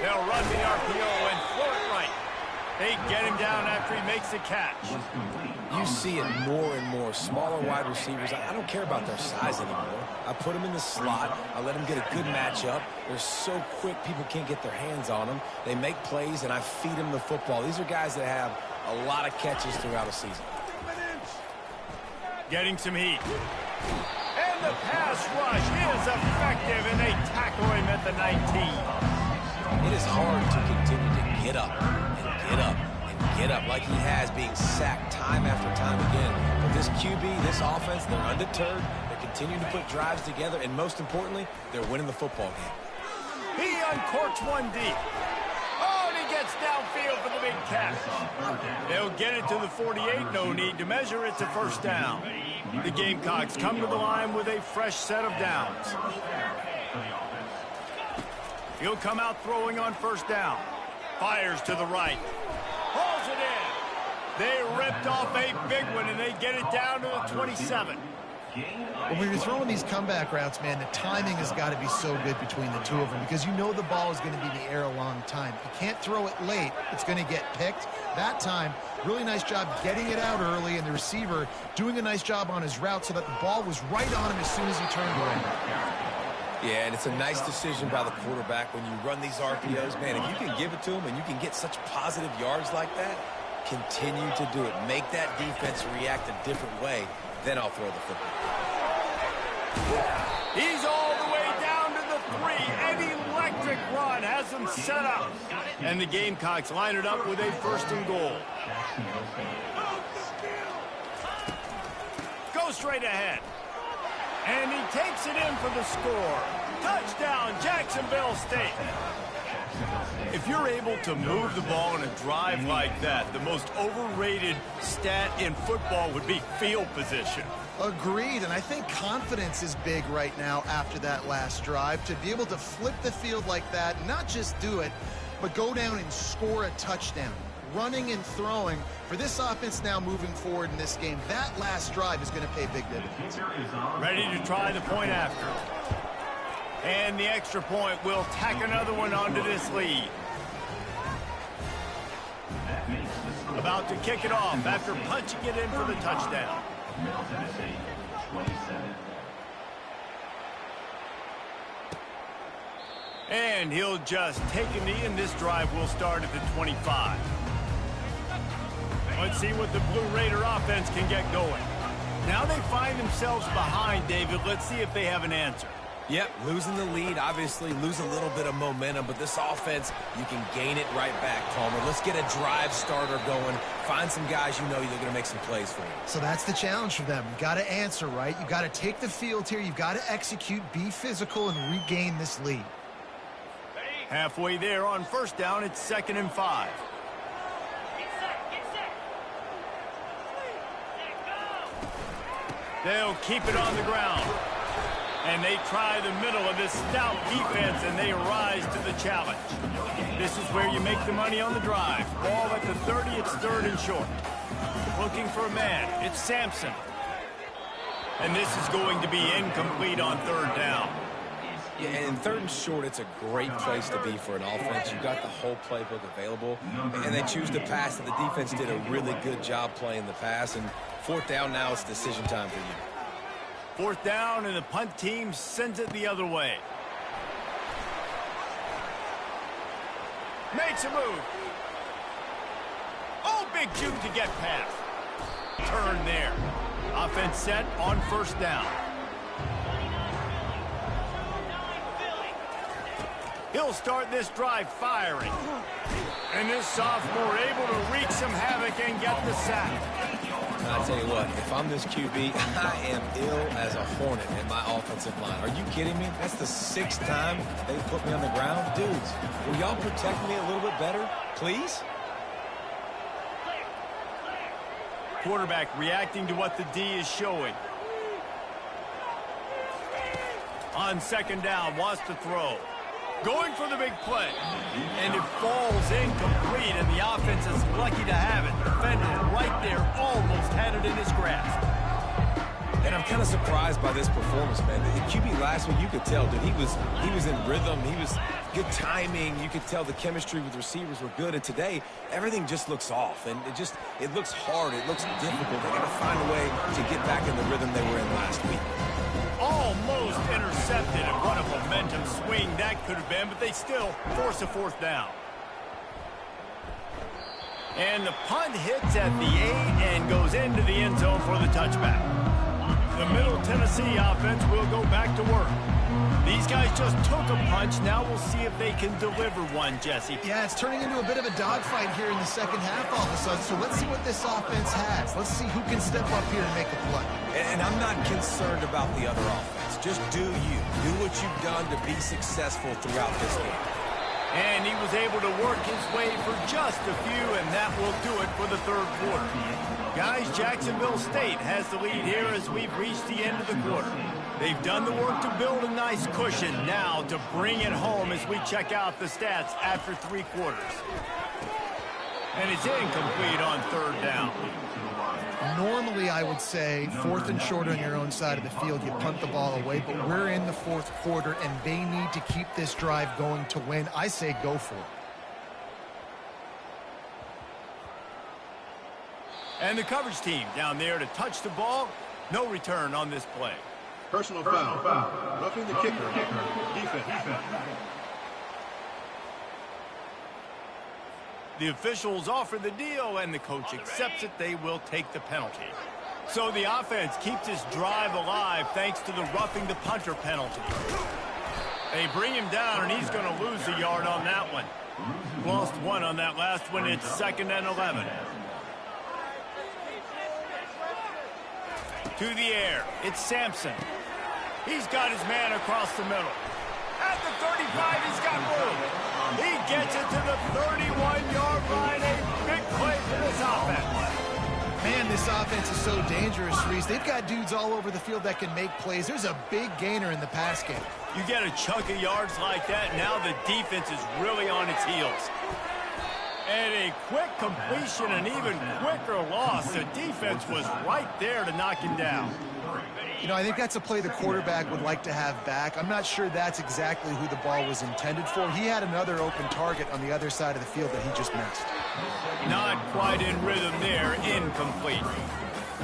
They'll run the RPO and throw it right. They get him down after he makes the catch. You see it more and more. Smaller wide receivers, I don't care about their size anymore. I put them in the slot. I let them get a good matchup. They're so quick, people can't get their hands on them. They make plays, and I feed them the football. These are guys that have a lot of catches throughout a season. Getting some heat. And the pass rush is effective, and they tackle him at the 19. It is hard to continue to get up and get up and get up like he has, being sacked time after time again. But this QB, this offense, they're undeterred. They're continue to put drives together, and most importantly, they're winning the football game. He uncorks one deep. Oh, and he gets downfield for the big catch. They'll get it to the 48. No need to measure. It's a first down. The Gamecocks come to the line with a fresh set of downs. He'll come out throwing on first down. Fires to the right. Hauls it in. They ripped off a big one, and they get it down to the 27. When you're throwing these comeback routes, man, the timing has got to be so good between the two of them because you know the ball is going to be in the air a long time. You can't throw it late. It's going to get picked. That time, really nice job getting it out early, and the receiver doing a nice job on his route so that the ball was right on him as soon as he turned away. Yeah, and it's a nice decision by the quarterback when you run these RPOs. Man, if you can give it to him and you can get such positive yards like that, continue to do it. Make that defense react a different way. Then I'll throw the football. He's all the way down to the 3. An electric run has them set up. And the Gamecocks line it up with a first and goal. Go straight ahead. And he takes it in for the score. Touchdown, Jacksonville State. If you're able to move the ball in a drive like that, the most overrated stat in football would be field position. Agreed, and I think confidence is big right now after that last drive. To be able to flip the field like that, not just do it, but go down and score a touchdown. Running and throwing, for this offense now moving forward in this game, that last drive is going to pay big dividends. Ready to try the point after. And the extra point will tack another one onto this lead. About to kick it off after punching it in for the touchdown. And he'll just take a knee, and this drive will start at the 25. Let's see what the Blue Raider offense can get going. Now they find themselves behind, David. Let's see if they have an answer. Yep, losing the lead, obviously lose a little bit of momentum, but this offense, you can gain it right back, Palmer. Let's get a drive starter going. Find some guys you know they're going to make some plays for you. So that's the challenge for them. You've got to answer, right? You've got to take the field here. You've got to execute, be physical, and regain this lead. Halfway there on first down, it's 2nd and 5. They'll keep it on the ground. And they try the middle of this stout defense, and they rise to the challenge. This is where you make the money on the drive. Ball at the 30, it's 3rd and short. Looking for a man, it's Sampson. And this is going to be incomplete on 3rd down. Yeah, and 3rd and short, it's a great place to be for an offense. You've got the whole playbook available, and they choose to pass, and the defense did a really good job playing the pass. And 4th down now, it's decision time for you. 4th down, and the punt team sends it the other way. Makes a move. Oh, big juke to get past. Turn there. Offense set on 1st down. He'll start this drive firing. And this sophomore able to wreak some havoc and get the sack. I'll tell you what, if I'm this QB, I am ill as a hornet in my offensive line. Are you kidding me? That's the 6th time they put me on the ground. Dudes, will y'all protect me a little bit better, please? Quarterback reacting to what the D is showing. On 2nd down, wants to throw. Going for the big play. And it falls incomplete, and the offense is lucky to have it. Defender right there almost had it in his grasp. And I'm kind of surprised by this performance, man. The QB last week, you could tell, dude, he was in rhythm. He was good timing. You could tell the chemistry with receivers were good. And today, everything just looks off. And it looks hard. It looks difficult. They got to find a way to get back in the rhythm they were in last week. Almost intercepted, and what a momentum swing that could have been, but they still force a 4th down. And the punt hits at the 8 and goes into the end zone for the touchback. The Middle Tennessee offense will go back to work. These guys just took a punch. Now we'll see if they can deliver one, Jesse. Yeah, it's turning into a bit of a dogfight here in the second half all of a sudden. So let's see what this offense has. Let's see who can step up here and make a play. And I'm not concerned about the other offense. Just do you. Do what you've done to be successful throughout this game. And he was able to work his way for just a few, and that will do it for the third quarter. Guys, Jacksonville State has the lead here as we've reached the end of the quarter. They've done the work to build a nice cushion. Now to bring it home as we check out the stats after 3 quarters. And it's incomplete on third down. Normally, I would say 4th and short on your own side of the field, you punt the ball away, but we're in the 4th quarter, and they need to keep this drive going to win. I say go for it. And the coverage team down there to touch the ball. No return on this play. Personal foul. Roughing the kicker. Defense. The officials offer the deal, and the coach accepts it. They will take the penalty. So the offense keeps this drive alive thanks to the roughing the punter penalty. They bring him down, and he's going to lose a yard on that one. Lost 1 on that last one. It's 2nd and 11. To the air. It's Sampson. He's got his man across the middle. At the 35, he's got room. He gets it to the 31-yard line. A big play for this offense. Man, this offense is so dangerous, Reese. They've got dudes all over the field that can make plays. There's a big gainer in the pass game. You get a chunk of yards like that, now the defense is really on its heels. And a quick completion, an even quicker loss. The defense was right there to knock him down. You know, I think that's a play the quarterback would like to have back. I'm not sure that's exactly who the ball was intended for. He had another open target on the other side of the field that he just missed. Not quite in rhythm there, incomplete.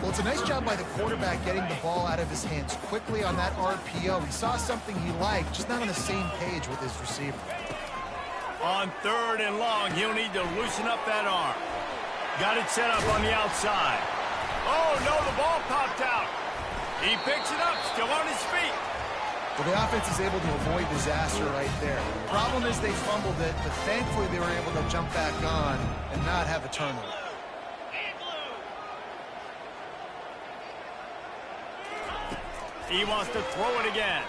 Well, it's a nice job by the quarterback getting the ball out of his hands quickly on that RPO. He saw something he liked, just not on the same page with his receiver. On 3rd and long, he'll need to loosen up that arm. Got it set up on the outside. Oh, no, the ball popped out. He picks it up, still on his feet. Well, the offense is able to avoid disaster right there. The problem is they fumbled it, but thankfully they were able to jump back on and not have a turnover. He wants to throw it again.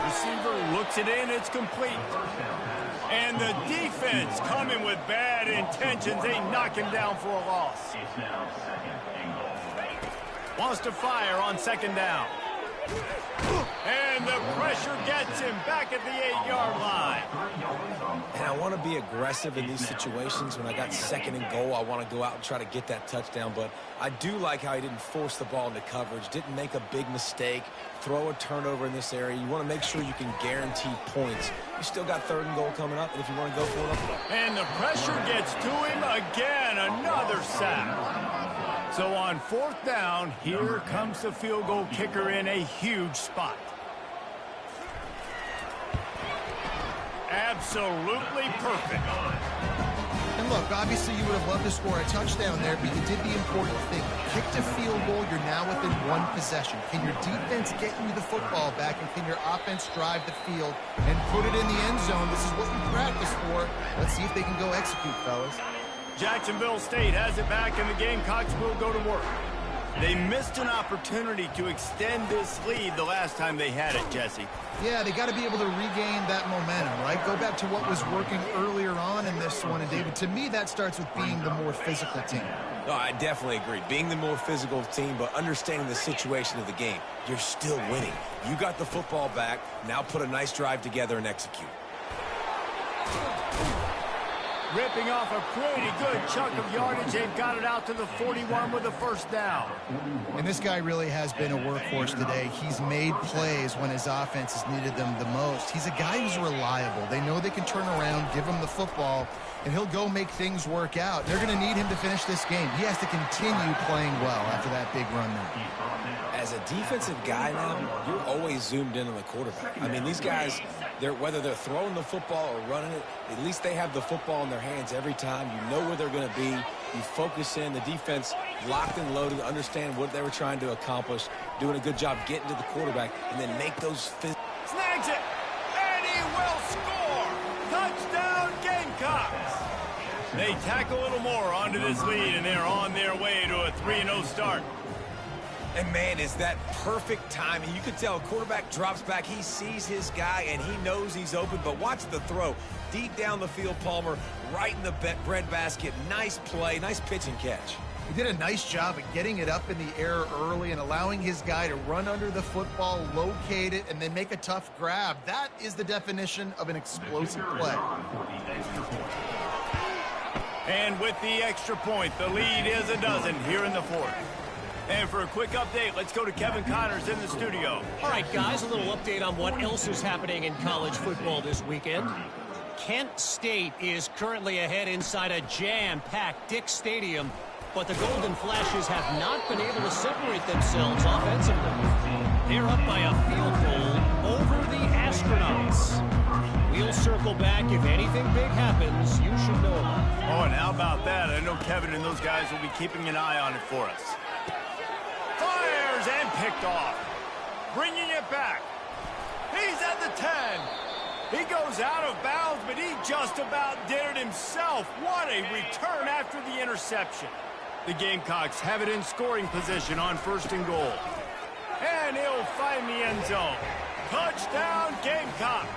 Receiver looks it in, it's complete. And the defense coming with bad intentions. They knock him down for a loss. Wants to fire on 2nd down. And the pressure gets him back at the 8-yard line. And I want to be aggressive in these situations. When I got 2nd and goal, I want to go out and try to get that touchdown. But I do like how he didn't force the ball into coverage, didn't make a big mistake, throw a turnover in this area. You want to make sure you can guarantee points. You still got 3rd and goal coming up, and if you want to go for it. And the pressure gets to him again. Another sack. So on 4th down, here comes the field goal kicker in a huge spot. Absolutely perfect. And look, obviously you would have loved to score a touchdown there, but you did the important thing. Kicked a field goal, you're now within 1 possession. Can your defense get you the football back, and can your offense drive the field and put it in the end zone? This is what we practice for. Let's see if they can go execute, fellas. Jacksonville State has it back, and the Gamecocks will go to work. They missed an opportunity to extend this lead the last time they had it, Jesse. Yeah, they got to be able to regain that momentum, right? Go back to what was working earlier on in this one. And, David, to me, that starts with being the more physical team. No, I definitely agree. Being the more physical team, but understanding the situation of the game. You're still winning. You got the football back. Now put a nice drive together and execute. Ripping off a pretty good chunk of yardage. They've got it out to the 41 with a 1st down. And this guy really has been a workhorse today. He's made plays when his offense has needed them the most. He's a guy who's reliable. They know they can turn around, give him the football, and he'll go make things work out. They're going to need him to finish this game. He has to continue playing well after that big run there. As a defensive guy now, you're always zoomed in on the quarterback. I mean, these guys, whether they're throwing the football or running it, at least they have the football in their hands every time. You know where they're going to be. You focus in, the defense locked and loaded, understand what they were trying to accomplish, doing a good job getting to the quarterback, and then make those snags it, and he will score. Touchdown, Gamecocks. They tack a little more onto this lead, and they're on their way to a 3-0 start. And, man, is that perfect timing. You can tell quarterback drops back. He sees his guy, and he knows he's open. But watch the throw. Deep down the field, Palmer, right in the breadbasket. Nice play, nice pitch and catch. He did a nice job of getting it up in the air early and allowing his guy to run under the football, locate it, and then make a tough grab. That is the definition of an explosive play. And with the extra point, the lead is a dozen here in the fourth. And for a quick update, let's go to Kevin Connors in the studio. All right, guys, a little update on what else is happening in college football this weekend. Kent State is currently ahead inside a jam-packed Dick Stadium, but the Golden Flashes have not been able to separate themselves offensively. They're up by a field goal over the Astronauts. We'll circle back. If anything big happens, you should know about it. Oh, and how about that? I know Kevin and those guys will be keeping an eye on it for us. Fires and picked off. Bringing it back. He's at the 10. He goes out of bounds, but he just about did it himself. What a return after the interception. The Gamecocks have it in scoring position on 1st and goal. And he'll find the end zone. Touchdown, Gamecocks.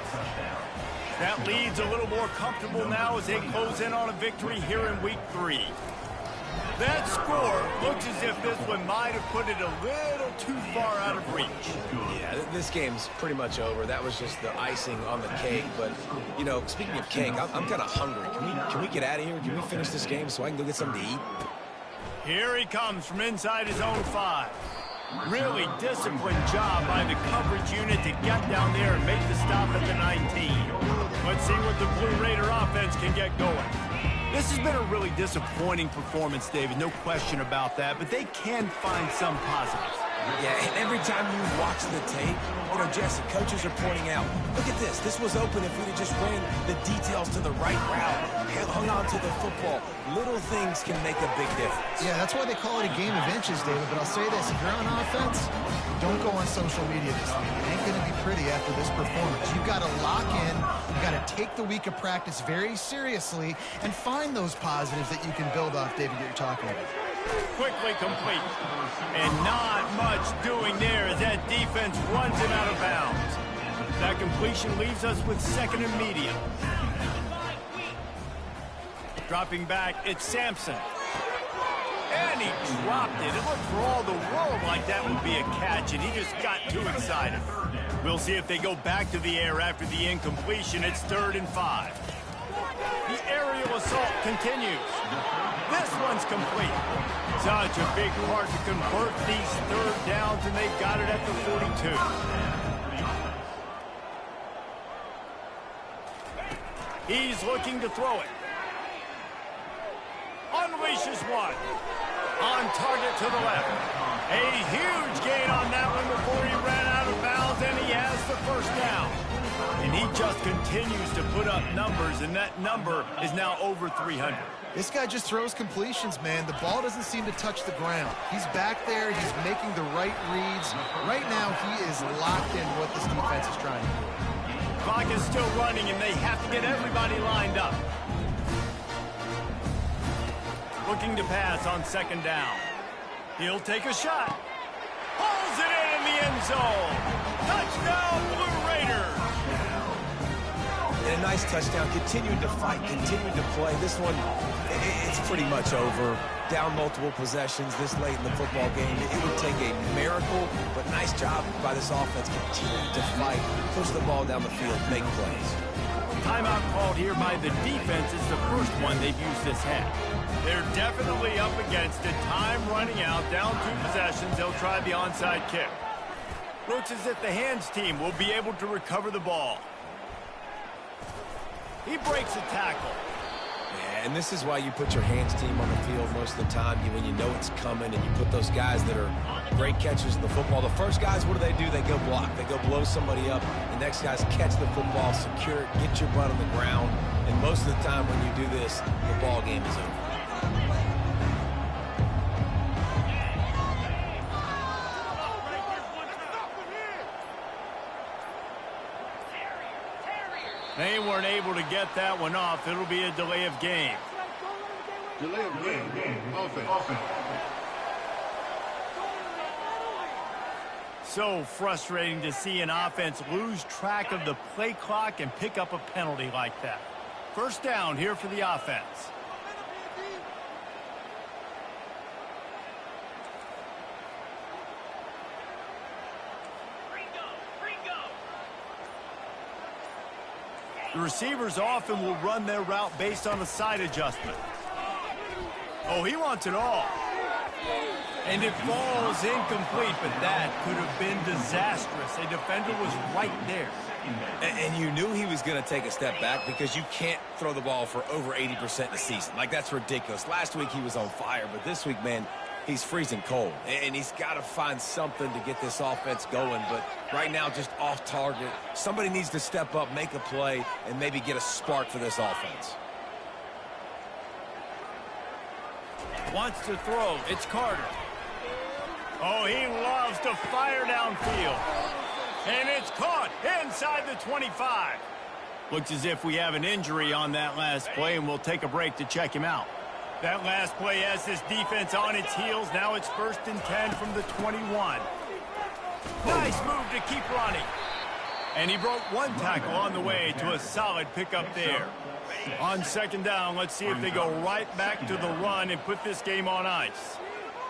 That lead's a little more comfortable now as they close in on a victory here in week 3. That score looks as if this one might have put it a little too far out of reach. Yeah, this game's pretty much over. That was just the icing on the cake. But, you know, speaking of cake, I'm kind of hungry. Can we get out of here? Can we finish this game so I can go get something to eat? Here he comes from inside his own 5. Really disciplined job by the coverage unit to get down there and make the stop at the 19. Let's see what the Blue Raider offense can get going. This has been a really disappointing performance, David, no question about that, but they can find some positives. Yeah, and every time you watch the tape, you know, Jesse, coaches are pointing out, look at this. This was open if we'd have just ran the details to the right route, hung on to the football. Little things can make a big difference. Yeah, that's why they call it a game of inches, David. But I'll say this, if you're on offense, don't go on social media this week. It ain't going to be pretty after this performance. You've got to lock in. You've got to take the week of practice very seriously and find those positives that you can build off, David, that you're talking about. Quickly complete. And not much doing there as that defense runs it out of bounds. That completion leaves us with 2nd and medium. Dropping back, it's Sampson. And he dropped it. It looked for all the world like that would be a catch, and he just got too excited. We'll see if they go back to the air after the incompletion. It's 3rd and 5. The aerial assault continues. This one's complete. Such a big part to convert these 3rd downs, and they've got it at the 42. He's looking to throw it. Unleashes one. On target to the left. A huge gain on that one before he ran out of bounds, and he has the 1st down. And he just continues to put up numbers, and that number is now over 300. This guy just throws completions, man. The ball doesn't seem to touch the ground. He's back there. He's making the right reads. Right now, he is locked in what this defense is trying to do. Clock is still running, and they have to get everybody lined up. Looking to pass on 2nd down. He'll take a shot. Pulls it in the end zone. Touchdown, Blue Raiders. And a nice touchdown. Continued to fight, continued to play. This one, it's pretty much over. Down multiple possessions this late in the football game. It would take a miracle, but nice job by this offense. Continued to fight, push the ball down the field, make plays. Timeout called here by the defense. It's the first one they've used this half. They're definitely up against it. Time running out. Down 2 possessions. They'll try the onside kick. Looks as if the hands team will be able to recover the ball. He breaks a tackle. Yeah, and this is why you put your hands team on the field most of the time. When you know it's coming, and you put those guys that are great catchers of the football. The first guys, what do? They go block. They go blow somebody up. The next guys catch the football, secure it, get your butt on the ground. And most of the time when you do this, the ball game is over. weren't able to get that one off. It'll be a delay of game. Delay of game. Offense. So frustrating to see an offense lose track of the play clock and pick up a penalty like that. First down here for the offense. The receivers often will run their route based on a side adjustment. Oh, he wants it all. And it falls incomplete, but that could have been disastrous. A defender was right there. And you knew he was going to take a step back because you can't throw the ball for over 80% in a season. Like, that's ridiculous. Last week he was on fire, but this week, man, he's freezing cold. And he's got to find something to get this offense going. But right now, just off target. Somebody needs to step up, make a play, and maybe get a spark for this offense. Wants to throw. It's Carter. Oh, he loves to fire downfield. And it's caught inside the 25. Looks as if we have an injury on that last play, and we'll take a break to check him out. That last play has this defense on its heels. Now it's 1st and 10 from the 21. Nice move to keep running. And he broke one tackle on the way to a solid pickup there. On 2nd down, let's see if they go right back to the run and put this game on ice.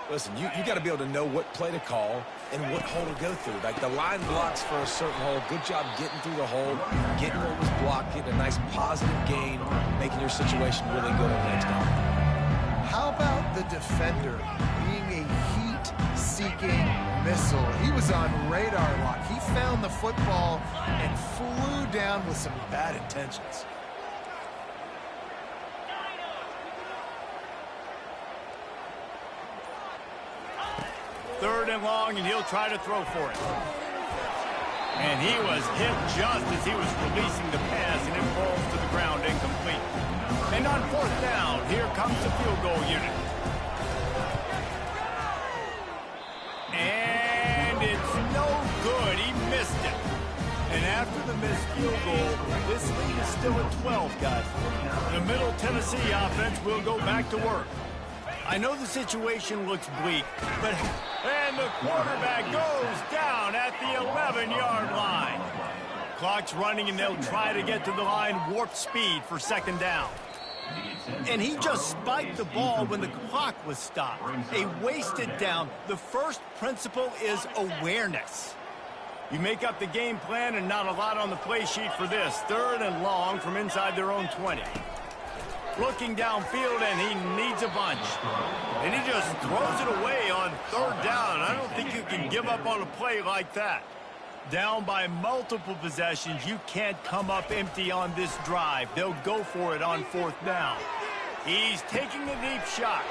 Listen, you got to be able to know what play to call and what hole to go through. Like, the line blocks for a certain hole. Good job getting through the hole, getting what was blocked, getting a nice positive gain, making your situation really good on the next down. How about the defender being a heat-seeking missile? He was on radar lock. He found the football and flew down with some bad intentions. 3rd and long, and he'll try to throw for it. And he was hit just as he was releasing the pass, and it falls to the ground incomplete. And on 4th down, here comes the field goal unit. And it's no good. He missed it. And after the missed field goal, this lead is still at 12, guys. The Middle Tennessee offense will go back to work. I know the situation looks bleak, but... And the quarterback goes down at the 11-yard line. Clock's running, and they'll try to get to the line warp speed for 2nd down. And he just spiked the ball when the clock was stopped. A wasted down. The first principle is awareness. You make up the game plan, and not a lot on the play sheet for this. 3rd and long from inside their own 20. Looking downfield, and he needs a bunch. And he just throws it away on 3rd down. I don't think you can give up on a play like that. Down by multiple possessions, you can't come up empty on this drive. They'll go for it on 4th down. He's taking a deep shot.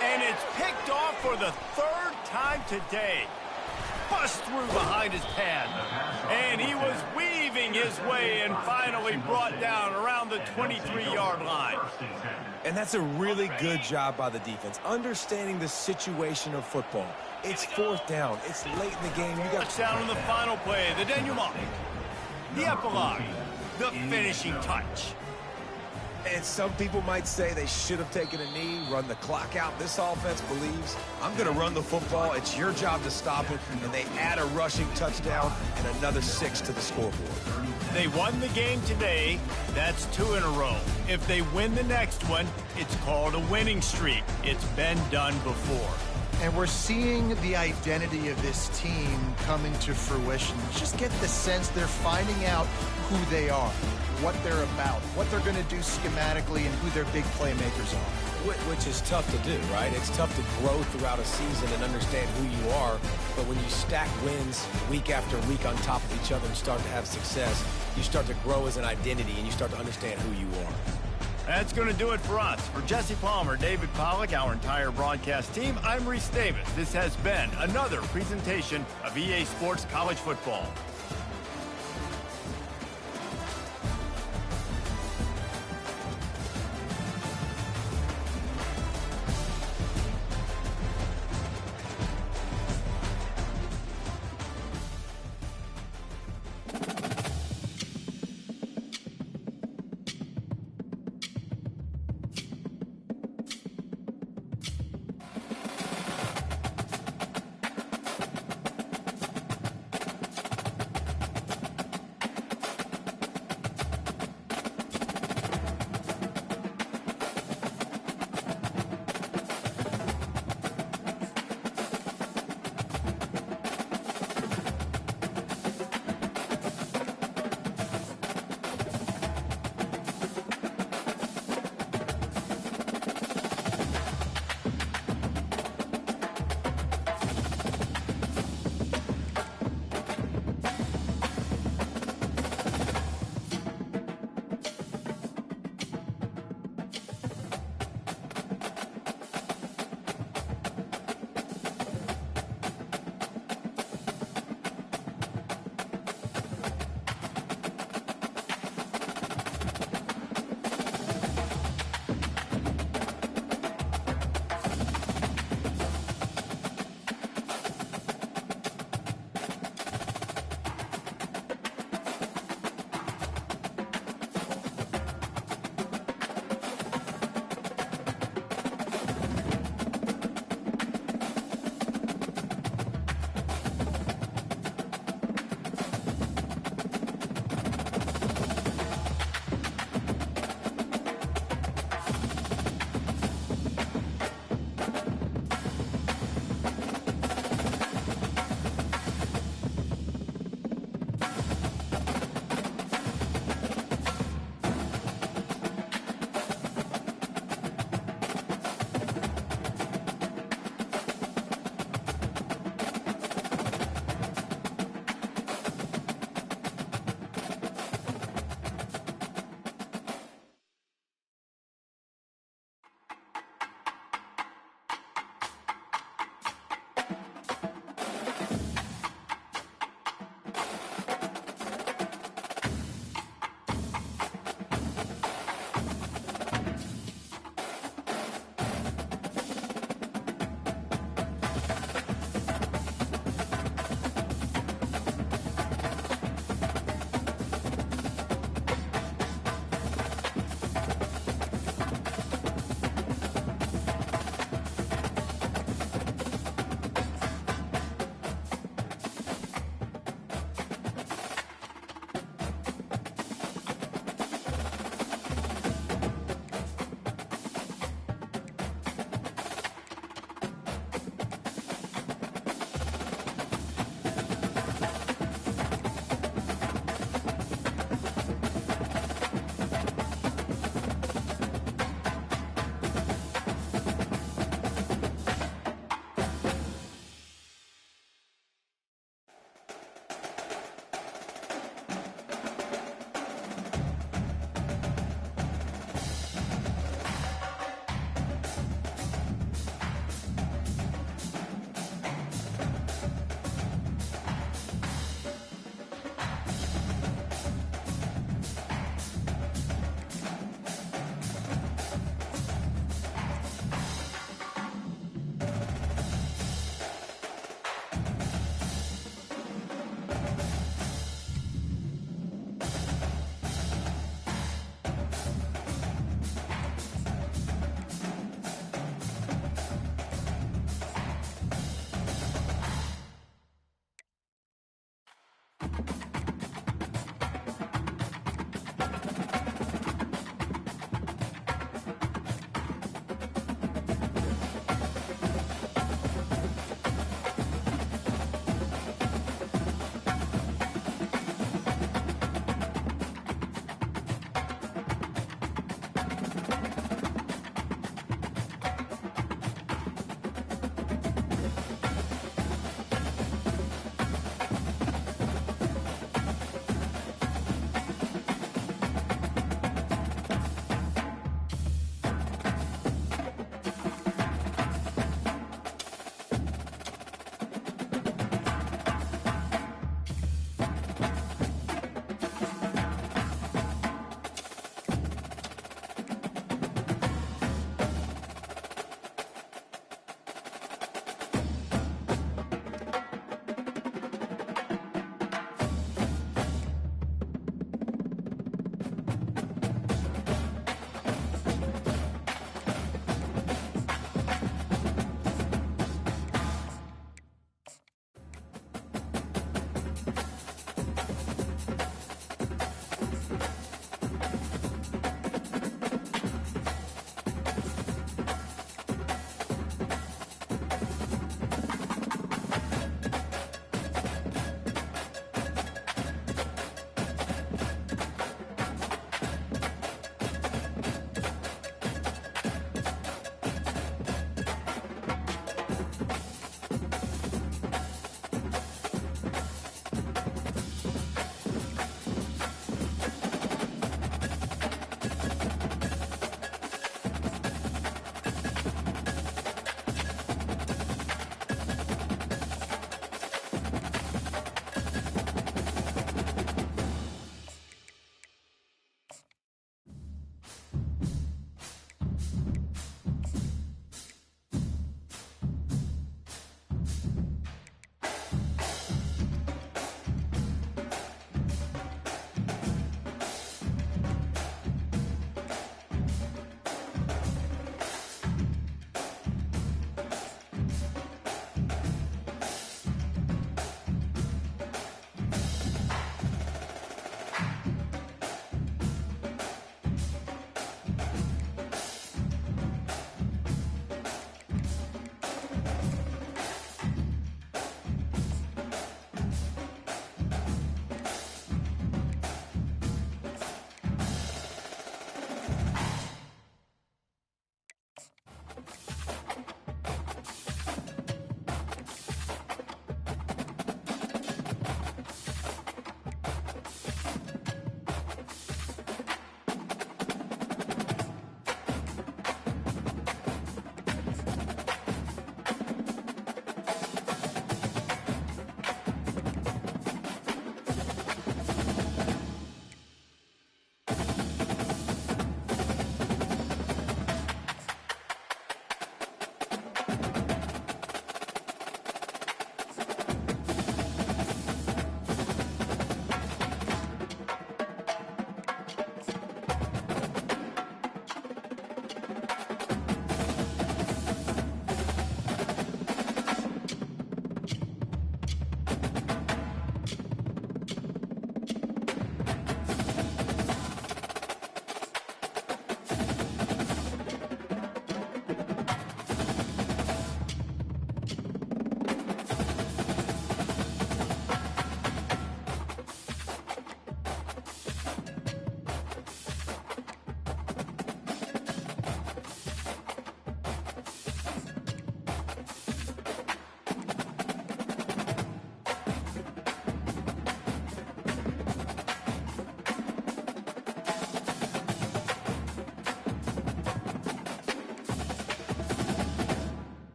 And it's picked off for the 3rd time today. Bust through behind his pad. And he was weaving his way and finally brought down around the 23-yard line. And that's a really good job by the defense, understanding the situation of football. It's 4th down. It's late in the game. You got touchdown on the final play. The denouement. The epilogue. The finishing touch. And some people might say they should have taken a knee, run the clock out. This offense believes, I'm going to run the football. It's your job to stop it. And they add a rushing touchdown and another 6 to the scoreboard. They won the game today. That's 2 in a row. If they win the next one, it's called a winning streak. It's been done before. And we're seeing the identity of this team coming to fruition. Just get the sense they're finding out who they are, what they're about, what they're going to do schematically, and who their big playmakers are. Which is tough to do, right? It's tough to grow throughout a season and understand who you are. But when you stack wins week after week on top of each other and start to have success, you start to grow as an identity and you start to understand who you are. That's going to do it for us. For Jesse Palmer, David Pollack, our entire broadcast team, I'm Reese Davis. This has been another presentation of EA Sports College Football.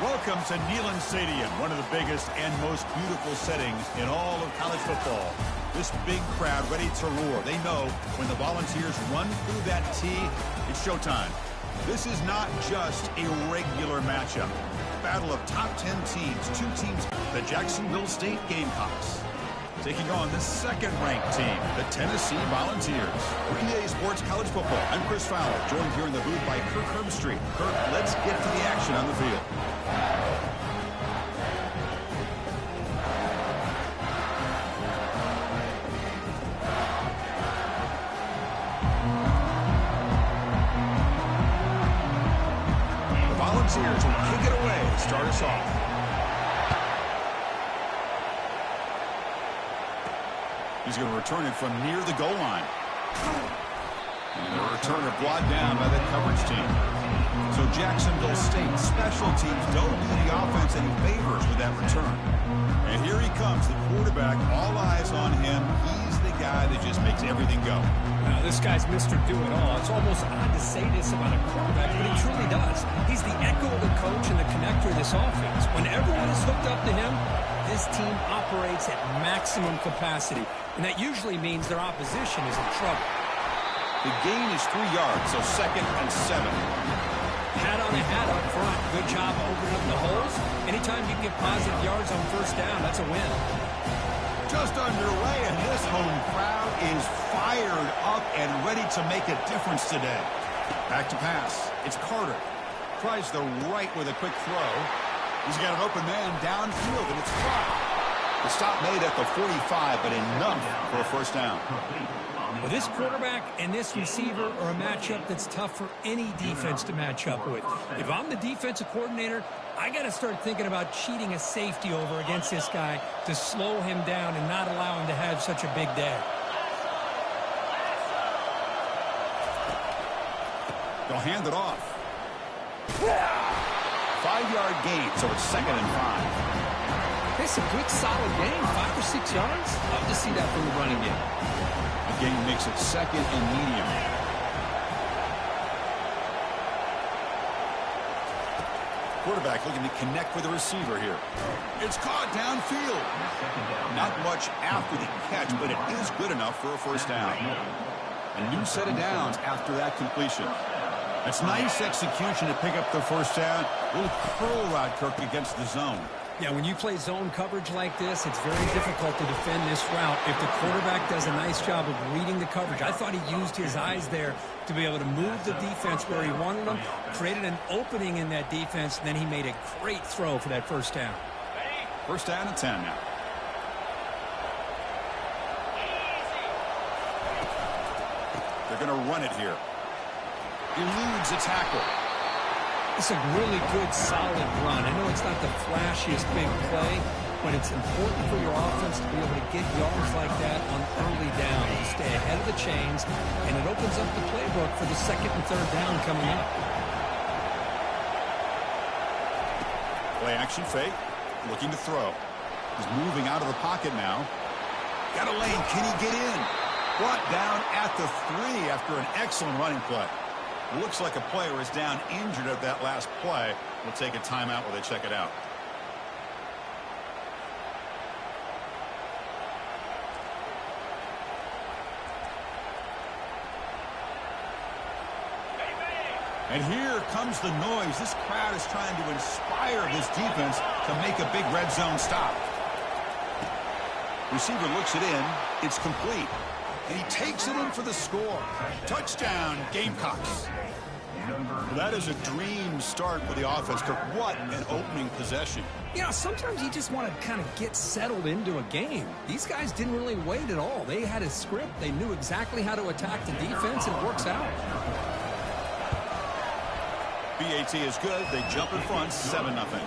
Welcome to Neyland Stadium, one of the biggest and most beautiful settings in all of college football. This big crowd ready to roar. They know when the Volunteers run through that tee, it's showtime. This is not just a regular matchup. Battle of top 10 teams, two teams, the Jacksonville State Gamecocks, taking on the second-ranked team, the Tennessee Volunteers. For EA Sports College Football, I'm Chris Fowler, joined here in the booth by Kirk Herbstreit. Kirk, let's get to the action on the field. The Volunteers will kick it away to start us off. He's going to return it from near the goal line. And the returner brought down by the coverage team. So Jacksonville State special teams don't do the offense any favors with that return. And here he comes, the quarterback, all eyes on him. He's the guy that just makes everything go. Now, this guy's Mr. Do-It-All. It's almost odd to say this about a quarterback, but he truly does. He's the echo of the coach and the connector of this offense. When everyone is hooked up to him, this team operates at maximum capacity, and that usually means their opposition is in trouble. The gain is 3 yards, so 2nd and 7. Hat on a hat up front. Good job opening up the holes. Anytime you can get positive yards on first down, that's a win. Just underway, and this home crowd is fired up and ready to make a difference today. Back to pass. It's Carter. Tries the right with a quick throw. He's got an open man downfield, and it's Fry. The stop made at the 45, but enough for a first down. Well, this quarterback and this receiver are a matchup that's tough for any defense to match up with. If I'm the defensive coordinator, I got to start thinking about cheating a safety over against this guy to slow him down and not allow him to have such a big day. They'll hand it off. 5-yard gain, so it's 2nd and 5. It's a good, solid game, 5 or 6 yards. Love to see that from the running game. The gain makes it 2nd and medium. Quarterback looking to connect with the receiver here. It's caught downfield. Not much after the catch, but it is good enough for a first down. A new set of downs after that completion. That's nice execution to pick up the first down. A little curl route, Kirk, against the zone. Yeah, when you play zone coverage like this, it's very difficult to defend this route if the quarterback does a nice job of reading the coverage. I thought he used his eyes there to be able to move the defense where he wanted them, created an opening in that defense, and then he made a great throw for that first down. First down and 10 now. They're going to run it here. Eludes a tackle. It's a really good, solid run. I know it's not the flashiest big play, but it's important for your offense to be able to get yards like that on early down. You stay ahead of the chains, and it opens up the playbook for the 2nd and 3rd down coming up. Play action fake, looking to throw. He's moving out of the pocket now. Got a lane, can he get in? Brought down at the 3 after an excellent running play. Looks like a player is down injured at that last play. We'll take a timeout while they check it out. And here comes the noise. This crowd is trying to inspire this defense to make a big red zone stop. Receiver looks it in. It's complete. And he takes it in for the score. Touchdown, Gamecocks. Well, that is a dream start for the offense, Kirk. What an opening possession. You know, sometimes you just want to kind of get settled into a game. These guys didn't really wait at all. They had a script. They knew exactly how to attack the defense, and it works out. BAT is good. They jump in front, 7-0.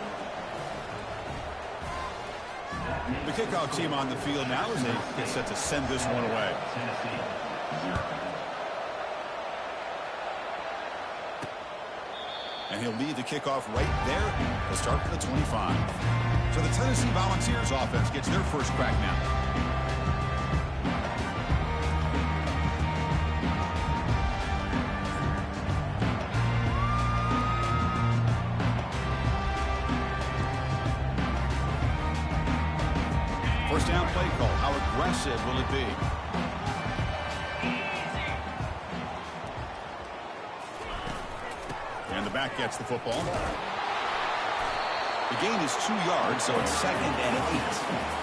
The kickoff team on the field now as they get set to send this one away. And he'll lead the kickoff right there to start for the 25. So the Tennessee Volunteers offense gets their first crack now. First down play call. How aggressive will it be? And the back gets the football. The gain is 2 yards, so it's 2nd and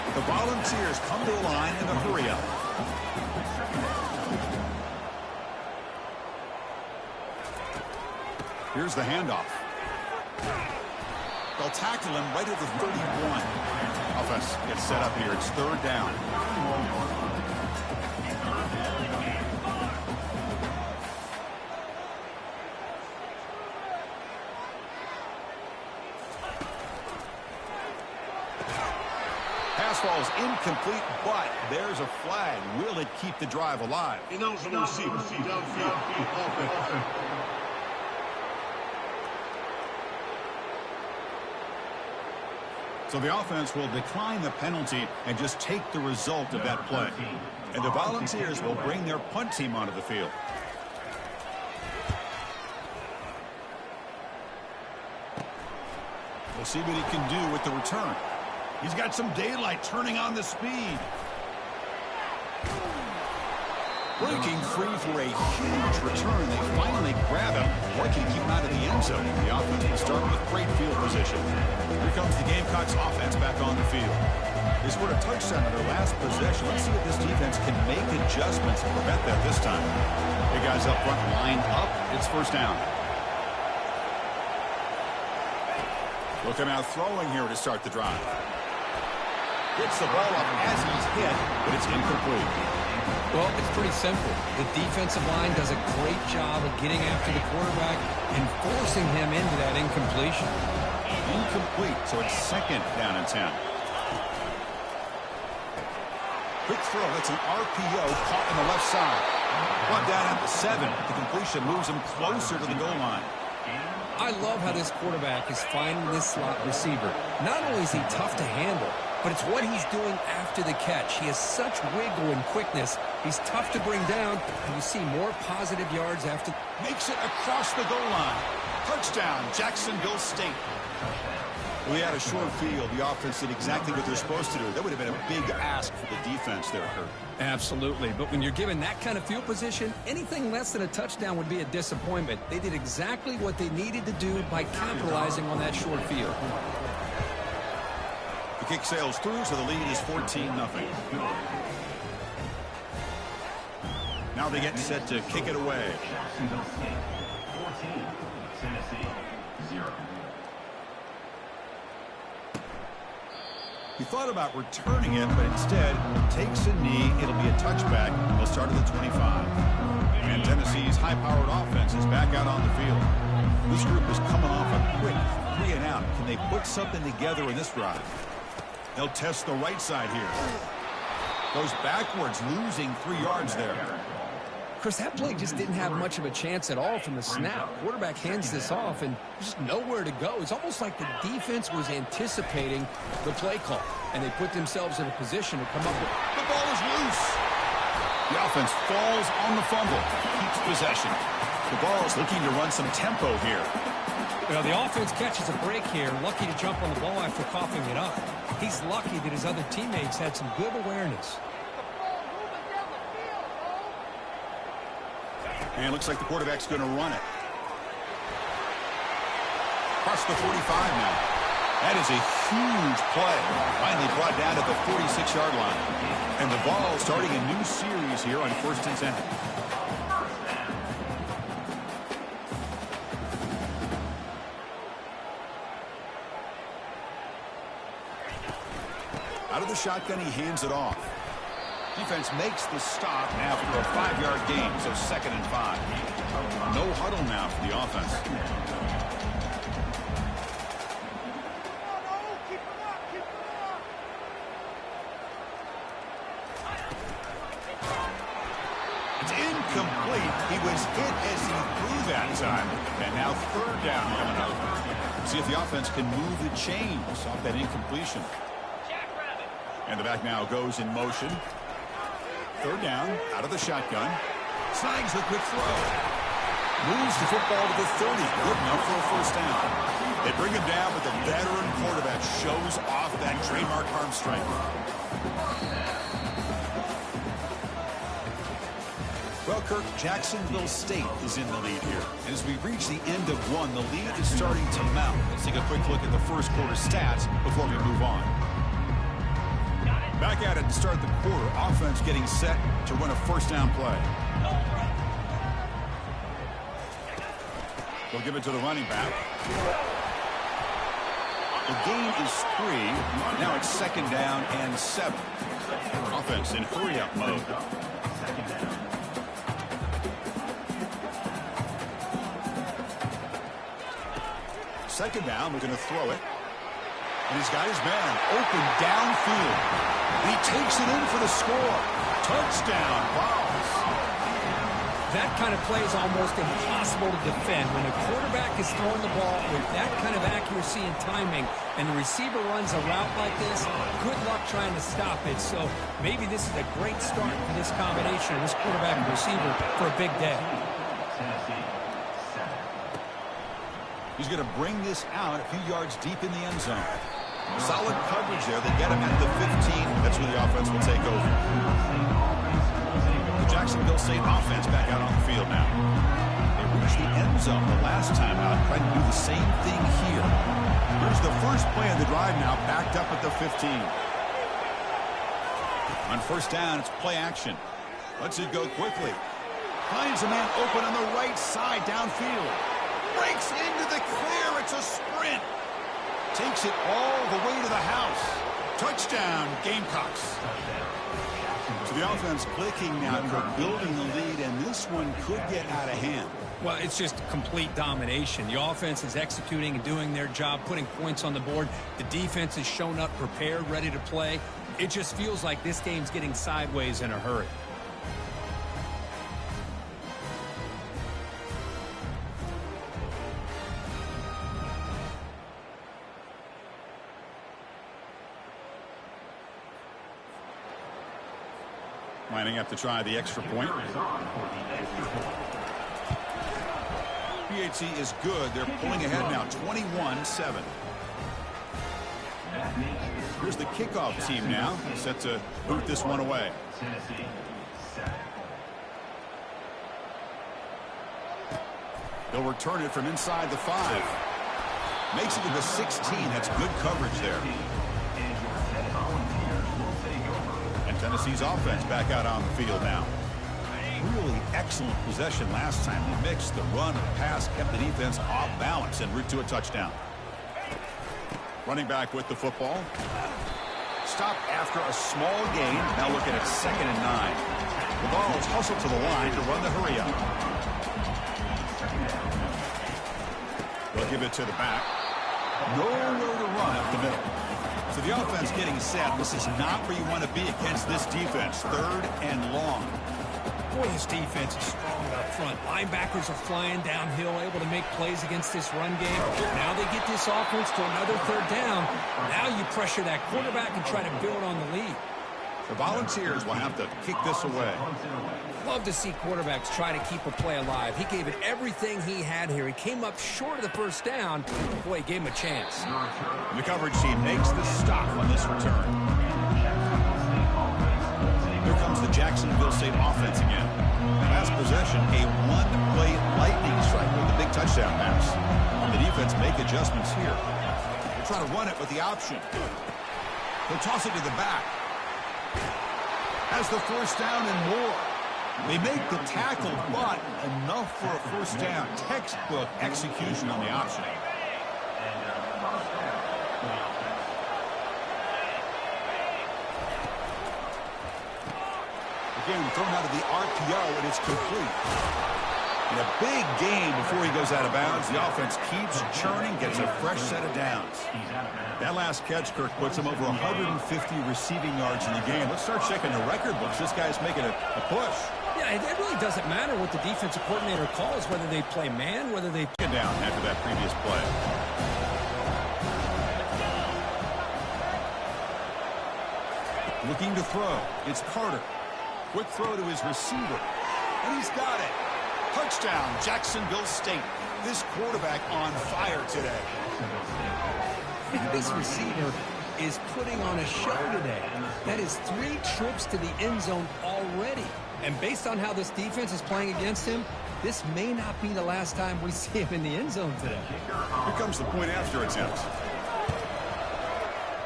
8. The Volunteers come to the line in a hurry-up. Here's the handoff. They'll tackle him right at the 31. Offense gets set up here. It's 3rd down. Pass ball is incomplete, but there's a flag. Will it keep the drive alive? So the offense will decline the penalty and just take the result of that play. And the Volunteers will bring their punt team onto the field. We'll see what he can do with the return. He's got some daylight turning on the speed. Breaking free for a huge return. They finally grab him. Lucky to keep him out of the end zone. The offense will start with great field position. Here comes the Gamecocks offense back on the field. They scored a touchdown in their last possession. Let's see if this defense can make adjustments and prevent that this time. The guys up front line up. It's first down. Looking out throwing here to start the drive. Gets the ball up as he's hit, but it's incomplete. Well, it's pretty simple. The defensive line does a great job of getting after the quarterback and forcing him into that incompletion. Incomplete, so it's 2nd down and 10. Quick throw, that's an RPO caught on the left side. Brought down at the 7. The completion moves him closer to the goal line. I love how this quarterback is finding this slot receiver. Not only is he tough to handle, but it's what he's doing after the catch. He has such wiggle and quickness. He's tough to bring down, and you see more positive yards after. Makes it across the goal line. Touchdown, Jacksonville State. We had a short field. The offense did exactly what they're supposed to do. That would have been a big ask for the defense there, Kurt. Absolutely. But when you're given that kind of field position, anything less than a touchdown would be a disappointment. They did exactly what they needed to do by capitalizing on that short field. The kick sails through, so the lead is 14-0. Now they get set to kick it away. 14, Tennessee 0. He thought about returning it, but instead takes a knee. It'll be a touchback. They'll start at the 25. And Tennessee's high-powered offense is back out on the field. This group is coming off a quick 3 and out. Can they put something together in this drive? They'll test the right side here. Goes backwards, losing 3 yards there. Chris, that play just didn't have much of a chance at all from the snap. Quarterback hands this off and just nowhere to go. It's almost like the defense was anticipating the play call, and they put themselves in a position to come up with. The ball is loose. The offense falls on the fumble, keeps possession. The ball is looking to run some tempo here. Well, the offense catches a break here, lucky to jump on the ball after coughing it up. He's lucky that his other teammates had some good awareness. And it looks like the quarterback's going to run it. Across the 45 now. That is a huge play. Finally brought down at the 46-yard line. And the ball starting a new series here on 1st and 10. Out of the shotgun, he hands it off. Defense makes the stop after a 5-yard gain, so 2nd and 5. No huddle now for the offense. It's incomplete. He was hit as he threw that time. And now 3rd down coming up. See if the offense can move the chains off that incompletion. And the back now goes in motion. 3rd down, out of the shotgun. Snags the quick throw. Moves the football to the 30. Good enough for a 1st down. They bring him down, but the veteran quarterback shows off that trademark arm strength. Well, Kirk, Jacksonville State is in the lead here. And as we reach the end of one, the lead is starting to mount. Let's take a quick look at the first quarter stats before we move on. Back at it to start the quarter. Offense getting set to run a first down play. They'll give it to the running back. The gain is 3. Now it's 2nd down and 7. Offense in hurry-up mode. Second down, we're going to throw it. And he's got his man open downfield. He takes it in for the score. Touchdown, Vols. That kind of play is almost impossible to defend. When a quarterback is throwing the ball with that kind of accuracy and timing, and the receiver runs a route like this, good luck trying to stop it. So maybe this is a great start for this combination, this quarterback and receiver, for a big day. He's going to bring this out a few yards deep in the end zone. Solid coverage there. They get him at the 15. That's where the offense will take over. The Jacksonville State offense back out on the field now. They reached the end zone the last time out, trying to do the same thing here. Here's the first play of the drive now, backed up at the 15. On first down, it's play action. Lets it go quickly. Finds a man open on the right side downfield. Breaks into the clear. It's a sprint. Takes it all the way to the house. Touchdown, Gamecocks. So the offense clicking now for building the lead, and this one could get out of hand. Well, it's just complete domination. The offense is executing and doing their job, putting points on the board. The defense has shown up, prepared, ready to play. It just feels like this game's getting sideways in a hurry. Lining up to try the extra point. PHC is good. They're pulling ahead now, 21-7. Here's the kickoff team now, set to boot this one away. They'll return it from inside the 5. Makes it to the 16. That's good coverage there. Tennessee's offense back out on the field now. Really excellent possession last time. The mix, the run, the pass kept the defense off balance en route to a touchdown. Running back with the football. Stop after a small gain. Now looking at 2nd and 9. The ball is hustled to the line to run the hurry up. They'll give it to the back. Nowhere to run up the middle. So the offense getting set. This is not where you want to be against this defense. 3rd and long. Boy, this defense is strong up front. Linebackers are flying downhill, able to make plays against this run game. Now they get this offense to another 3rd down. Now you pressure that quarterback and try to build on the lead. The Volunteers will have to kick this away. Love to see quarterbacks try to keep a play alive. He gave it everything he had here. He came up short of the first down. Boy, he gave him a chance. The coverage team makes the stop on this return. Here comes the Jacksonville State offense again. Last possession, a one-play lightning strike with a big touchdown pass. The defense make adjustments here. They'll try to run it with the option. They'll toss it to the back. Has the first down and more. They make the tackle, but enough for a first down. Textbook execution on the option. Again, thrown out of the RPO, and it's complete. In a big game before he goes out of bounds, the offense keeps churning, gets a fresh set of downs. That last catch, Kirk, puts him over 150 receiving yards in the game. Let's start checking the record books. This guy's making a push. Yeah, it really doesn't matter what the defensive coordinator calls, whether they play man, whether they get down after that previous play. Looking to throw. It's Carter. Quick throw to his receiver. And he's got it. Touchdown, Jacksonville State. This quarterback on fire today. This receiver is putting on a show today. That is 3 trips to the end zone already. And based on how this defense is playing against him, this may not be the last time we see him in the end zone today. Here comes the point after attempt.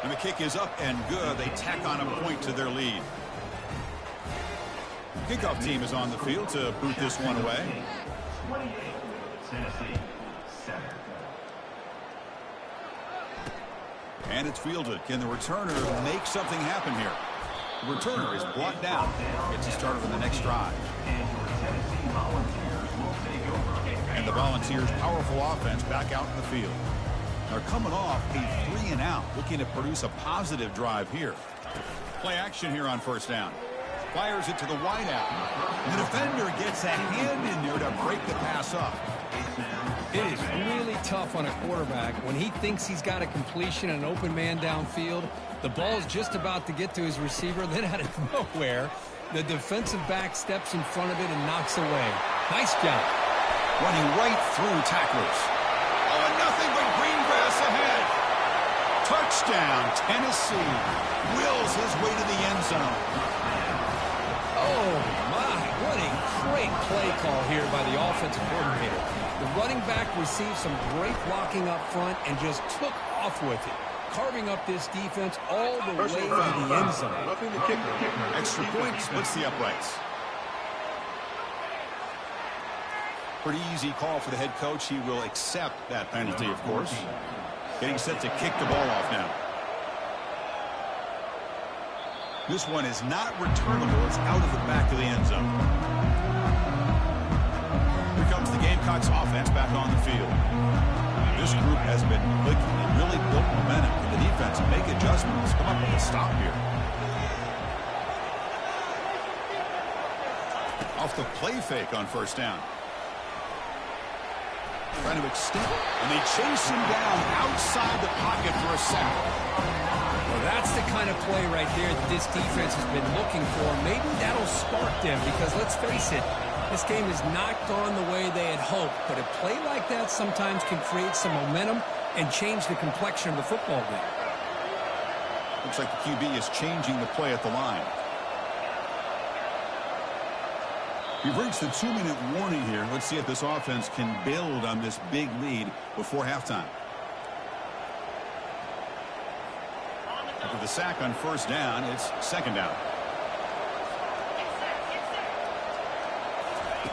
And the kick is up and good. They tack on a point to their lead. Kickoff team is on the field to boot this one away. 28, Tennessee, 7. And it's fielded. Can the returner make something happen here? The returner is brought down. Gets a start on the next drive. And the Volunteers' powerful offense back out in the field. They're coming off a 3-and-out, looking to produce a positive drive here. Play action here on first down. Fires it to the wideout. The defender gets a hand in there to break the pass up. It is really tough on a quarterback when he thinks he's got a completion and an open man downfield. The ball's just about to get to his receiver. Then out of nowhere, the defensive back steps in front of it and knocks away. Nice job. Running right through tacklers. Oh, and nothing but green grass ahead. Touchdown, Tennessee. Wills his way to the end zone. Oh, my. What a great play call here by the offensive coordinator. The running back received some great blocking up front and just took off with it, carving up this defense all the way to the end zone. Roughing the kicker. Extra point splits the uprights. Pretty easy call for the head coach. He will accept that penalty, of course. Getting set to kick the ball off now. This one is not returnable. It's out of the back of the end zone. Here comes the Gamecocks offense back on the field. This group has been clicking. They really built momentum. Can the defense make adjustments? Come up with a stop here. Off the play fake on first down. Trying to extend, and they chase him down outside the pocket for a sack. Well, that's the kind of play right there that this defense has been looking for. Maybe that'll spark them because, let's face it, this game has not gone the way they had hoped. But a play like that sometimes can create some momentum and change the complexion of the football game. Looks like the QB is changing the play at the line. We've reached the 2-minute warning here. Let's see if this offense can build on this big lead before halftime. After the sack on first down, it's second down.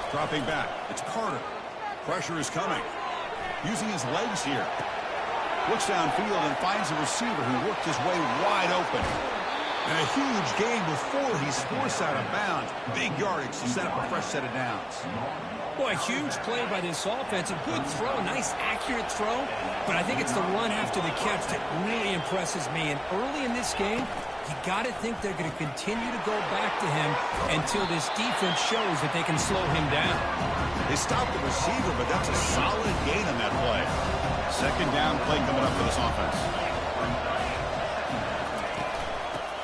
Dropping back, it's Carter. Pressure is coming. Using his legs here. Looks downfield and finds a receiver who worked his way wide open. And a huge gain before he's forced out of bounds. Big yardage to set up a fresh set of downs. Boy, a huge play by this offense. A good throw, nice accurate throw. But I think it's the run after the catch that really impresses me. And early in this game, you got to think they're going to continue to go back to him until this defense shows that they can slow him down. They stopped the receiver, but that's a solid gain on that play. Second down play coming up for this offense.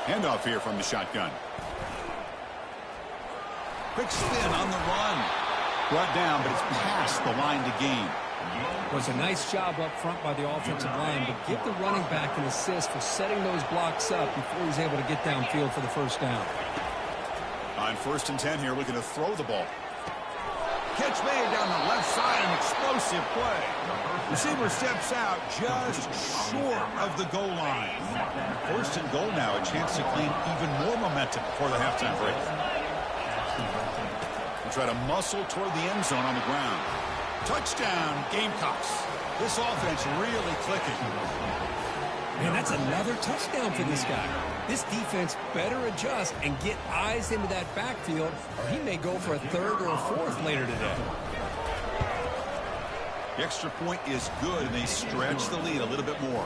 Handoff here from the shotgun. Quick spin on the run. Brought down, but it's past the line to gain. It was a nice job up front by the offensive line, but give the running back an assist for setting those blocks up before he's able to get downfield for the first down. On 1st and 10 here, looking to throw the ball. Catch made down the left side, an explosive play. Receiver steps out just short of the goal line. 1st and goal now, a chance to claim even more momentum before the halftime break. And try to muscle toward the end zone on the ground. Touchdown, Gamecocks. This offense really clicking. Man, that's another touchdown for this guy. This defense better adjust and get eyes into that backfield, or he may go for a 3rd or a 4th later today. The extra point is good, and they stretch the lead a little bit more.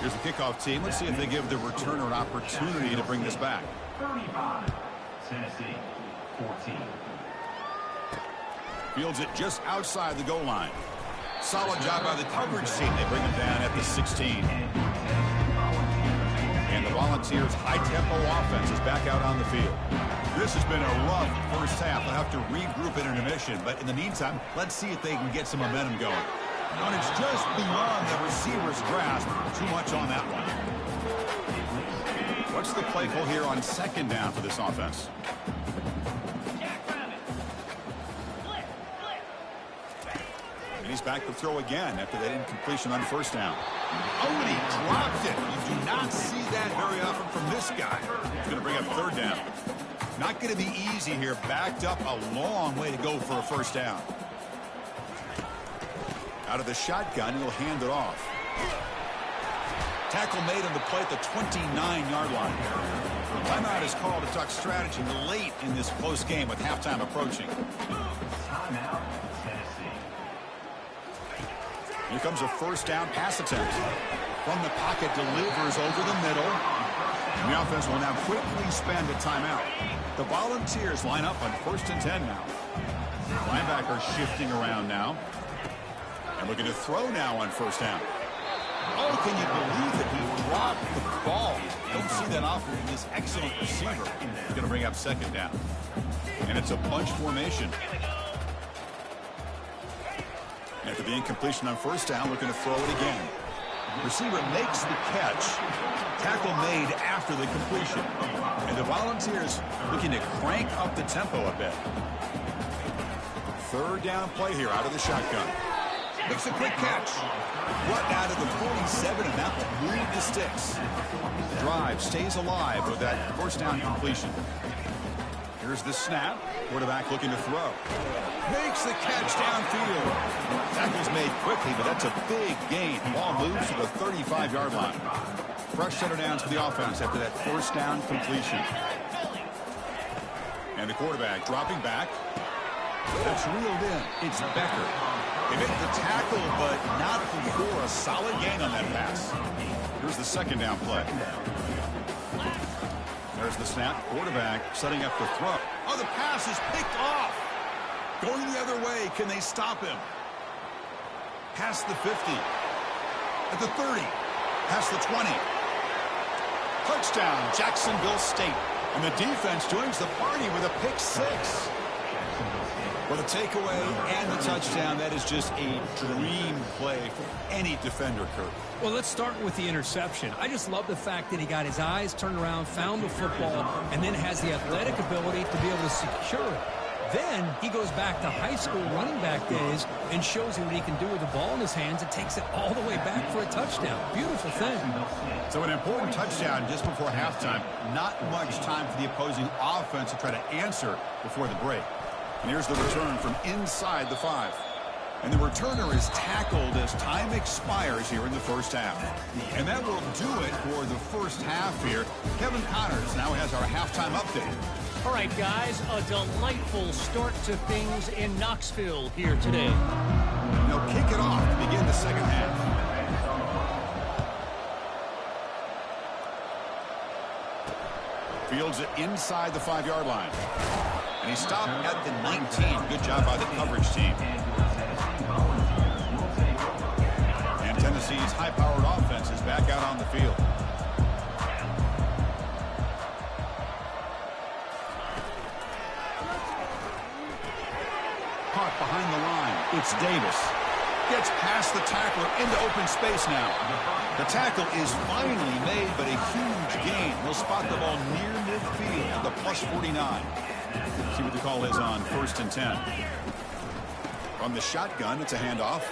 Here's the kickoff team. Let's see if they give the returner an opportunity to bring this back. 35, Tennessee, 14. Fields it just outside the goal line. Solid job by the coverage team. They bring him down at the 16. And the Volunteers' high-tempo offense is back out on the field. This has been a rough first half. They'll have to regroup in intermission. But in the meantime, let's see if they can get some momentum going. And it's just beyond the receiver's grasp. Too much on that one. What's the play call here on second down for this offense? And he's back to throw again after that incompletion on first down. Oh, and he dropped it. You do not see that very often from this guy. He's going to bring up third down. Not going to be easy here. Backed up a long way to go for a first down. Out of the shotgun, he'll hand it off. Tackle made on the play at the 29-yard line. The timeout is called to talk strategy late in this close game with halftime approaching. Timeout, Tennessee. Here comes a first down pass attempt. From the pocket, delivers over the middle. And the offense will now quickly spend a timeout. The Volunteers line up on 1st and 10 now. Linebacker shifting around now. And looking to throw now on first down. Oh, can you believe it? He dropped the ball. Don't see that often from this excellent receiver. He's going to bring up second down. And it's a bunch formation. After the incompletion on first down, looking to throw it again. Receiver makes the catch. Tackle made after the completion. And the Volunteers looking to crank up the tempo a bit. Third down play here out of the shotgun. Makes a quick catch. Run out of the 47, and that will move the sticks. Drive stays alive with that first down completion. Here's the snap. Quarterback looking to throw. Makes the catch downfield. Tackle's made quickly, but that's a big gain. Ball moves to the 35-yard line. Fresh center downs for the offense after that first down completion. And the quarterback dropping back. That's reeled in. It's Becker. They make the tackle, but not before a solid gain on that pass. Here's the second down play. There's the snap. Quarterback setting up the throw. Oh, the pass is picked off. Going the other way. Can they stop him? Past the 50. At the 30. Past the 20. Touchdown, Jacksonville State. And the defense joins the party with a pick six. For the takeaway and the touchdown, that is just a dream play for any defender, Kurt. Well, let's start with the interception. I just love the fact that he got his eyes turned around, found the football, and then has the athletic ability to be able to secure it. Then he goes back to high school running back days and shows you what he can do with the ball in his hands and takes it all the way back for a touchdown. Beautiful thing. So an important touchdown just before halftime. Not much time for the opposing offense to try to answer before the break. And here's the return from inside the 5. And the returner is tackled as time expires here in the first half. And that will do it for the first half here. Kevin Connors now has our halftime update. All right, guys, a delightful start to things in Knoxville here today. They'll kick it off to begin the second half. Fields it inside the 5-yard line. And he stopped at the 19. Good job by the coverage team. And Tennessee's high-powered offense is back out on the field. Caught behind the line. It's Davis. Gets past the tackler into open space now. The tackle is finally made, but a huge gain. He'll spot the ball near midfield at the plus 49. See what the call is on 1st and 10. From the shotgun, it's a handoff.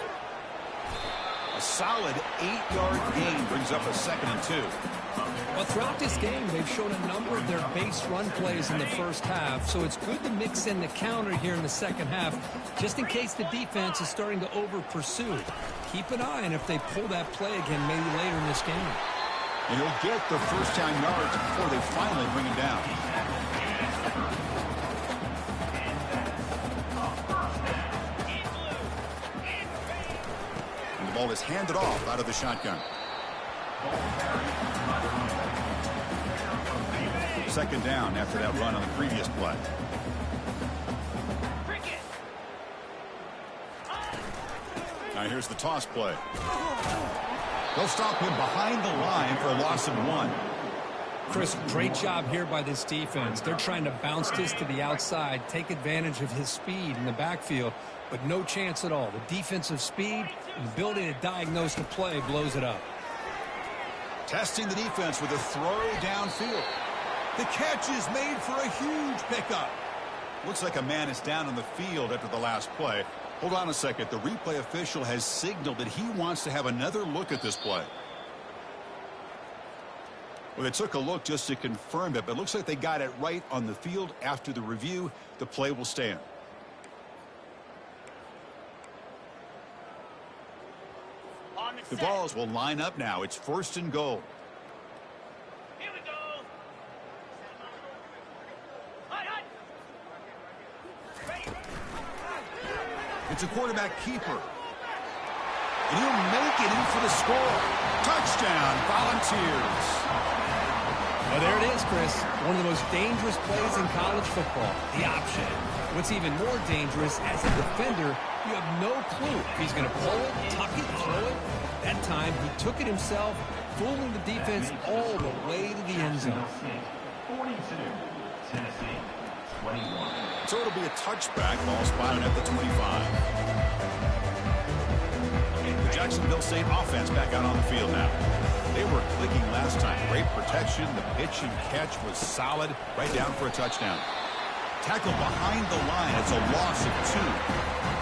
A solid 8-yard gain brings up a 2nd and 2. Well, throughout this game, they've shown a number of their base run plays in the first half, so it's good to mix in the counter here in the second half, just in case the defense is starting to over-pursue. Keep an eye on if they pull that play again maybe later in this game. And he'll get the first down yards before they finally bring him down. And the ball is handed off out of the shotgun. Second down after that run on the previous play. Now here's the toss play. They'll stop him behind the line for a loss of 1. Chris, great job here by this defense. They're trying to bounce this to the outside, take advantage of his speed in the backfield, but no chance at all. The defensive speed and ability to diagnose the play blows it up. Testing the defense with a throw downfield. The catch is made for a huge pickup. Looks like a man is down on the field after the last play. Hold on a second. The replay official has signaled that he wants to have another look at this play. Well, they took a look just to confirm it, but it looks like they got it right on the field. After the review, the play will stand. The balls will line up now. It's 1st and goal. Here we go. Hot. Ready. It's a quarterback keeper. And he'll make it in for the score. Touchdown, Volunteers. Well, there it is, Chris. One of the most dangerous plays in college football, the option. What's even more dangerous, as a defender, you have no clue if he's going to pull it, tuck it, throw it. That time, he took it himself, fooling the defense all the way to the end zone. 42, Tennessee, 21. So it'll be a touchback, ball spotted at the 25. The Jacksonville State offense back out on the field now. They were clicking last time. Great protection. The pitch and catch was solid. Right down for a touchdown. Tackle behind the line. It's a loss of 2.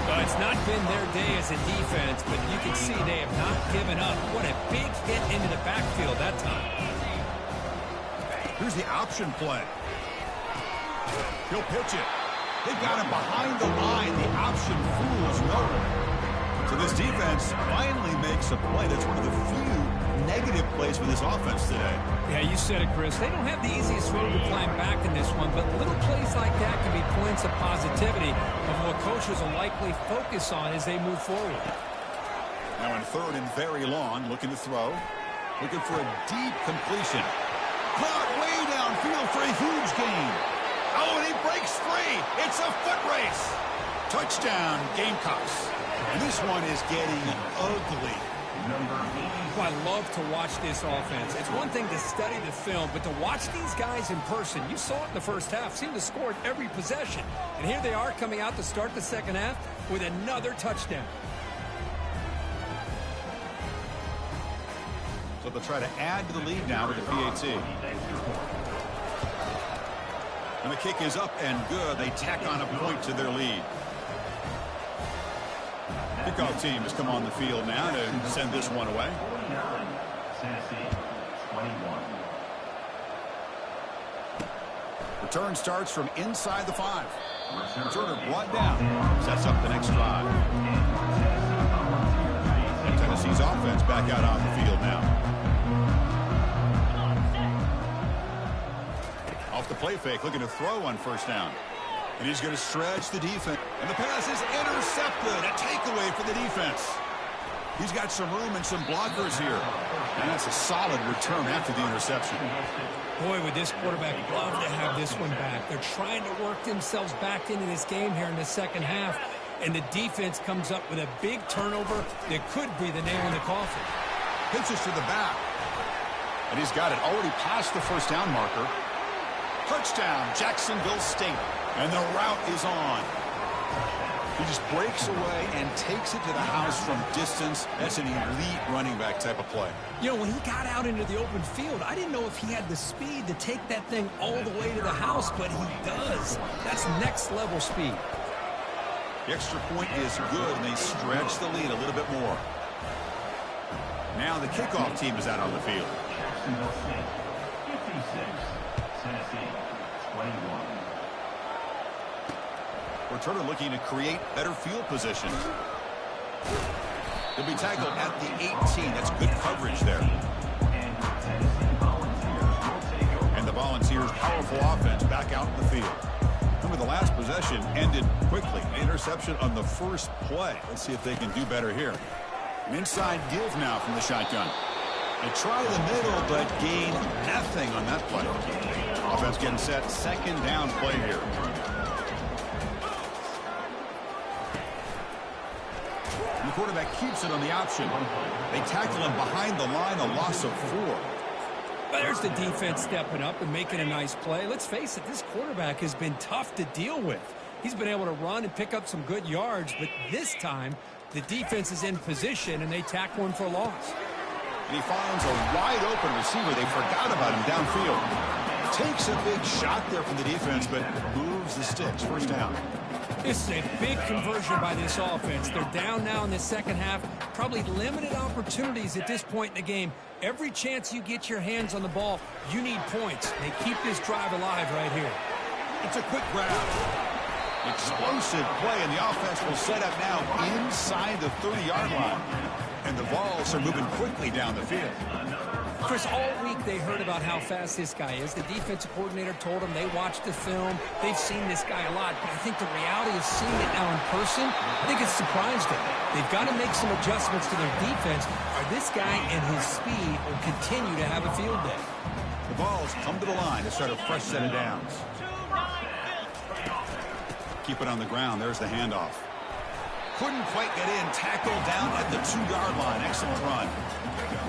Well, it's not been their day as a defense, but you can see they have not given up. What a big hit into the backfield that time. Here's the option play. He'll pitch it. They've got him behind the line. The option fools no one. So this defense finally makes a play. That's one of the few negative plays for this offense today. Yeah, you said it, Chris. They don't have the easiest road to climb back in this one, but little plays like that can be points of positivity of what coaches will likely focus on as they move forward. Now in 3rd and very long, looking to throw. Looking for a deep completion. Caught way downfield for a huge gain. Oh, and he breaks free. It's a foot race. Touchdown, Gamecocks. And this one is getting ugly. Well, I love to watch this offense. It's one thing to study the film, but to watch these guys in person, you saw it in the first half, seemed to score at every possession. And here they are coming out to start the second half with another touchdown. So they'll try to add to the lead now with the PAT. And the kick is up and good. They tack on a point to their lead. Kickoff team has come on the field now to send this one away. 49, Tennessee, 21. Return starts from inside the 5. Returner brought down. Sets up the next drive. Tennessee's offense back out on the field now. Off the play fake, looking to throw on 1st down. And he's going to stretch the defense. And the pass is intercepted. A takeaway for the defense. He's got some room and some blockers here. And that's a solid return after the interception. Boy, would this quarterback love to have this one back. They're trying to work themselves back into this game here in the second half. And the defense comes up with a big turnover that could be the nail in the coffin. Pitches to the back. And he's got it already past the 1st down marker. Touchdown, Jacksonville State. And the route is on. He just breaks away and takes it to the house from distance. That's an elite running back type of play. You know, when he got out into the open field, I didn't know if he had the speed to take that thing all the way to the house, but he does. That's next level speed. The extra point is good, and they stretch the lead a little bit more. Now the kickoff team is out on the field. Jacksonville State, 56, Tennessee, 21. Returner looking to create better field position. He'll be tackled at the 18. That's good coverage there. And the Volunteers' powerful offense back out in the field. Remember, the last possession ended quickly. Interception on the first play. Let's see if they can do better here. An inside give now from the shotgun. They try the middle, but gain nothing on that play. Offense getting set. 2nd down play here. And the quarterback keeps it on the option. They tackle him behind the line, a loss of 4. Well, there's the defense stepping up and making a nice play. Let's face it, this quarterback has been tough to deal with. He's been able to run and pick up some good yards, but this time the defense is in position and they tackle him for a loss. And he finds a wide-open receiver. They forgot about him downfield. Takes a big shot there from the defense, but moves the sticks. First down. This is a big conversion by this offense. They're down now in the second half. Probably limited opportunities at this point in the game. Every chance you get your hands on the ball, you need points. They keep this drive alive right here. It's a quick grab. Explosive play, and the offense will set up now inside the 30-yard line. And the Vols are moving quickly down the field. Chris, all week they heard about how fast this guy is. The defensive coordinator told them they watched the film. They've seen this guy a lot, but I think the reality of seeing it now in person, I think it's surprised them. They've got to make some adjustments to their defense, or this guy and his speed will continue to have a field day. The Vols come to the line to start a fresh set of downs. Keep it on the ground. There's the handoff. Couldn't quite get in. Tackled down at the 2-yard line. Excellent run.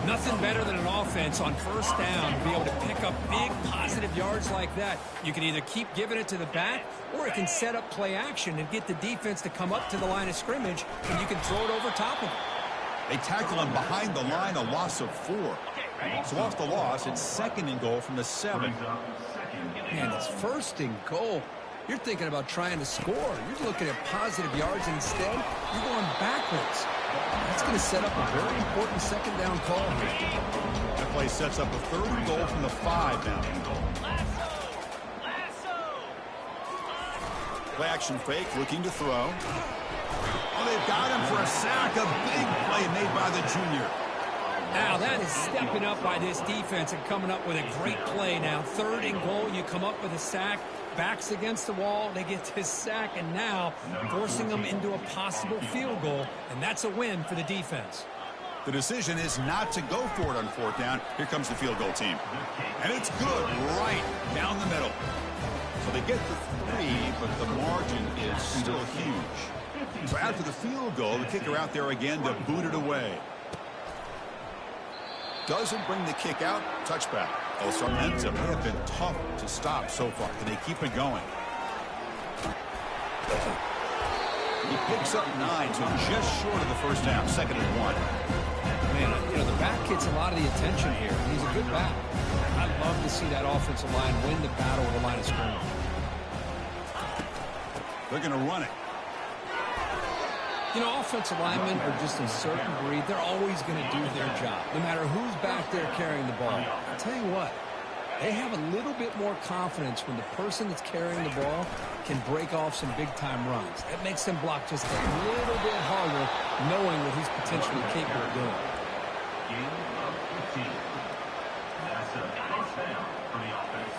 Nothing better than an offense on first down to be able to pick up big positive yards like that. You can either keep giving it to the back, or it can set up play action and get the defense to come up to the line of scrimmage, and you can throw it over top of them. They tackle him behind the line, a loss of 4. So off the loss, it's 2nd and goal from the 7. Man, it's 1st and goal. You're thinking about trying to score. You're looking at positive yards, and instead, you're going backwards. That's going to set up a very important 2nd down call here. That play sets up a 3rd and goal from the 5 now. Play action fake, looking to throw. Oh, they've got him for a sack. A big play made by the junior. Now, that is stepping up by this defense and coming up with a great play now. 3rd and goal, you come up with a sack. Backs against the wall, they get this sack, and now forcing them into a possible field goal, and that's a win for the defense. The decision is not to go for it on 4th down. Here comes the field goal team. And it's good right down the middle. So they get the 3, but the margin is still huge. So after the field goal, the kicker out there again to boot it away. Doesn't bring the kick out. Touchback. Also, momentum may have been tough to stop so far. Can they keep it going? He picks up 9, so just short of the first down. 2nd and 1. Man, you know, the back gets a lot of the attention here. He's a good back. I'd love to see that offensive line win the battle with the line of scrimmage. They're going to run it. You know, offensive linemen are just a certain breed. They're always going to do their job, no matter who's back there carrying the ball. I'll tell you what, they have a little bit more confidence when the person that's carrying the ball can break off some big-time runs. That makes them block just a little bit harder, knowing what he's potentially capable of doing. Game of 15. That's a first down for the offense.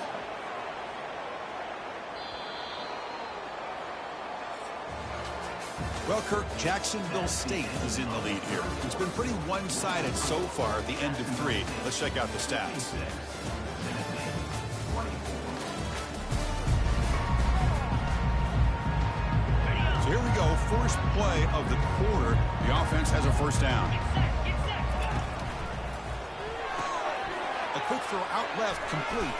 Well, Kirk, Jacksonville State is in the lead here. It's been pretty one-sided so far at the end of 3. Let's check out the stats. So here we go. First play of the quarter. The offense has a first down. A quick throw out left, complete.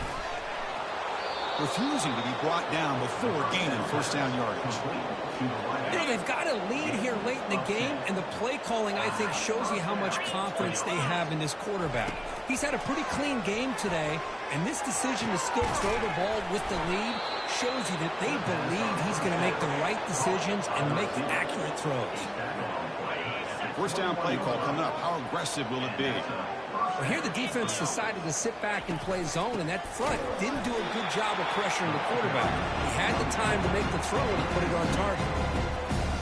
Refusing to be brought down before gaining first down yardage. You know, they've got a lead here late in the game, and the play calling, I think, shows you how much confidence they have in this quarterback. He's had a pretty clean game today, and this decision to still throw the ball with the lead shows you that they believe he's going to make the right decisions and make the accurate throws. First down play call coming up. How aggressive will it be? Well, here the defense decided to sit back and play zone, and that front didn't do a good job of pressuring the quarterback. He had the time to make the throw, and he put it on target.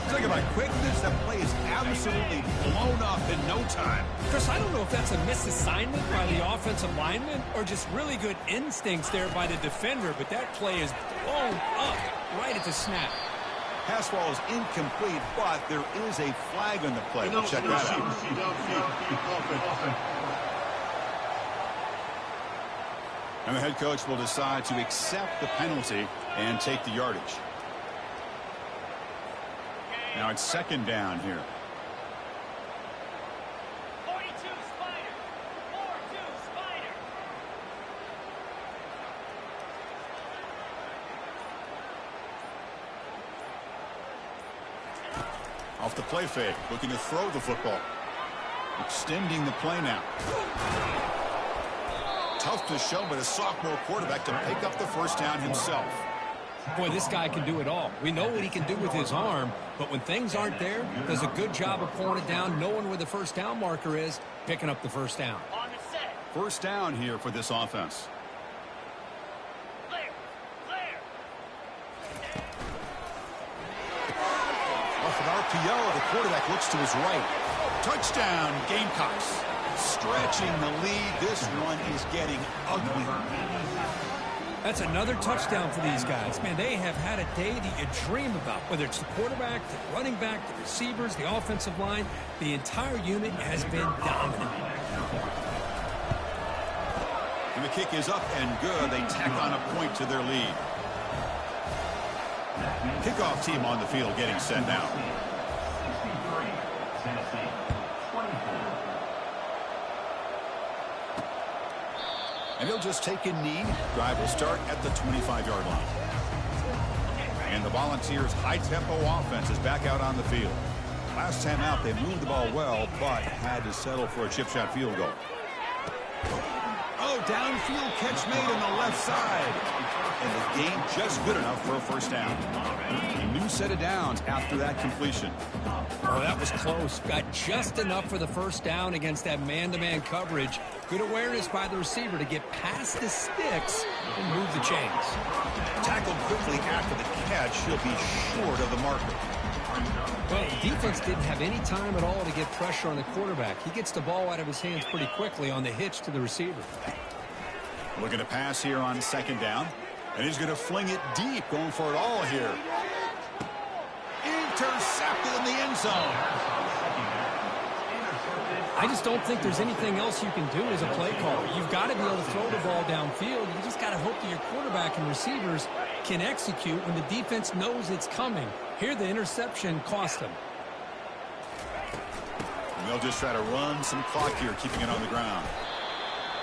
Talk about quickness. That play is absolutely blown up in no time. Chris, I don't know if that's a misassignment by the offensive lineman or just really good instincts there by the defender, but that play is blown up right at the snap. Pass ball is incomplete, but there is a flag on the play. We'll check that out. And the head coach will decide to accept the penalty and take the yardage. Now it's 2nd down here. 42 Spider. 4-2 Spider. Off the play fake, looking to throw the football. Extending the play now. Tough to show, but a sophomore quarterback to pick up the first down himself. Boy, this guy can do it all. We know what he can do with his arm, but when things aren't there, does a good job of pulling it down, knowing where the first down marker is, picking up the first down. On the set. First down here for this offense. Clear. Clear. Off an RPO, the quarterback looks to his right. Touchdown, Gamecocks. Stretching the lead. This one is getting ugly. That's another touchdown for these guys. Man, they have had a day that you dream about, whether it's the quarterback, the running back, the receivers, the offensive line. The entire unit has been dominant. And the kick is up and good. They tack on a point to their lead. Kickoff team on the field getting set now. 63, Tennessee, 24. And he'll just take a knee. Drive will start at the 25-yard line. And the Volunteers' high-tempo offense is back out on the field. Last time out, they moved the ball well, but had to settle for a chip shot field goal. Oh, downfield catch made on the left side. And the game just good enough for a first down. A new set of downs after that completion. Oh, that was close. Got just enough for the first down against that man-to-man coverage. Good awareness by the receiver to get past the sticks and move the chains. Tackled quickly after the catch. He'll be short of the marker. Well, the defense didn't have any time at all to get pressure on the quarterback. He gets the ball out of his hands pretty quickly on the hitch to the receiver. Looking to pass here on second down. And he's going to fling it deep, going for it all here. Intercepted in the end zone. I just don't think there's anything else you can do as a play caller. You've got to be able to throw the ball downfield. You just got to hope that your quarterback and receivers can execute when the defense knows it's coming. Here, the interception cost them. And they'll just try to run some clock here, keeping it on the ground.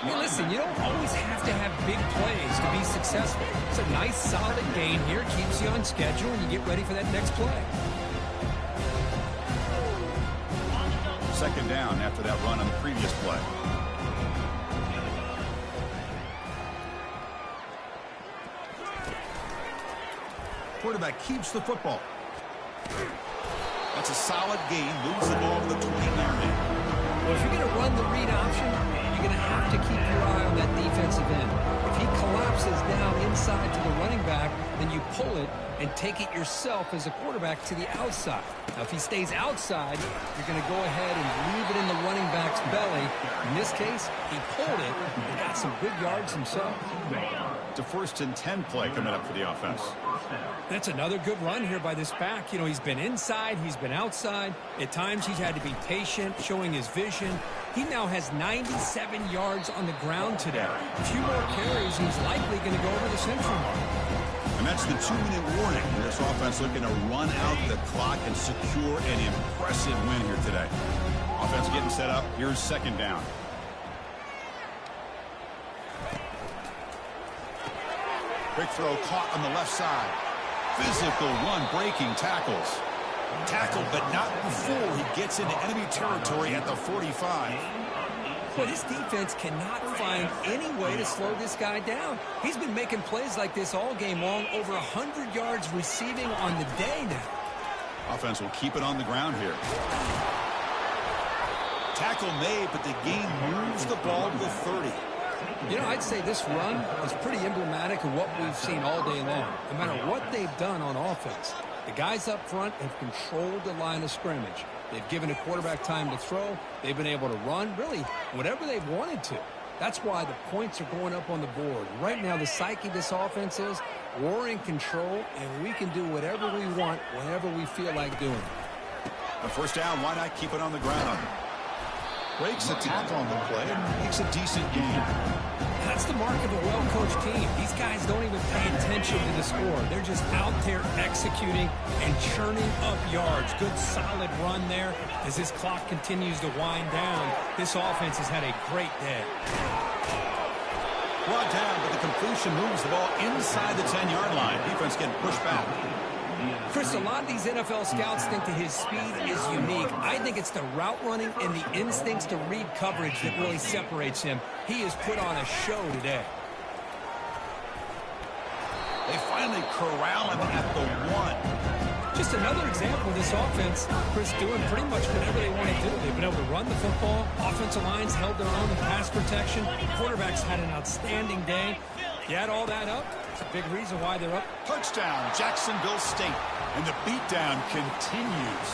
Hey, listen, you don't always have to have big plays to be successful. It's a nice, solid gain here. Keeps you on schedule, and you get ready for that next play. Second down after that run on the previous play. Quarterback keeps the football. That's a solid gain. Moves the ball to the 20-yard line. Well, if you're going to run the read option, you're going to have to keep your eye on that defensive end. If he collapses down inside to the running back, then you pull it and take it yourself as a quarterback to the outside. Now, if he stays outside, you're going to go ahead and leave it in the running back's belly. In this case, he pulled it and got some good yards himself. It's a 1st and 10 play coming up for the offense. That's another good run here by this back. You know, he's been inside, he's been outside. At times, he's had to be patient, showing his vision. He now has 97 yards on the ground today. A few more carries, he's likely going to go over the century mark. And that's the 2-minute warning. This offense looking to run out the clock and secure an impressive win here today. Offense getting set up. Here's second down. Quick throw caught on the left side. Physical run, breaking tackles. Tackled, but not before he gets into enemy territory at the 45. Well, this defense cannot find any way to slow this guy down. He's been making plays like this all game long, over 100 yards receiving on the day now. Offense will keep it on the ground here. Tackle made, but the game moves the ball to the 30. You know, I'd say this run is pretty emblematic of what we've seen all day long. No matter what they've done on offense, the guys up front have controlled the line of scrimmage. They've given a quarterback time to throw. They've been able to run, really, whatever they've wanted to. That's why the points are going up on the board. Right now, the psyche of this offense is we're in control, and we can do whatever we want whenever we feel like doing it. The first down, why not keep it on the ground? Breaks a tackle on the play and makes a decent gain. That's the mark of a well-coached team. These guys don't even pay attention to the score. They're just out there executing and churning up yards. Good, solid run there. As this clock continues to wind down, this offense has had a great day. Brought down, but the completion moves the ball inside the 10-yard line. Defense getting pushed back. Chris, a lot of these NFL scouts think that his speed is unique. I think it's the route running and the instincts to read coverage that really separates him. He has put on a show today. They finally corral him at the 1. Just another example of this offense, Chris, doing pretty much whatever they want to do. They've been able to run the football. Offensive lines held their own in pass protection. Quarterbacks had an outstanding day. You add all that up, it's a big reason why they're up. Touchdown, Jacksonville State. And the beatdown continues.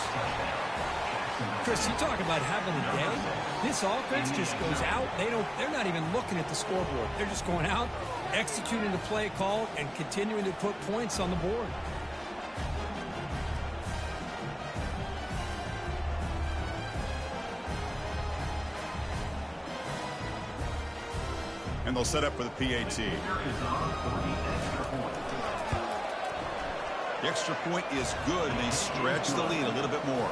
Chris, you talk about having a day. This offense just goes out. They're not even looking at the scoreboard. They're just going out, executing the play call, and continuing to put points on the board. And they'll set up for the PAT. The extra point is good, and they stretch the lead a little bit more.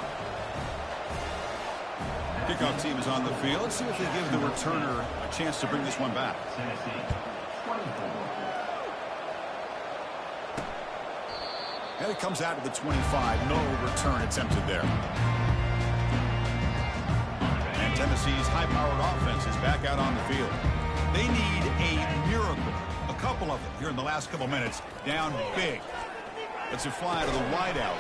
Kickoff team is on the field. Let's see if they give the returner a chance to bring this one back. And it comes out to the 25. No return attempted there. And Tennessee's high-powered offense is back out on the field. They need a miracle. A couple of them here in the last couple minutes. Down big. Let's it fly to the wideout.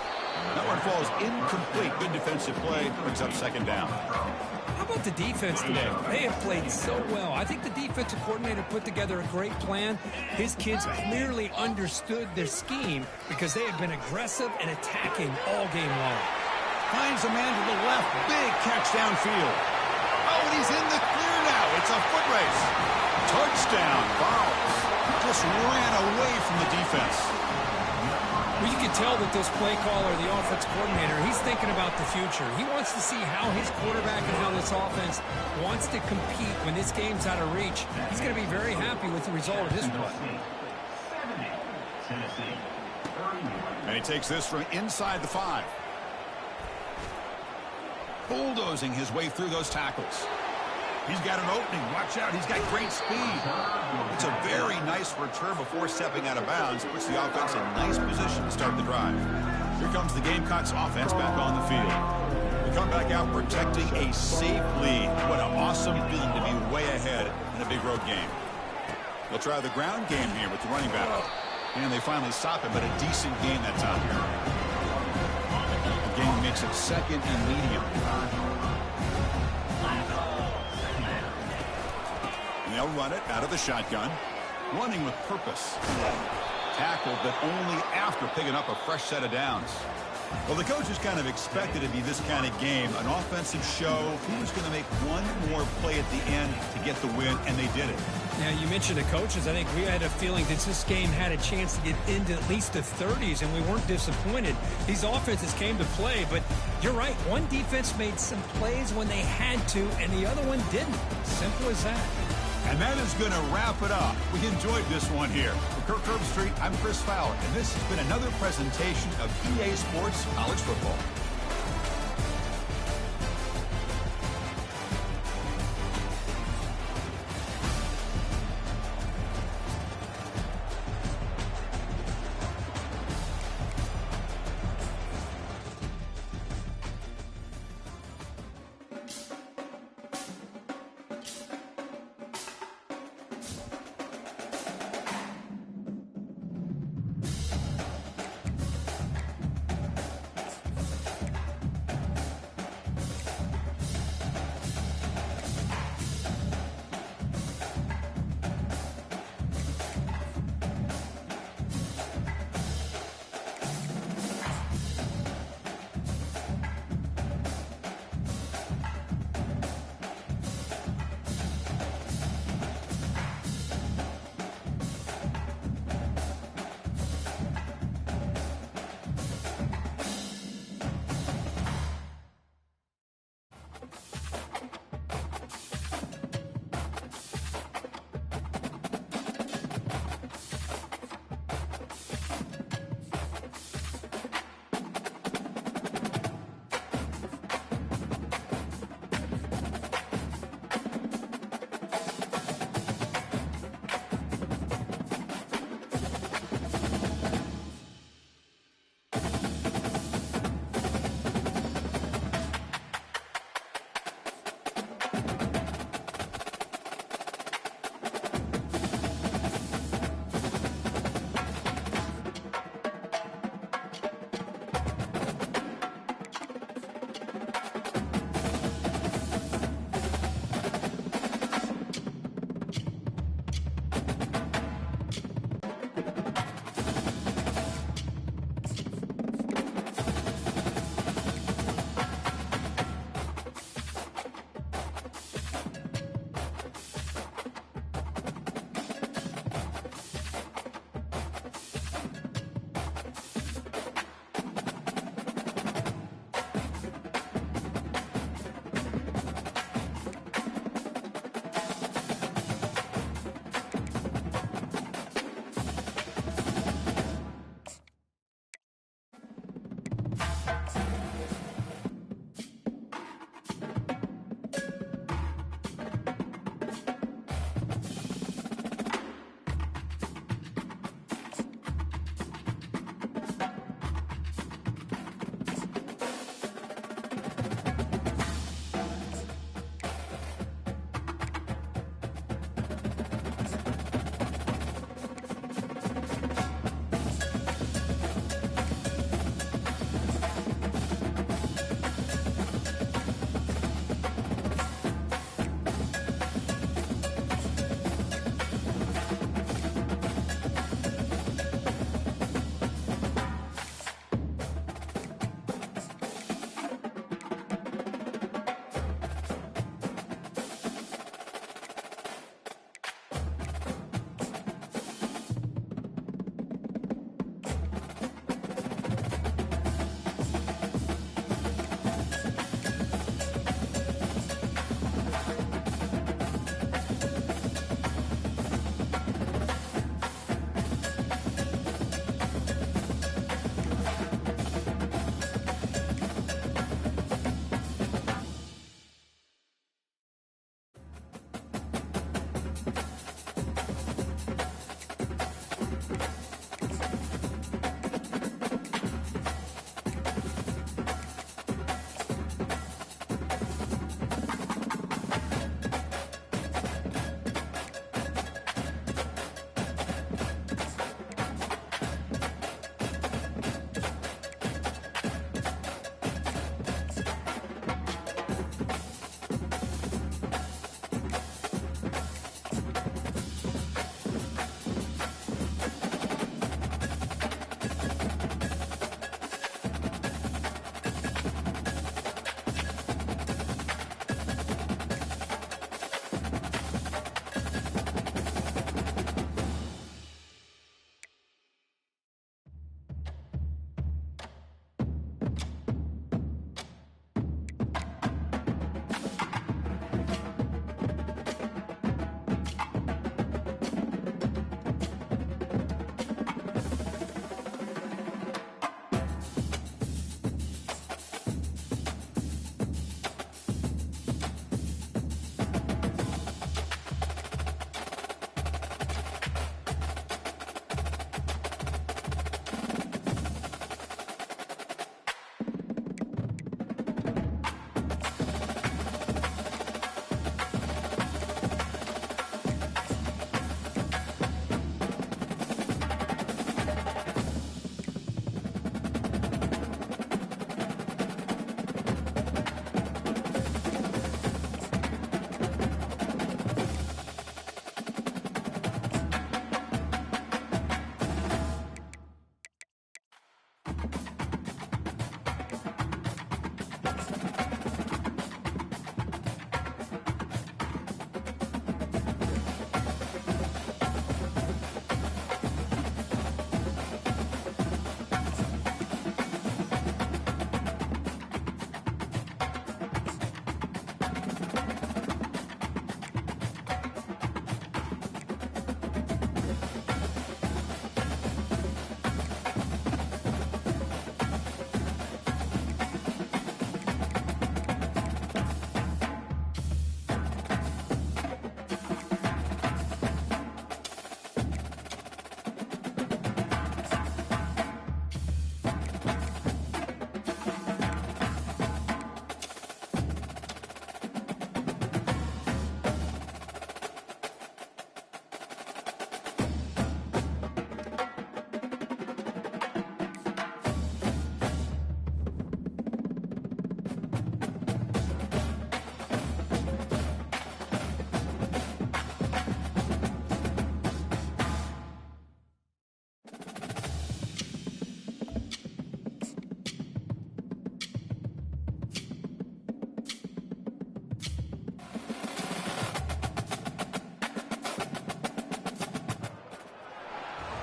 That one falls incomplete. Good defensive play. Brings up second down. How about the defense today? They have played so well. I think the defensive coordinator put together a great plan. His kids clearly understood their scheme because they have been aggressive and attacking all game long. Finds a man to the left. Big catch downfield. Oh, and he's in the clear now. It's a foot race. Touchdown. Fouls. Just ran away from the defense. Well, you can tell that this play caller, the offense coordinator, he's thinking about the future. He wants to see how his quarterback and how this offense wants to compete when this game's out of reach. He's going to be very happy with the result of this play. And he takes this from inside the 5. Bulldozing his way through those tackles. He's got an opening. Watch out. He's got great speed. It's a very nice return before stepping out of bounds. Puts the offense in nice position to start the drive. Here comes the Gamecocks offense back on the field. They come back out protecting a safe lead. What an awesome feeling to be way ahead in a big road game. They'll try the ground game here with the running back. And they finally stop him, but a decent gain that time. The game makes it second and medium. And they'll run it out of the shotgun. Running with purpose. Tackled, but only after picking up a fresh set of downs. Well, the coaches kind of expected it to be this kind of game. An offensive show. Who was going to make one more play at the end to get the win, and they did it. Now, you mentioned the coaches. I think we had a feeling that this game had a chance to get into at least the 30s, and we weren't disappointed. These offenses came to play, but you're right. One defense made some plays when they had to, and the other one didn't. Simple as that. And that is going to wrap it up. We enjoyed this one here. For Kirk Herbstreit, I'm Chris Fowler, and this has been another presentation of EA Sports College Football.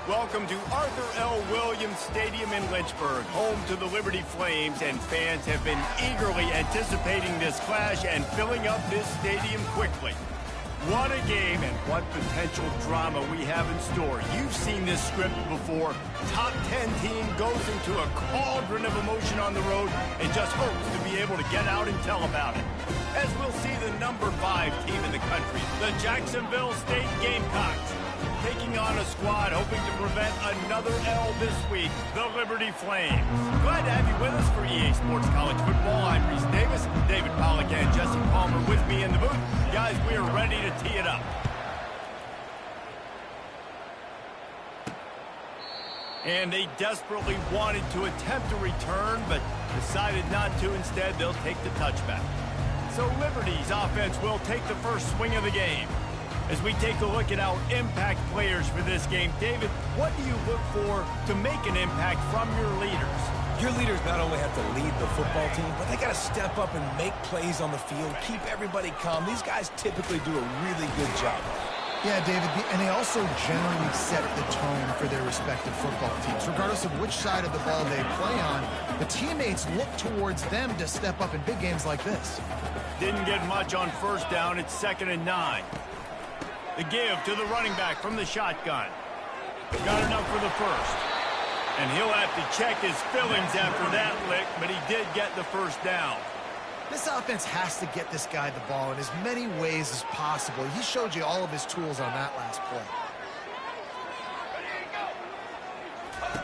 Welcome to Arthur L. Williams Stadium in Lynchburg, home to the Liberty Flames, and fans have been eagerly anticipating this clash and filling up this stadium quickly. What a game and what potential drama we have in store. You've seen this script before. Top 10 team goes into a cauldron of emotion on the road and just hopes to be able to get out and tell about it. As we'll see the number 5 team in the country, the Jacksonville State Gamecocks, taking on a squad hoping to prevent another L this week, the Liberty Flames. Glad to have you with us for EA Sports College Football. I'm Reese Davis, David Pollack and Jesse Palmer with me in the booth. Guys, we are ready to tee it up. And they desperately wanted to attempt a return, but decided not to. Instead, they'll take the touchback. So Liberty's offense will take the first swing of the game. As we take a look at our impact players for this game, David, what do you look for to make an impact from your leaders? Your leaders not only have to lead the football team, but they got to step up and make plays on the field, keep everybody calm. These guys typically do a really good job. Yeah, David, and they also generally set the tone for their respective football teams. Regardless of which side of the ball they play on, the teammates look towards them to step up in big games like this. Didn't get much on first down. It's 2nd and 9. The give to the running back from the shotgun. Got enough for the first. And he'll have to check his fillings after that lick, but he did get the first down. This offense has to get this guy the ball in as many ways as possible. He showed you all of his tools on that last play.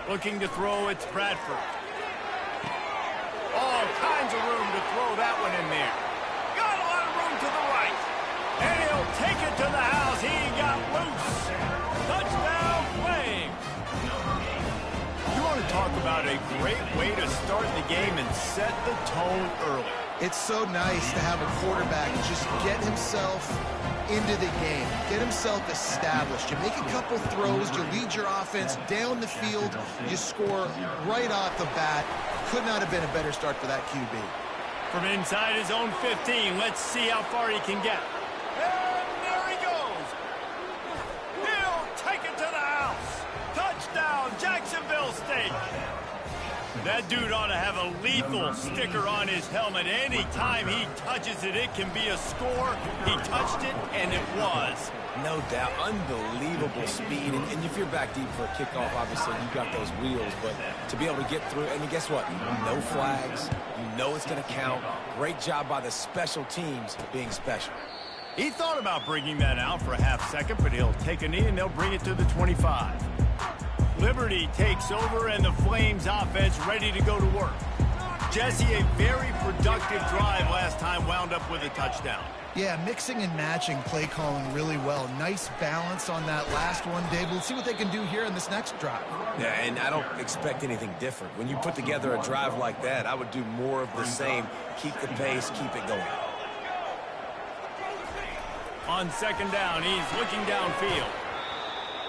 Looking to throw, it's Bradford. All kinds of room to throw that one in there. Got a lot of room to the right. And he'll take it to the house. He got loose. Touchdown, Flames. You want to talk about a great way to start the game and set the tone early. It's so nice to have a quarterback just get himself into the game, get himself established. You make a couple throws, you lead your offense down the field, you score right off the bat. Could not have been a better start for that QB. From inside his own 15, let's see how far he can get. And there he goes. He'll take it to the house. Touchdown, Jacksonville State. That dude ought to have a lethal sticker on his helmet. Anytime he touches it, it can be a score. He touched it, and it was. No doubt. Unbelievable speed. And if you're back deep for a kickoff, obviously you've got those wheels. But to be able to get through, and guess what? No flags. You know it's going to count. Great job by the special teams being special. He thought about bringing that out for a half second, but he'll take a knee and they'll bring it to the 25. Liberty takes over and the Flames offense ready to go to work. Jesse, a very productive drive last time, wound up with a touchdown. Yeah, mixing and matching play calling really well. Nice balance on that last one, Dave. We'll see what they can do here in this next drive. Yeah, and I don't expect anything different. When you put together a drive like that, I would do more of the same. Keep the pace, keep it going. On 2nd down, he's looking downfield.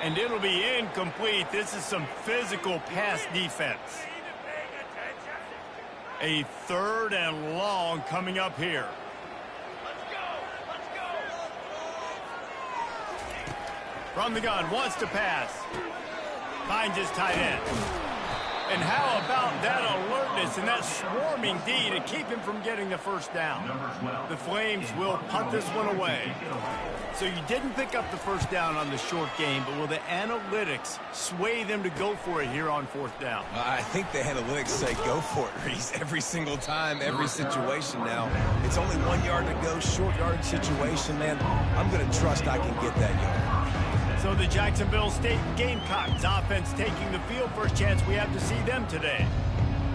And it'll be incomplete. This is some physical pass defense. A 3rd and long coming up here. From the gun, wants to pass. Finds his tight end. And how about that alertness and that swarming D to keep him from getting the first down? The Flames will punt this one away. So you didn't pick up the first down on the short game, but will the analytics sway them to go for it here on 4th down? I think the analytics say go for it, Reese. Every single time, every situation now. It's only 1 yard to go, short yard situation, man. I'm going to trust I can get that yard. So the Jacksonville State Gamecocks offense taking the field. First chance we have to see them today.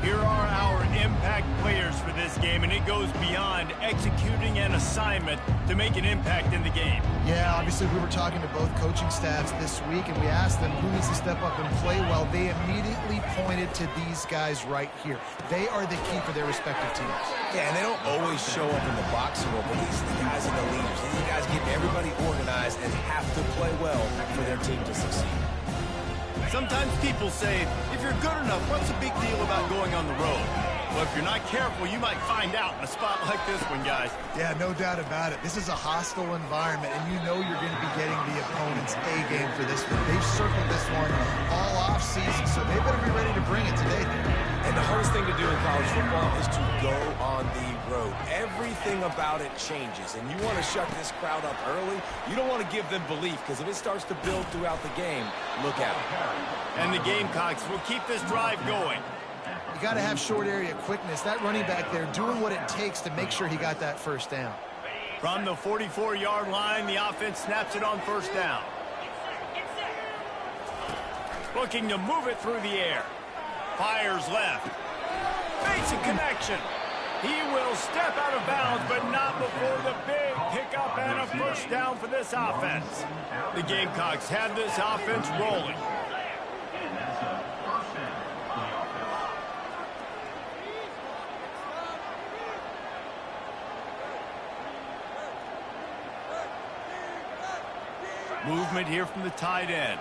Here are our impact players for this game, and it goes beyond executing an assignment to make an impact in the game. Yeah, obviously we were talking to both coaching staffs this week, and we asked them who needs to step up and play well. They immediately pointed to these guys right here. They are the key for their respective teams. Yeah, and they don't always show up in the box score, but these are the guys are the leaders. These are the guys getting everybody organized and have to play well for their team to succeed. Sometimes people say, if you're good enough, what's the big deal about going on the road? Well, if you're not careful, you might find out in a spot like this one, guys. Yeah, no doubt about it. This is a hostile environment, and you know you're going to be getting the opponent's A game for this one. They've circled this one be ready to bring it today. And the hardest thing to do in college football is to go on the road. Everything about it changes, and you want to shut this crowd up early. You don't want to give them belief, because if it starts to build throughout the game, look out. And the Gamecocks will keep this drive going. You got to have short area quickness. That running back there doing what it takes to make sure he got that first down. From the 44-yard line, the offense snaps it on first down. Looking to move it through the air. Fires left. Makes a connection. He will step out of bounds, but not before the big pickup and a first down for this offense. The Gamecocks have this offense rolling. And that's a first down for the offense. Movement here from the tight end.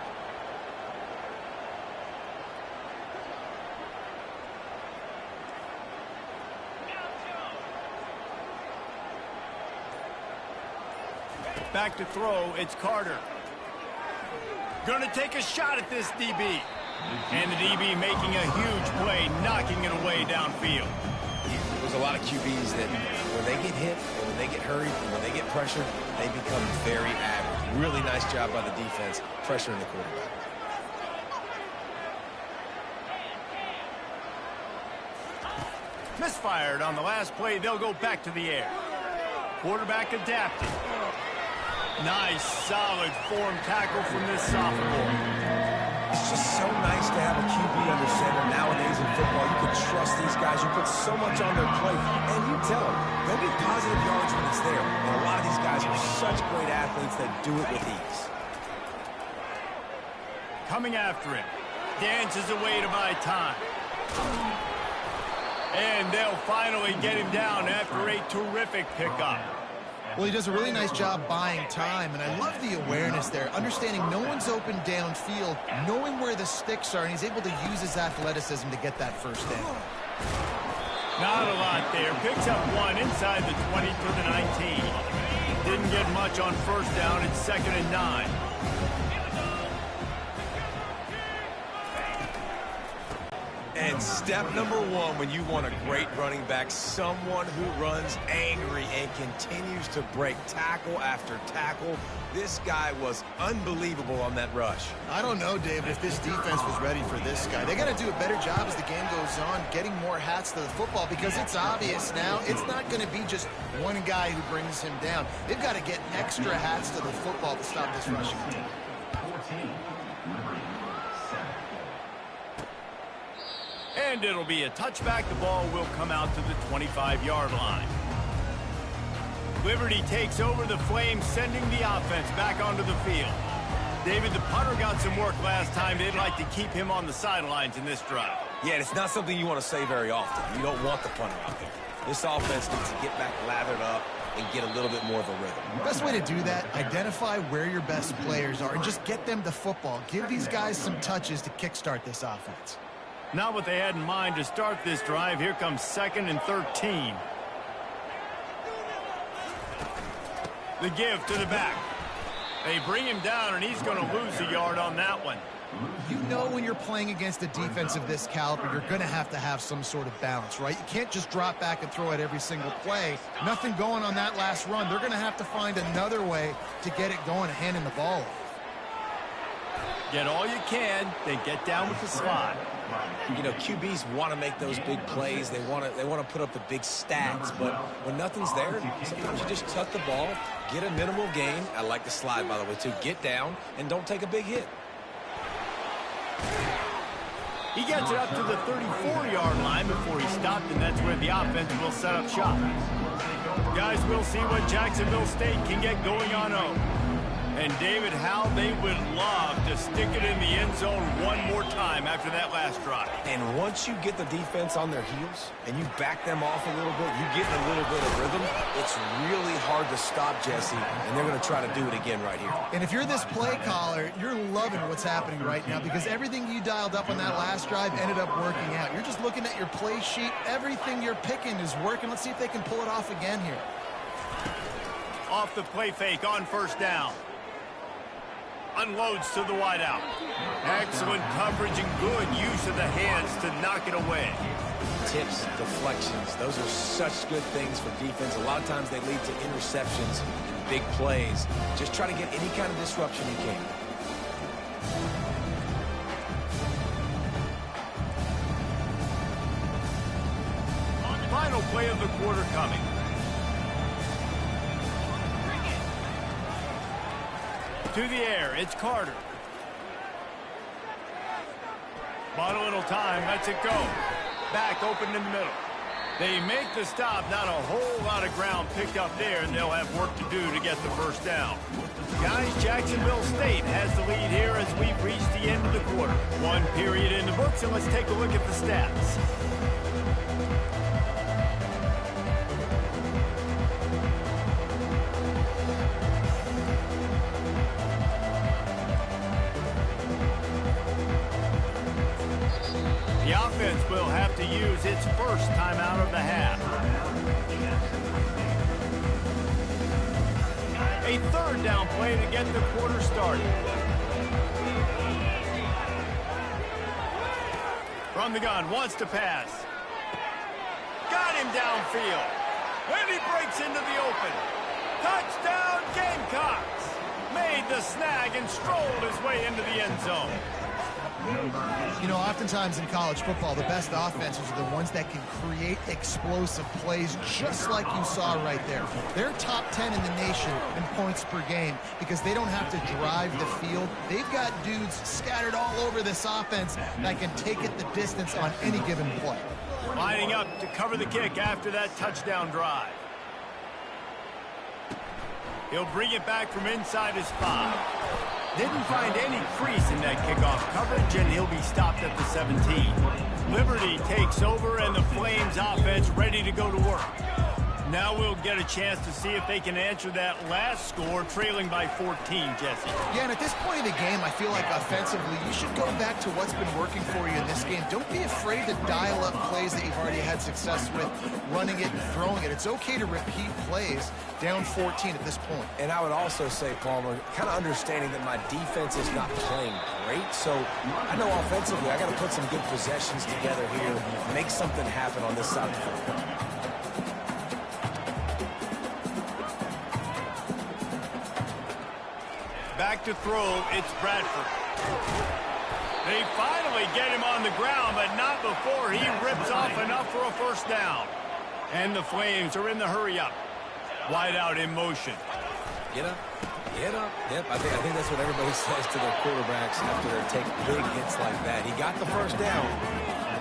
Back to throw, it's Carter. Gonna take a shot at this DB. And the DB making a huge play, knocking it away downfield. There's a lot of QBs that when they get hit, or when they get hurried, or when they get pressured, they become very average. Really nice job by the defense, pressuring the quarterback. Misfired on the last play, they'll go back to the air. Quarterback adapted. Nice, solid form tackle from this sophomore. It's just so nice to have a QB under center nowadays in football. You can trust these guys. You put so much on their plate. And you tell them, they'll get positive yards when it's there. And a lot of these guys are such great athletes that do it with ease. Coming after him. Dances away to buy time. And they'll finally get him down after a terrific pickup. Well, he does a really nice job buying time, and I love the awareness there, understanding no one's open downfield, knowing where the sticks are, and he's able to use his athleticism to get that first down. Not a lot there. Picks up one inside the 20 to the 19. Didn't get much on first down. It's 2nd and 9. And step number one when you want a great running back, someone who runs angry and continues to break tackle after tackle. This guy was unbelievable on that rush. I don't know, David, if this defense was ready for this guy. They got to do a better job as the game goes on, getting more hats to the football, because it's obvious now it's not going to be just one guy who brings him down. They've got to get extra hats to the football to stop this rushing attack. 14. And it'll be a touchback. The ball will come out to the 25-yard line. Liberty takes over the Flames, sending the offense back onto the field. David, the punter got some work last time. They'd like to keep him on the sidelines in this drive. Yeah, it's not something you want to say very often. You don't want the punter out there. This offense needs to get back lathered up and get a little bit more of a rhythm. The best way to do that, identify where your best players are and just get them the football. Give these guys some touches to kickstart this offense. Not what they had in mind to start this drive. Here comes 2nd and 13. The give to the back. They bring him down, and he's going to lose a yard on that one. You know when you're playing against a defense of this caliber, you're going to have some sort of balance, right? You can't just drop back and throw it every single play. Nothing going on that last run. They're going to have to find another way to get it going and handing the ball off. Get all you can, then get down with the slide. You know, QBs want to make those big plays. They want to put up the big stats. But when nothing's there, sometimes you just tuck the ball, get a minimal gain. I like the slide, by the way, too. Get down and don't take a big hit. He gets it up to the 34-yard line before he stopped, and that's where the offense will set up shop. Guys, we'll see what Jacksonville State can get going on 0. And David, how they would love to stick it in the end zone one more time after that last drive. And once you get the defense on their heels and you back them off a little bit, you get a little bit of rhythm, it's really hard to stop, Jesse, and they're going to try to do it again right here. And if you're this play caller, you're loving what's happening right now because everything you dialed up on that last drive ended up working out. You're just looking at your play sheet. Everything you're picking is working. Let's see if they can pull it off again here. Off the play fake on first down. unloads to the wideout. Excellent coverage and good use of the hands to knock it away. Tips, deflections, those are such good things for defense. A lot of times they lead to interceptions and big plays. Just try to get any kind of disruption you can. Final play of the quarter coming. To the air, it's Carter. Bottle little time, lets it go. Back open in the middle. They make the stop, not a whole lot of ground picked up there, and they'll have work to do to get the first down. Guys, Jacksonville State has the lead here as we've reached the end of the quarter. One period in the books, and let's take a look at the stats. The offense will have to use its first timeout of the half. A third down play to get the quarter started. From the gun, wants to pass. Got him downfield. And he breaks into the open. Touchdown, Gamecocks! Made the snag and strolled his way into the end zone. You know, oftentimes in college football, the best offenses are the ones that can create explosive plays, just like you saw right there. They're top 10 in the nation in points per game because they don't have to drive the field. They've got dudes scattered all over this offense that can take it the distance on any given play. Lining up to cover the kick after that touchdown drive. He'll bring it back from inside his 5. Didn't find any crease in that kickoff coverage, and he'll be stopped at the 17. Liberty takes over, and the Flames offense ready to go to work. Now we'll get a chance to see if they can answer that last score, trailing by 14, Jesse. Yeah, and at this point of the game, I feel like offensively, you should go back to what's been working for you in this game. Don't be afraid to dial up plays that you've already had success with, running it and throwing it. It's okay to repeat plays down 14 at this point. And I would also say, Palmer, kind of understanding that my defense is not playing great, so I know offensively I got to put some good possessions together here, make something happen on this side of the football. Back to throw, it's Bradford. They finally get him on the ground, but not before he rips off enough for a first down. And the Flames are in the hurry-up. Wide out in motion. Get up, get up. Yep, I think that's what everybody says to their quarterbacks after they take big hits like that. He got the first down,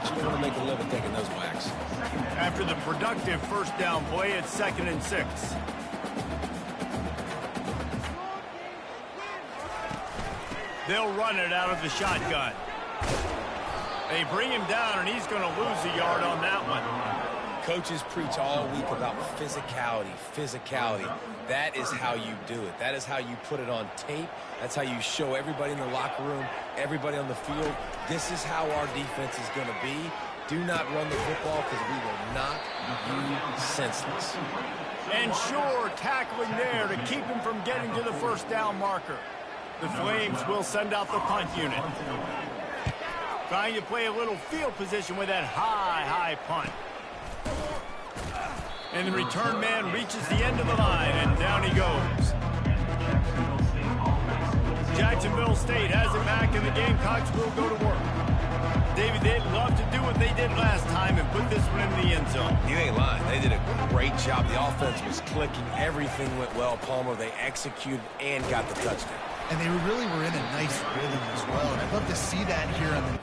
but you want to make a living taking those whacks. After the productive first down play, it's 2nd and 6. They'll run it out of the shotgun. They bring him down, and he's going to lose a yard on that one. Coaches preach all week about physicality, physicality. That is how you do it. That is how you put it on tape. That's how you show everybody in the locker room, everybody on the field. This is how our defense is going to be. Do not run the football because we will knock you senseless. And sure, tackling there to keep him from getting to the first down marker. The Flames will send out the punt unit. Trying to play a little field position with that high punt. And the return man reaches the end of the line, and down he goes. Jacksonville State has it back, and the Gamecocks will go to work. David, they'd love to do what they did last time and put this one in the end zone. You ain't lying. They did a great job. The offense was clicking. Everything went well, Palmer. They executed and got the touchdown. And they really were in a nice rhythm as well. And I'd love to see that here on the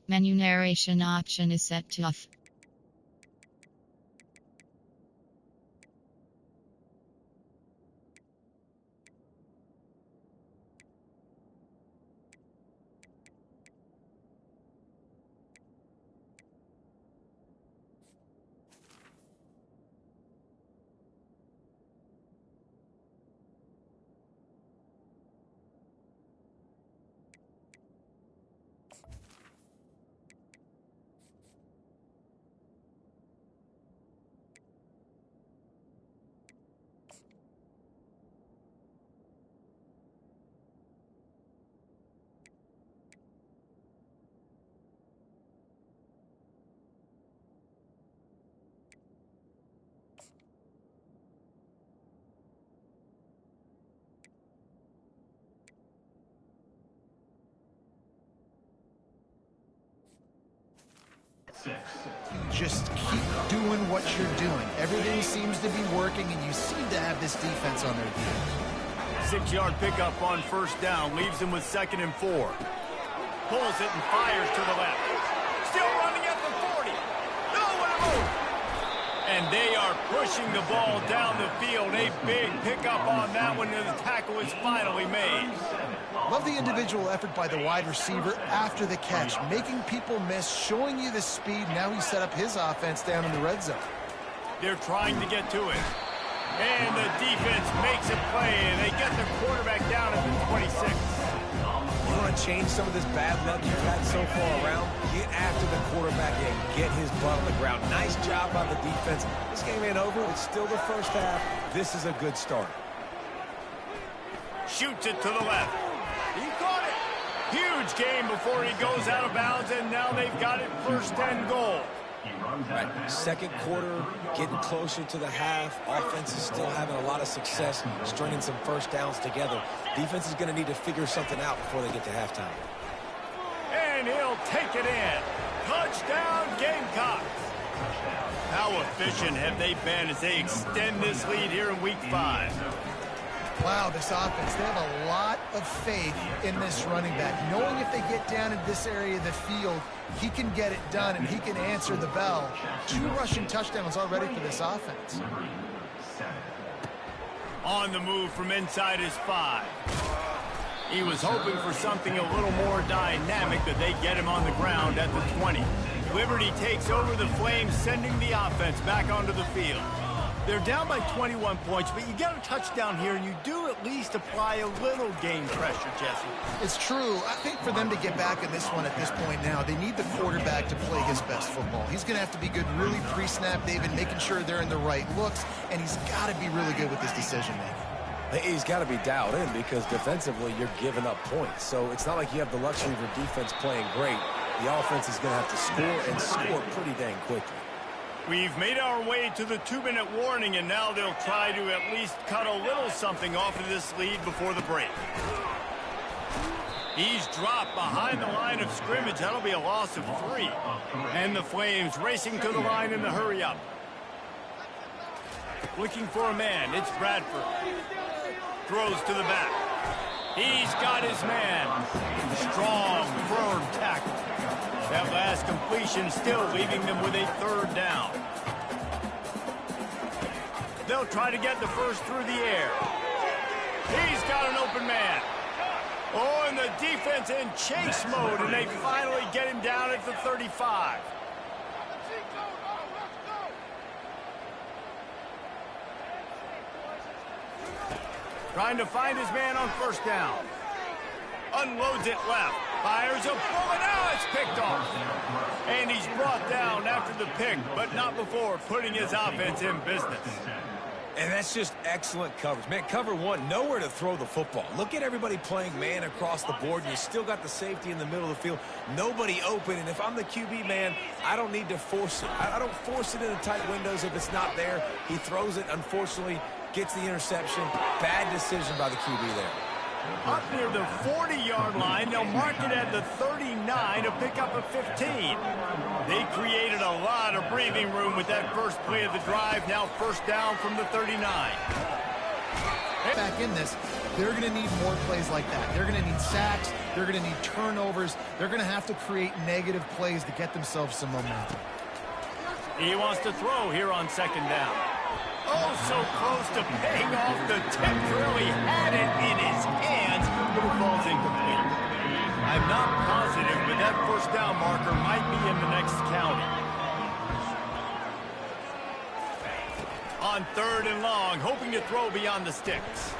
Menu narration option is set to off. Just keep doing what you're doing. Everything seems to be working, and you seem to have this defense on their heels. 6-yard pickup on first down leaves him with 2nd and 4. Pulls it and fires to the left. Still running at the 40. Nowhere to move. And they are pushing the ball down the field. A big pickup on that one, and the tackle is finally made. Love the individual effort by the wide receiver after the catch, making people miss, showing you the speed. Now he set up his offense down in the red zone. They're trying to get to it. And the defense makes a play, and they get the quarterback down at the 26. You want to change some of this bad luck you've had so far around? Get after the quarterback and get his butt on the ground. Nice job by the defense. This game ain't over. It's still the first half. This is a good start. Shoots it to the left. He caught it. Huge game before he goes out of bounds, and now they've got it 1st and goal. Right. 2nd quarter, getting closer to the half. Offense is still having a lot of success stringing some first downs together. Defense is going to need to figure something out before they get to halftime. And he'll take it in. Touchdown, Gamecocks. How efficient have they been as they extend this lead here in Week 5? Wow, this offense, they have a lot of faith in this running back. Knowing if they get down in this area of the field, he can get it done and he can answer the bell. 2 rushing touchdowns already for this offense. On the move from inside his 5. He was hoping for something a little more dynamic, but they get him on the ground at the 20. Liberty takes over the Flames, sending the offense back onto the field. They're down by 21 points, but you get a touchdown here, and you do at least apply a little game pressure, Jesse. It's true. I think for them to get back in this one at this point now, they need the quarterback to play his best football. He's going to have to be good really pre-snap, David, making sure they're in the right looks, and he's got to be really good with his decision-making. He's got to be dialed in because defensively you're giving up points. So it's not like you have the luxury of your defense playing great. The offense is going to have to score and score pretty dang quickly. We've made our way to the 2-minute warning, and now they'll try to at least cut a little something off of this lead before the break. He's dropped behind the line of scrimmage. That'll be a loss of 3. And the Flames racing to the line in the hurry-up. Looking for a man. It's Bradford. Throws to the back. He's got his man. Strong, firm tackle. That last completion still leaving them with a 3rd down. They'll try to get the first through the air. He's got an open man. Oh, and the defense in chase mode, and they finally get him down at the 35. Trying to find his man on 1st down. Unloads it left. Fires a bullet. Now it's picked off. And he's brought down after the pick, but not before putting his offense in business. And that's just excellent coverage. Man, cover 1, nowhere to throw the football. Look at everybody playing man across the board. You still got the safety in the middle of the field. Nobody open. And if I'm the QB, man, I don't need to force it. I don't force it in the tight windows if it's not there. He throws it, unfortunately, gets the interception. Bad decision by the QB there. Up near the 40-yard line, they'll mark it at the 39 to pick up a 15. They created a lot of breathing room with that first play of the drive. Now 1st down from the 39. Back in this, they're going to need more plays like that. They're going to need sacks. They're going to need turnovers. They're going to have to create negative plays to get themselves some momentum. He wants to throw here on second down. Oh, so close to paying off the tip drill. He had it in his hands, but it falls incomplete. I'm not positive, but that first down marker might be in the next county. On third and long, hoping to throw beyond the sticks.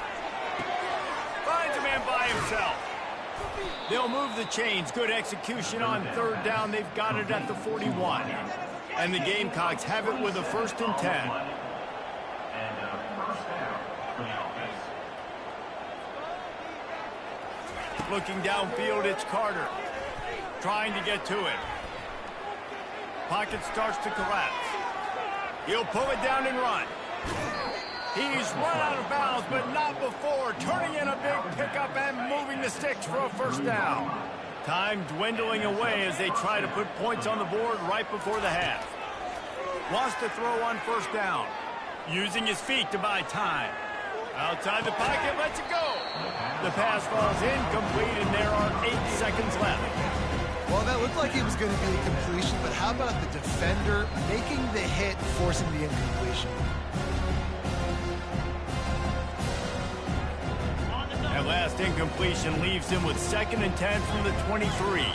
Finds a man by himself. They'll move the chains. Good execution on third down. They've got it at the 41. And the Gamecocks have it with a 1st and 10. Looking downfield, it's Carter. Trying to get to it. Pocket starts to collapse. He'll pull it down and run. He's run out of bounds, but not before. Turning in a big pickup and moving the sticks for a first down. Time dwindling away as they try to put points on the board right before the half. Wants to throw on first down. Using his feet to buy time. Outside the pocket, lets it go. The pass falls incomplete, and there are 8 seconds left. Well, that looked like it was going to be a completion, but how about the defender making the hit, forcing the incompletion? That last incompletion leaves him with 2nd and 10 from the 23.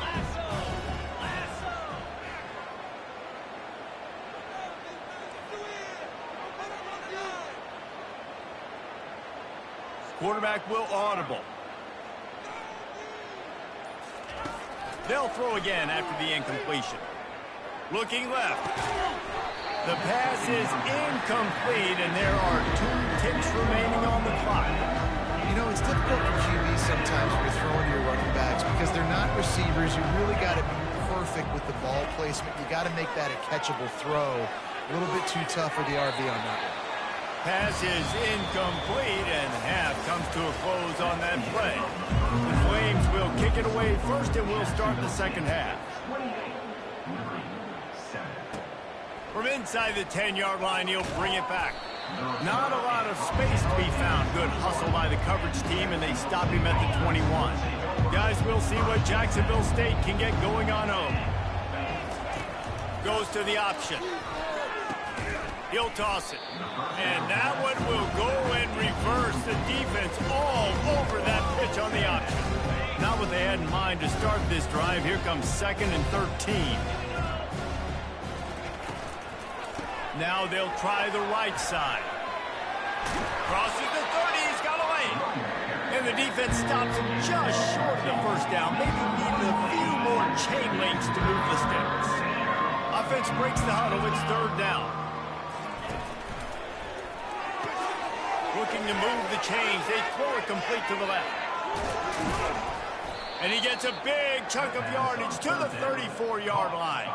Quarterback will audible. They'll throw again after the incompletion. Looking left. The pass is incomplete, and there are 2 ticks remaining on the clock. You know, it's difficult for QBs sometimes when you're throwing to your running backs because they're not receivers. You really got to be perfect with the ball placement. You got to make that a catchable throw. A little bit too tough for the RB on that one. Pass is incomplete, and half comes to a close on that play. The Flames will kick it away first, and we'll start the second half. From inside the 10-yard line, he'll bring it back. Not a lot of space to be found. Good hustle by the coverage team, and they stop him at the 21. Guys, we'll see what Jacksonville State can get going on home. Goes to the option. He'll toss it. And that one will go in reverse. The defense all over that pitch on the option. Not what they had in mind to start this drive. Here comes 2nd and 13. Now they'll try the right side. Crosses the 30. He's got a lane. And the defense stops him just short of the first down. Maybe needed a few more chain links to move the sticks. Offense breaks the huddle. It's 3rd down. Looking to move the chains. They throw it complete to the left. And he gets a big chunk of yardage to the 34-yard line.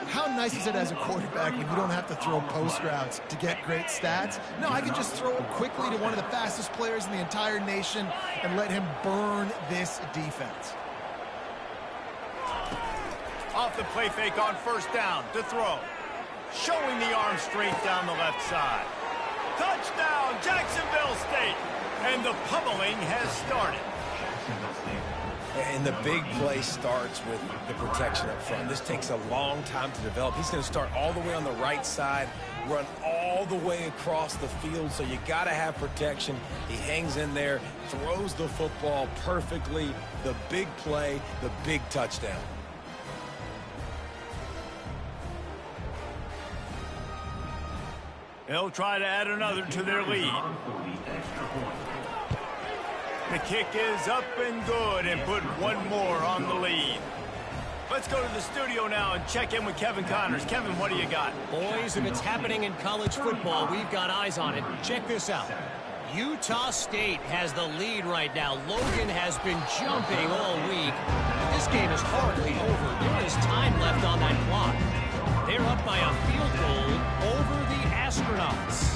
How nice is it as a quarterback when you don't have to throw post routes to get great stats? No, I can just throw it quickly to one of the fastest players in the entire nation and let him burn this defense. Off the play fake on first down to throw. Showing the arm strength down the left side. Touchdown, Jacksonville State. And the pummeling has started. And the big play starts with the protection up front. This takes a long time to develop. He's going to start all the way on the right side, run all the way across the field, so you got to have protection. He hangs in there, throws the football perfectly. The big play, the big touchdown. They'll try to add another to their lead. The kick is up and good and put one more on the lead. Let's go to the studio now and check in with Kevin Connors. Kevin, what do you got? Boys, if it's happening in college football, we've got eyes on it. Check this out. Utah State has the lead right now. Logan has been jumping all week. This game is hardly over. There is time left on that clock. They're up by a field goal over the Astronauts.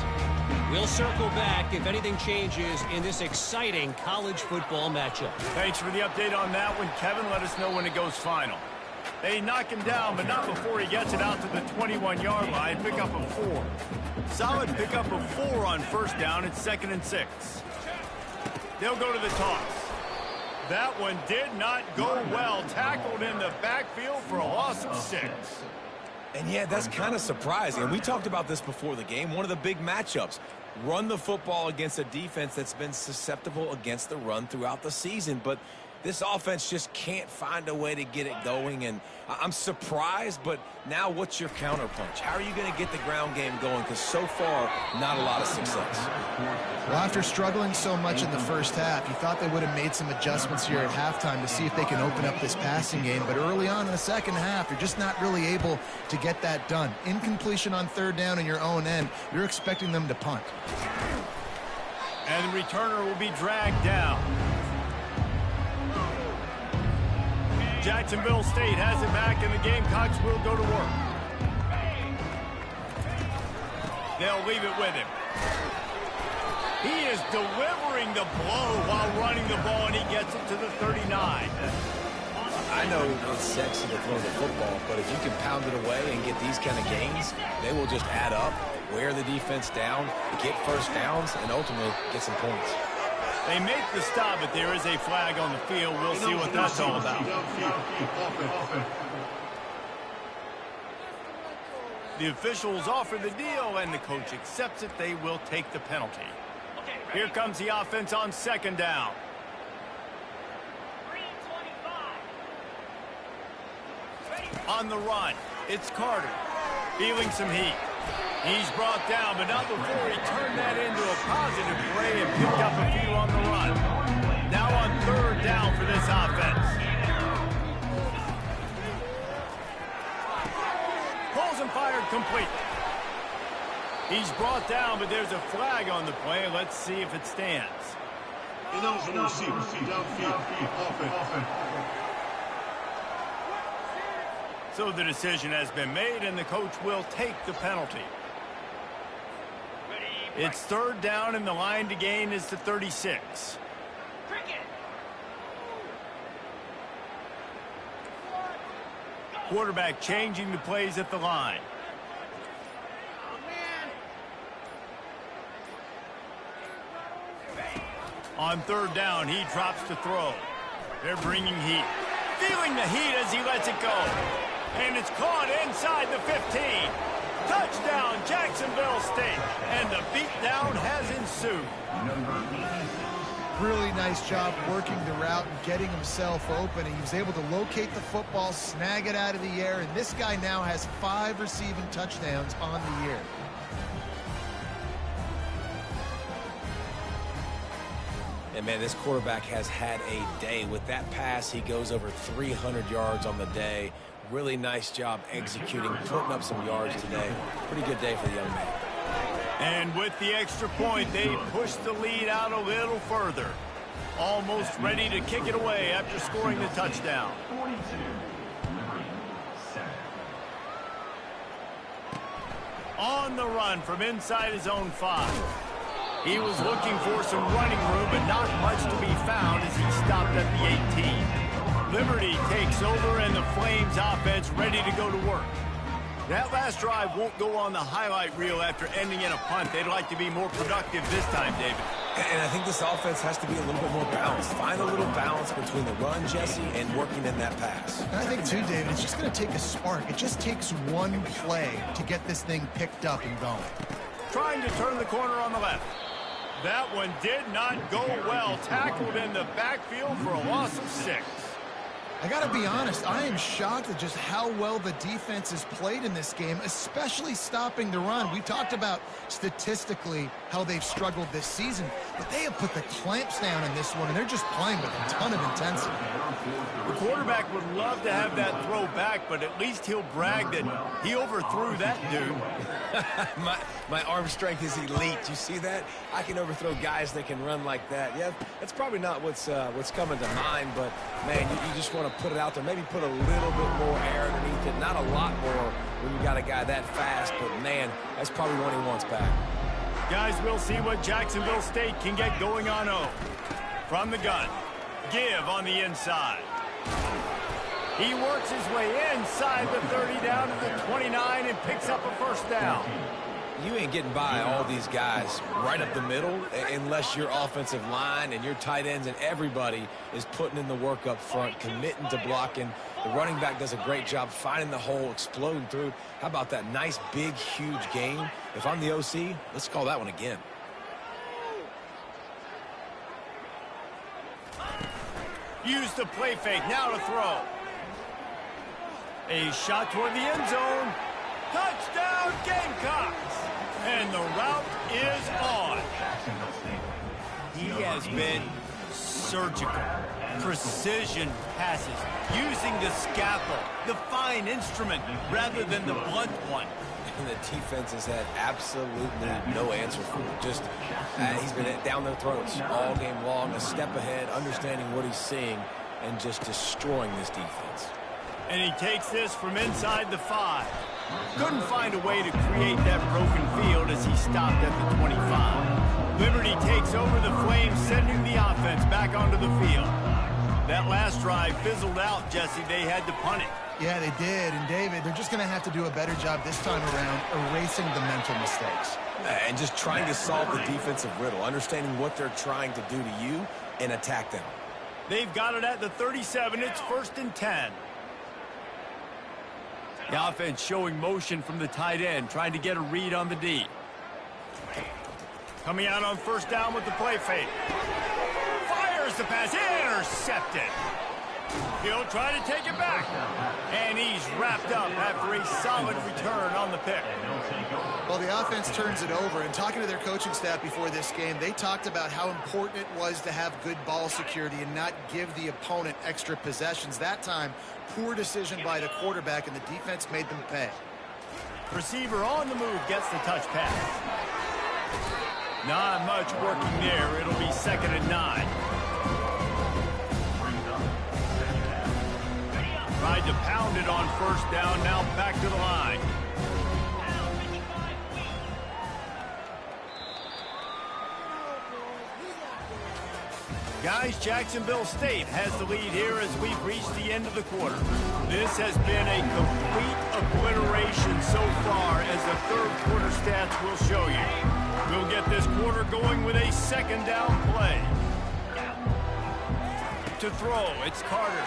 We'll circle back if anything changes in this exciting college football matchup. Thanks for the update on that one, Kevin. Let us know when it goes final. They knock him down, but not before he gets it out to the 21-yard line. Pick up a 4. Solid pickup of 4 on first down. It's 2nd and 6. They'll go to the toss. That one did not go well. Tackled in the backfield for a loss of 6. And yeah, that's kind of surprising. And we talked about this before the game. One of the big matchups. Run the football against a defense that's been susceptible against the run throughout the season. But this offense just can't find a way to get it going. And I'm surprised, but now what's your counterpunch? How are you going to get the ground game going? Because so far, not a lot of success. Well, after struggling so much in the first half, you thought they would have made some adjustments here at halftime to see if they can open up this passing game. But early on in the second half, you're just not really able to get that done. Incompletion on third down in your own end, you're expecting them to punt. And the returner will be dragged down. Jacksonville State has it back, and the Gamecocks will go to work. They'll leave it with him. He is delivering the blow while running the ball, and he gets it to the 39. I know it's sexy to throw the football, but if you can pound it away and get these kind of gains, they will just add up, wear the defense down, get first downs, and ultimately get some points. They make the stop, but there is a flag on the field. We'll see what that's all about. The officials offer the deal, and the coach accepts it. They will take the penalty. Here comes the offense on second down. On the run, it's Carter. Feeling some heat. He's brought down, but not before he turned that into a positive play and picked up a few on the run. Now on third down for this offense. Pulls and fired complete. He's brought down, but there's a flag on the play. Let's see if it stands. So the decision has been made, and the coach will take the penalty. It's third down, and the line to gain is the 36. Quarterback changing the plays at the line. On third down, he drops to throw. They're bringing heat. Feeling the heat as he lets it go. And it's caught inside the 15. Touchdown, Jacksonville State. And the beatdown has ensued. Really nice job working the route and getting himself open. He was able to locate the football, snag it out of the air, and this guy now has 5 receiving touchdowns on the year. And, man, this quarterback has had a day. With that pass, he goes over 300 yards on the day. Really nice job executing, putting up some yards today. Pretty good day for the young man. And with the extra point, they push the lead out a little further. Almost ready to kick it away after scoring the touchdown. On the run from inside his own 5. He was looking for some running room, but not much to be found as he stopped at the 18. Liberty takes over, and the Flames offense ready to go to work. That last drive won't go on the highlight reel after ending in a punt. They'd like to be more productive this time, David. And I think this offense has to be a little bit more balanced. Find a little balance between the run, Jesse, and working in that pass. And I think, too, David, it's just going to take a spark. It just takes one play to get this thing picked up and going. Trying to turn the corner on the left. That one did not go well. Tackled in the backfield for a loss of 6. I got to be honest, I am shocked at just how well the defense has played in this game, especially stopping the run. We talked about statistically how they've struggled this season, but they have put the clamps down in this one, and they're just playing with a ton of intensity. The quarterback would love to have that throw back, but at least he'll brag that he overthrew that dude. my arm strength is elite. You see that? I can overthrow guys that can run like that. Yeah, that's probably not what's coming to mind, but, man, you just want to put it out there. Maybe put a little bit more air underneath it. Not a lot more when you got a guy that fast, but, man, that's probably what he wants back. Guys, we'll see what Jacksonville State can get going on O. From the gun. Give on the inside. He works his way inside the 30 down to the 29 and picks up a first down. You ain't getting by all these guys right up the middle unless your offensive line and your tight ends and everybody is putting in the work up front, committing to blocking. The running back does a great job finding the hole, exploding through. How about that nice, big, huge game? If I'm the OC, let's call that one again. Use the play fake, now to throw. A shot toward the end zone. Touchdown, Gamecocks! And the route is on. He has been surgical. Precision passes, using the scalpel, the fine instrument, rather than the blunt one. And the defense has had absolutely no answer for him. Just, he's been down their throats all game long, a step ahead, understanding what he's seeing, and just destroying this defense. And he takes this from inside the 5. Couldn't find a way to create that broken field as he stopped at the 25. Liberty takes over the Flames, sending the offense back onto the field. That last drive fizzled out, Jesse. They had to punt it. Yeah, they did. And, David, they're just going to have to do a better job this time around erasing the mental mistakes. And just trying to solve the defensive riddle, understanding what they're trying to do to you and attack them. They've got it at the 37. It's 1st and 10. The offense showing motion from the tight end, trying to get a read on the D. Coming out on 1st down with the play fake. Fires the pass, intercepted. He'll try to take it back. And he's wrapped up after a solid return on the pick. Well, the offense turns it over. And talking to their coaching staff before this game, they talked about how important it was to have good ball security and not give the opponent extra possessions. That time, poor decision by the quarterback, and the defense made them pay. Receiver on the move gets the touch pass. Not much working there. It'll be 2nd and 9. Tried to pound it on 1st down, now back to the line. Guys, Jacksonville State has the lead here as we've reached the end of the quarter. This has been a complete obliteration so far, as the 3rd quarter stats will show you. We'll get this quarter going with a 2nd down play. To throw, it's Carter.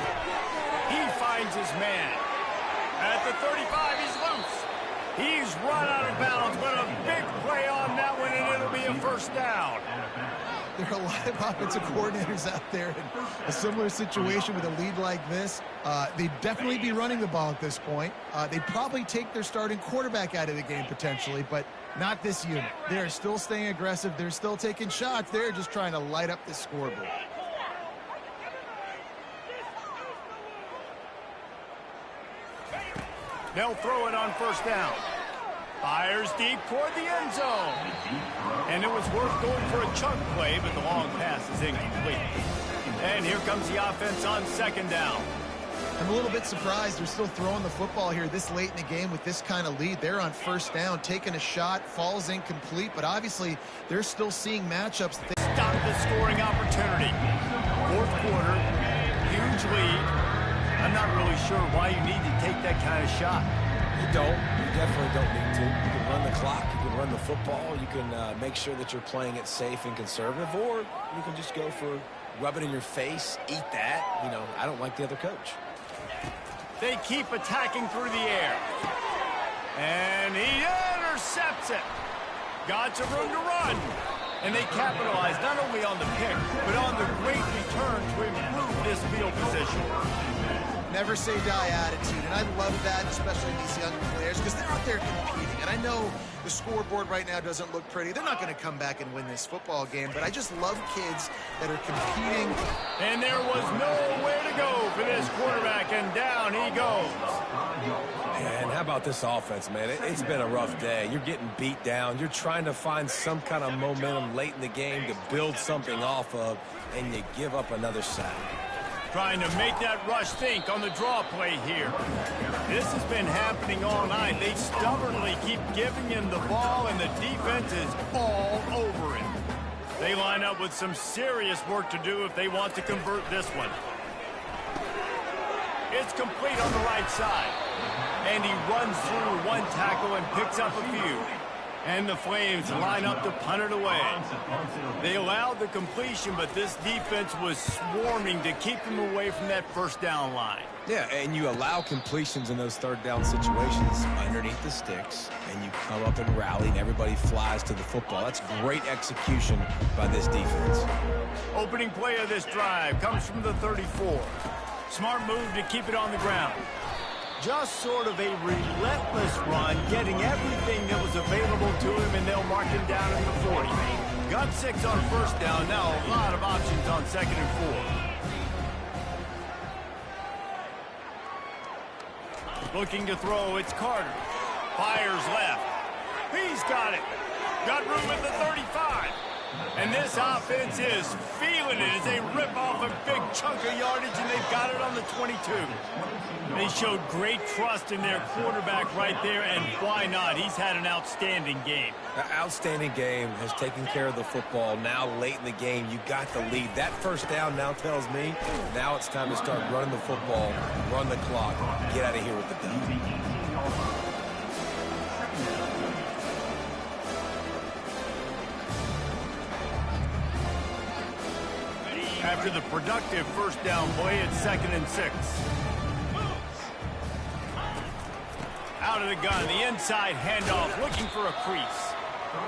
He finds his man. At the 35, he's loose. He's run out of bounds, but a big play on that one, and it'll be a 1st down. There are a lot of offensive coordinators out there in a similar situation with a lead like this. They'd definitely be running the ball at this point. They'd probably take their starting quarterback out of the game potentially, but not this unit. They're still staying aggressive. They're still taking shots. They're just trying to light up the scoreboard. They'll throw it on 1st down. Fires deep toward the end zone. And it was worth going for a chunk play, but the long pass is incomplete. And here comes the offense on 2nd down. I'm a little bit surprised they're still throwing the football here this late in the game with this kind of lead. They're on 1st down, taking a shot, falls incomplete, but obviously they're still seeing matchups. Stop the scoring opportunity. 4th quarter, huge lead. I'm not really sure why you need to take that kind of shot. You don't. You definitely don't need to. You can run the clock. You can run the football. You can make sure that you're playing it safe and conservative, or you can just go for rub it in your face, eat that. You know, I don't like the other coach. They keep attacking through the air. And he intercepts it. Got some room to run. And they capitalize not only on the pick, but on the great return to improve this field position. Never say die attitude, and I love that, especially in these young players, because they're out there competing. And I know the scoreboard right now doesn't look pretty. They're not going to come back and win this football game, but I just love kids that are competing. And there was nowhere to go for this quarterback, and down he goes. And how about this offense, man? It's been a rough day. You're getting beat down. You're trying to find some kind of momentum late in the game to build something off of, and you give up another sack. Trying to make that rush think on the draw play here. This has been happening all night. They stubbornly keep giving him the ball, and the defense is all over it. They line up with some serious work to do if they want to convert this one. It's complete on the right side. And he runs through one tackle and picks up a few. And the Flames line up to punt it away. They allowed the completion, but this defense was swarming to keep them away from that first down line. Yeah, and you allow completions in those third down situations underneath the sticks, and you come up and rally, and everybody flies to the football. That's great execution by this defense. Opening play of this drive comes from the 34. Smart move to keep it on the ground. Just sort of a relentless run, getting everything that was available to him, and they'll mark him down at the 40. Got 6 on first down. Now a lot of options on 2nd and 4. Looking to throw, it's Carter. Fires left. He's got it. Got room at the 35. And this offense is feeling it as they rip off a big chunk of yardage, and they've got it on the 22. They showed great trust in their quarterback right there, and why not? He's had an outstanding game. An outstanding game, has taken care of the football. Now late in the game, you got the lead. That first down now tells me now it's time to start running the football, run the clock, get out of here with the dub. After the productive first down play, it's 2nd and 6. Out of the gun, the inside handoff, looking for a crease.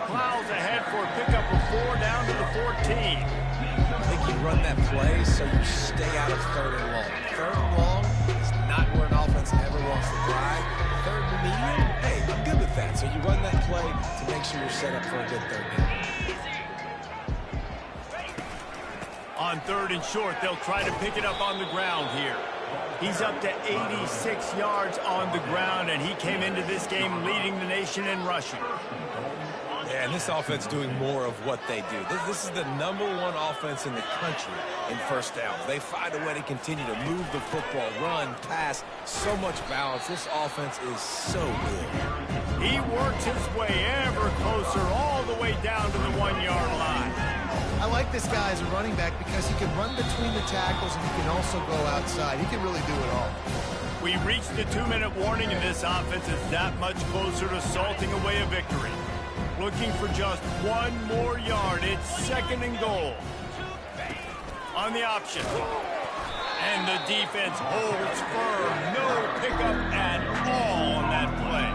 Plows ahead for a pickup of 4 down to the 14. I think you run that play so you stay out of 3rd and long. 3rd and long is not where an offense ever wants to drive. 3rd and medium, hey, I'm good with that. So you run that play to make sure you're set up for a good 3rd down. On 3rd and short, they'll try to pick it up on the ground here. He's up to 86 yards on the ground, and he came into this game leading the nation in rushing. Yeah, and this offense doing more of what they do. This is the #1 offense in the country in first downs. They find a way to continue to move the football, run, pass, so much balance. This offense is so good. He works his way ever closer all the way down to the 1-yard line. I like this guy as a running back because he can run between the tackles and he can also go outside. He can really do it all. We reached the 2-minute warning, and this offense is that much closer to salting away a victory. Looking for just 1 more yard. It's 2nd and goal. On the option. And the defense holds firm. No pickup at all on that play.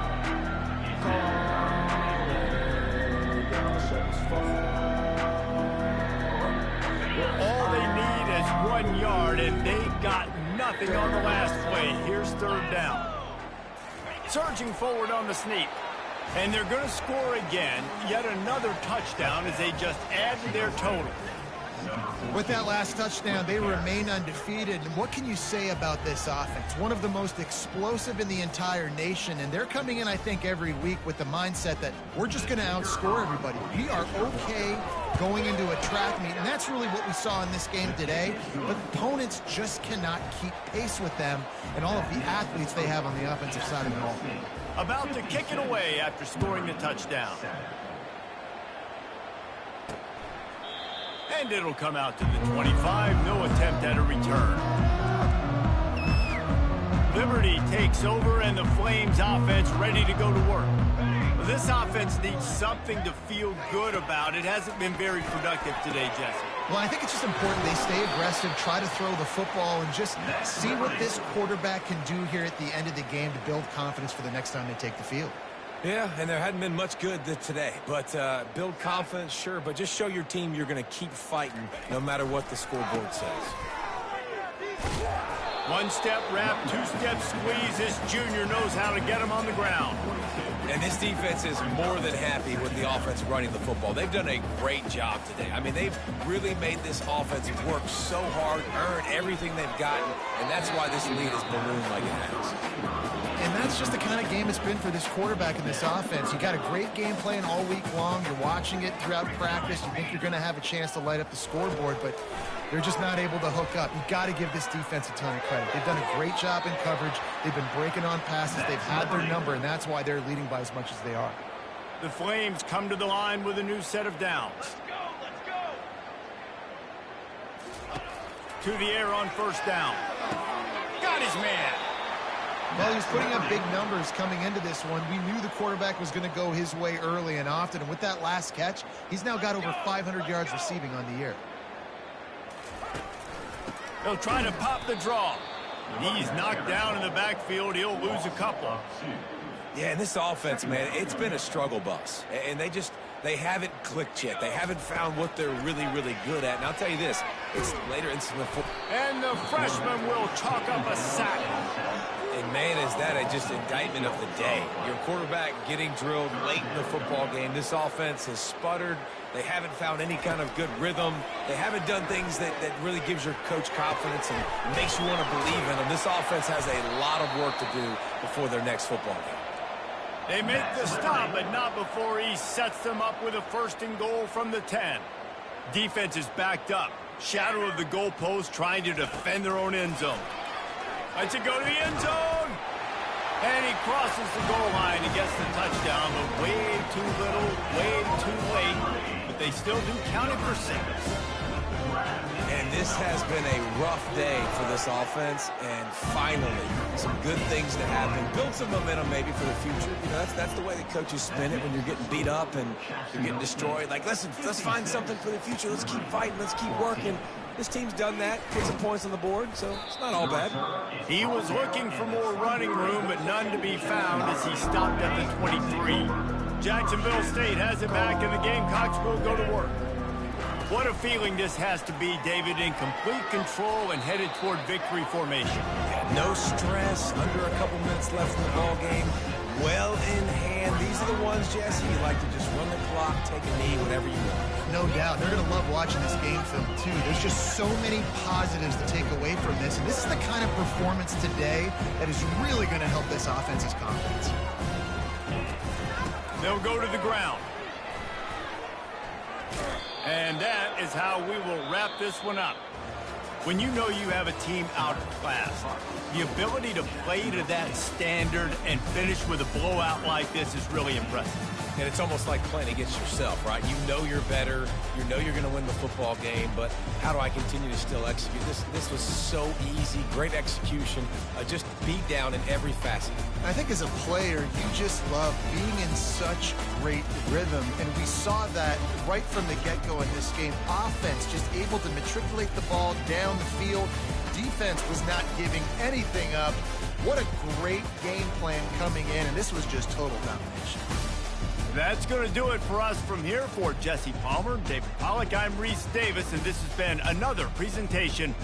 All they need is 1 yard, and they got nothing on the last play. Here's 3rd down. Surging forward on the sneak. And they're going to score again. Yet another touchdown as they just add to their total. With that last touchdown, they remain undefeated. And what can you say about this offense? One of the most explosive in the entire nation. And they're coming in, I think, every week with the mindset that we're just going to outscore everybody. We are okay going into a track meet. And that's really what we saw in this game today. But opponents just cannot keep pace with them and all of the athletes they have on the offensive side of the ball. About to kick it away after scoring the touchdown. And it'll come out to the 25. No attempt at a return. Liberty takes over, and the Flames offense ready to go to work. This offense needs something to feel good about. It hasn't been very productive today, Jesse. Well, I think it's just important they stay aggressive, try to throw the football, and just see what this quarterback can do here at the end of the game to build confidence for the next time they take the field. Yeah, and there hadn't been much good today. But build confidence, sure, but just show your team you're going to keep fighting no matter what the scoreboard says. 1-step wrap, 2-step squeeze. This junior knows how to get him on the ground. And this defense is more than happy with the offense running the football. They've done a great job today. I mean, they've really made this offense work so hard, earn everything they've gotten, and that's why this lead has ballooned like it has. And that's just the kind of game it's been for this quarterback in this offense. You got a great game plan all week long. You're watching it throughout practice. You think you're going to have a chance to light up the scoreboard, but they're just not able to hook up. You got to give this defense a ton of credit. They've done a great job in coverage. They've been breaking on passes. They've had their number, and that's why they're leading by as much as they are. The Flames come to the line with a new set of downs. Let's go. To the air on first down. Got his man. Well, he was putting up big numbers coming into this one. We knew the quarterback was going to go his way early and often. And with that last catch, he's now got over 500 yards receiving on the year. He'll try to pop the draw. He's knocked down in the backfield. He'll lose a couple. Yeah, and this offense, man, it's been a struggle bus. And they haven't clicked yet. They haven't found what they're really, really good at. And I'll tell you this, it's later into the football. And the freshman will chalk up a sack. And, man, is that just indictment of the day. Your quarterback getting drilled late in the football game. This offense has sputtered. They haven't found any kind of good rhythm. They haven't done things that really gives your coach confidence and makes you want to believe in them. This offense has a lot of work to do before their next football game. They make the stop, but not before he sets them up with a 1st and goal from the 10. Defense is backed up. Shadow of the goalpost trying to defend their own end zone. Lets it go to the end zone. And he crosses the goal line and gets the touchdown, but way too little, way too late. But they still do count it for 6. And this has been a rough day for this offense, and finally, some good things to happen. Build some momentum maybe for the future. You know, that's the way the coaches spin it when you're getting beat up and you're getting destroyed. Like, listen, let's find something for the future. Let's keep fighting. Let's keep working. This team's done that, put some points on the board, so it's not all bad. He was looking for more running room, but none to be found as he stopped at the 23. Jacksonville State has it back, and the Gamecocks will go to work. What a feeling this has to be, David, in complete control and headed toward victory formation. Yeah, no stress, under a couple minutes left in the ball game. Well in hand. These are the ones, Jesse, you like to just run the clock, take a knee, whatever you want. No doubt. They're going to love watching this game film, too. There's just so many positives to take away from this. And this is the kind of performance today that is really going to help this offense's confidence. They'll go to the ground. And that is how we will wrap this one up. When you know you have a team outclassed, the ability to play to that standard and finish with a blowout like this is really impressive. And it's almost like playing against yourself, right? You know you're better. You know you're going to win the football game, but how do I continue to still execute? This was so easy, great execution, just beat down in every facet. I think as a player, you just love being in such great rhythm, and we saw that right from the get-go in this game. Offense just able to matriculate the ball down the field. Defense was not giving anything up. What a great game plan coming in, and this was just total domination. That's going to do it for us from here. For Jesse Palmer, David Pollack, I'm Reese Davis, and this has been another presentation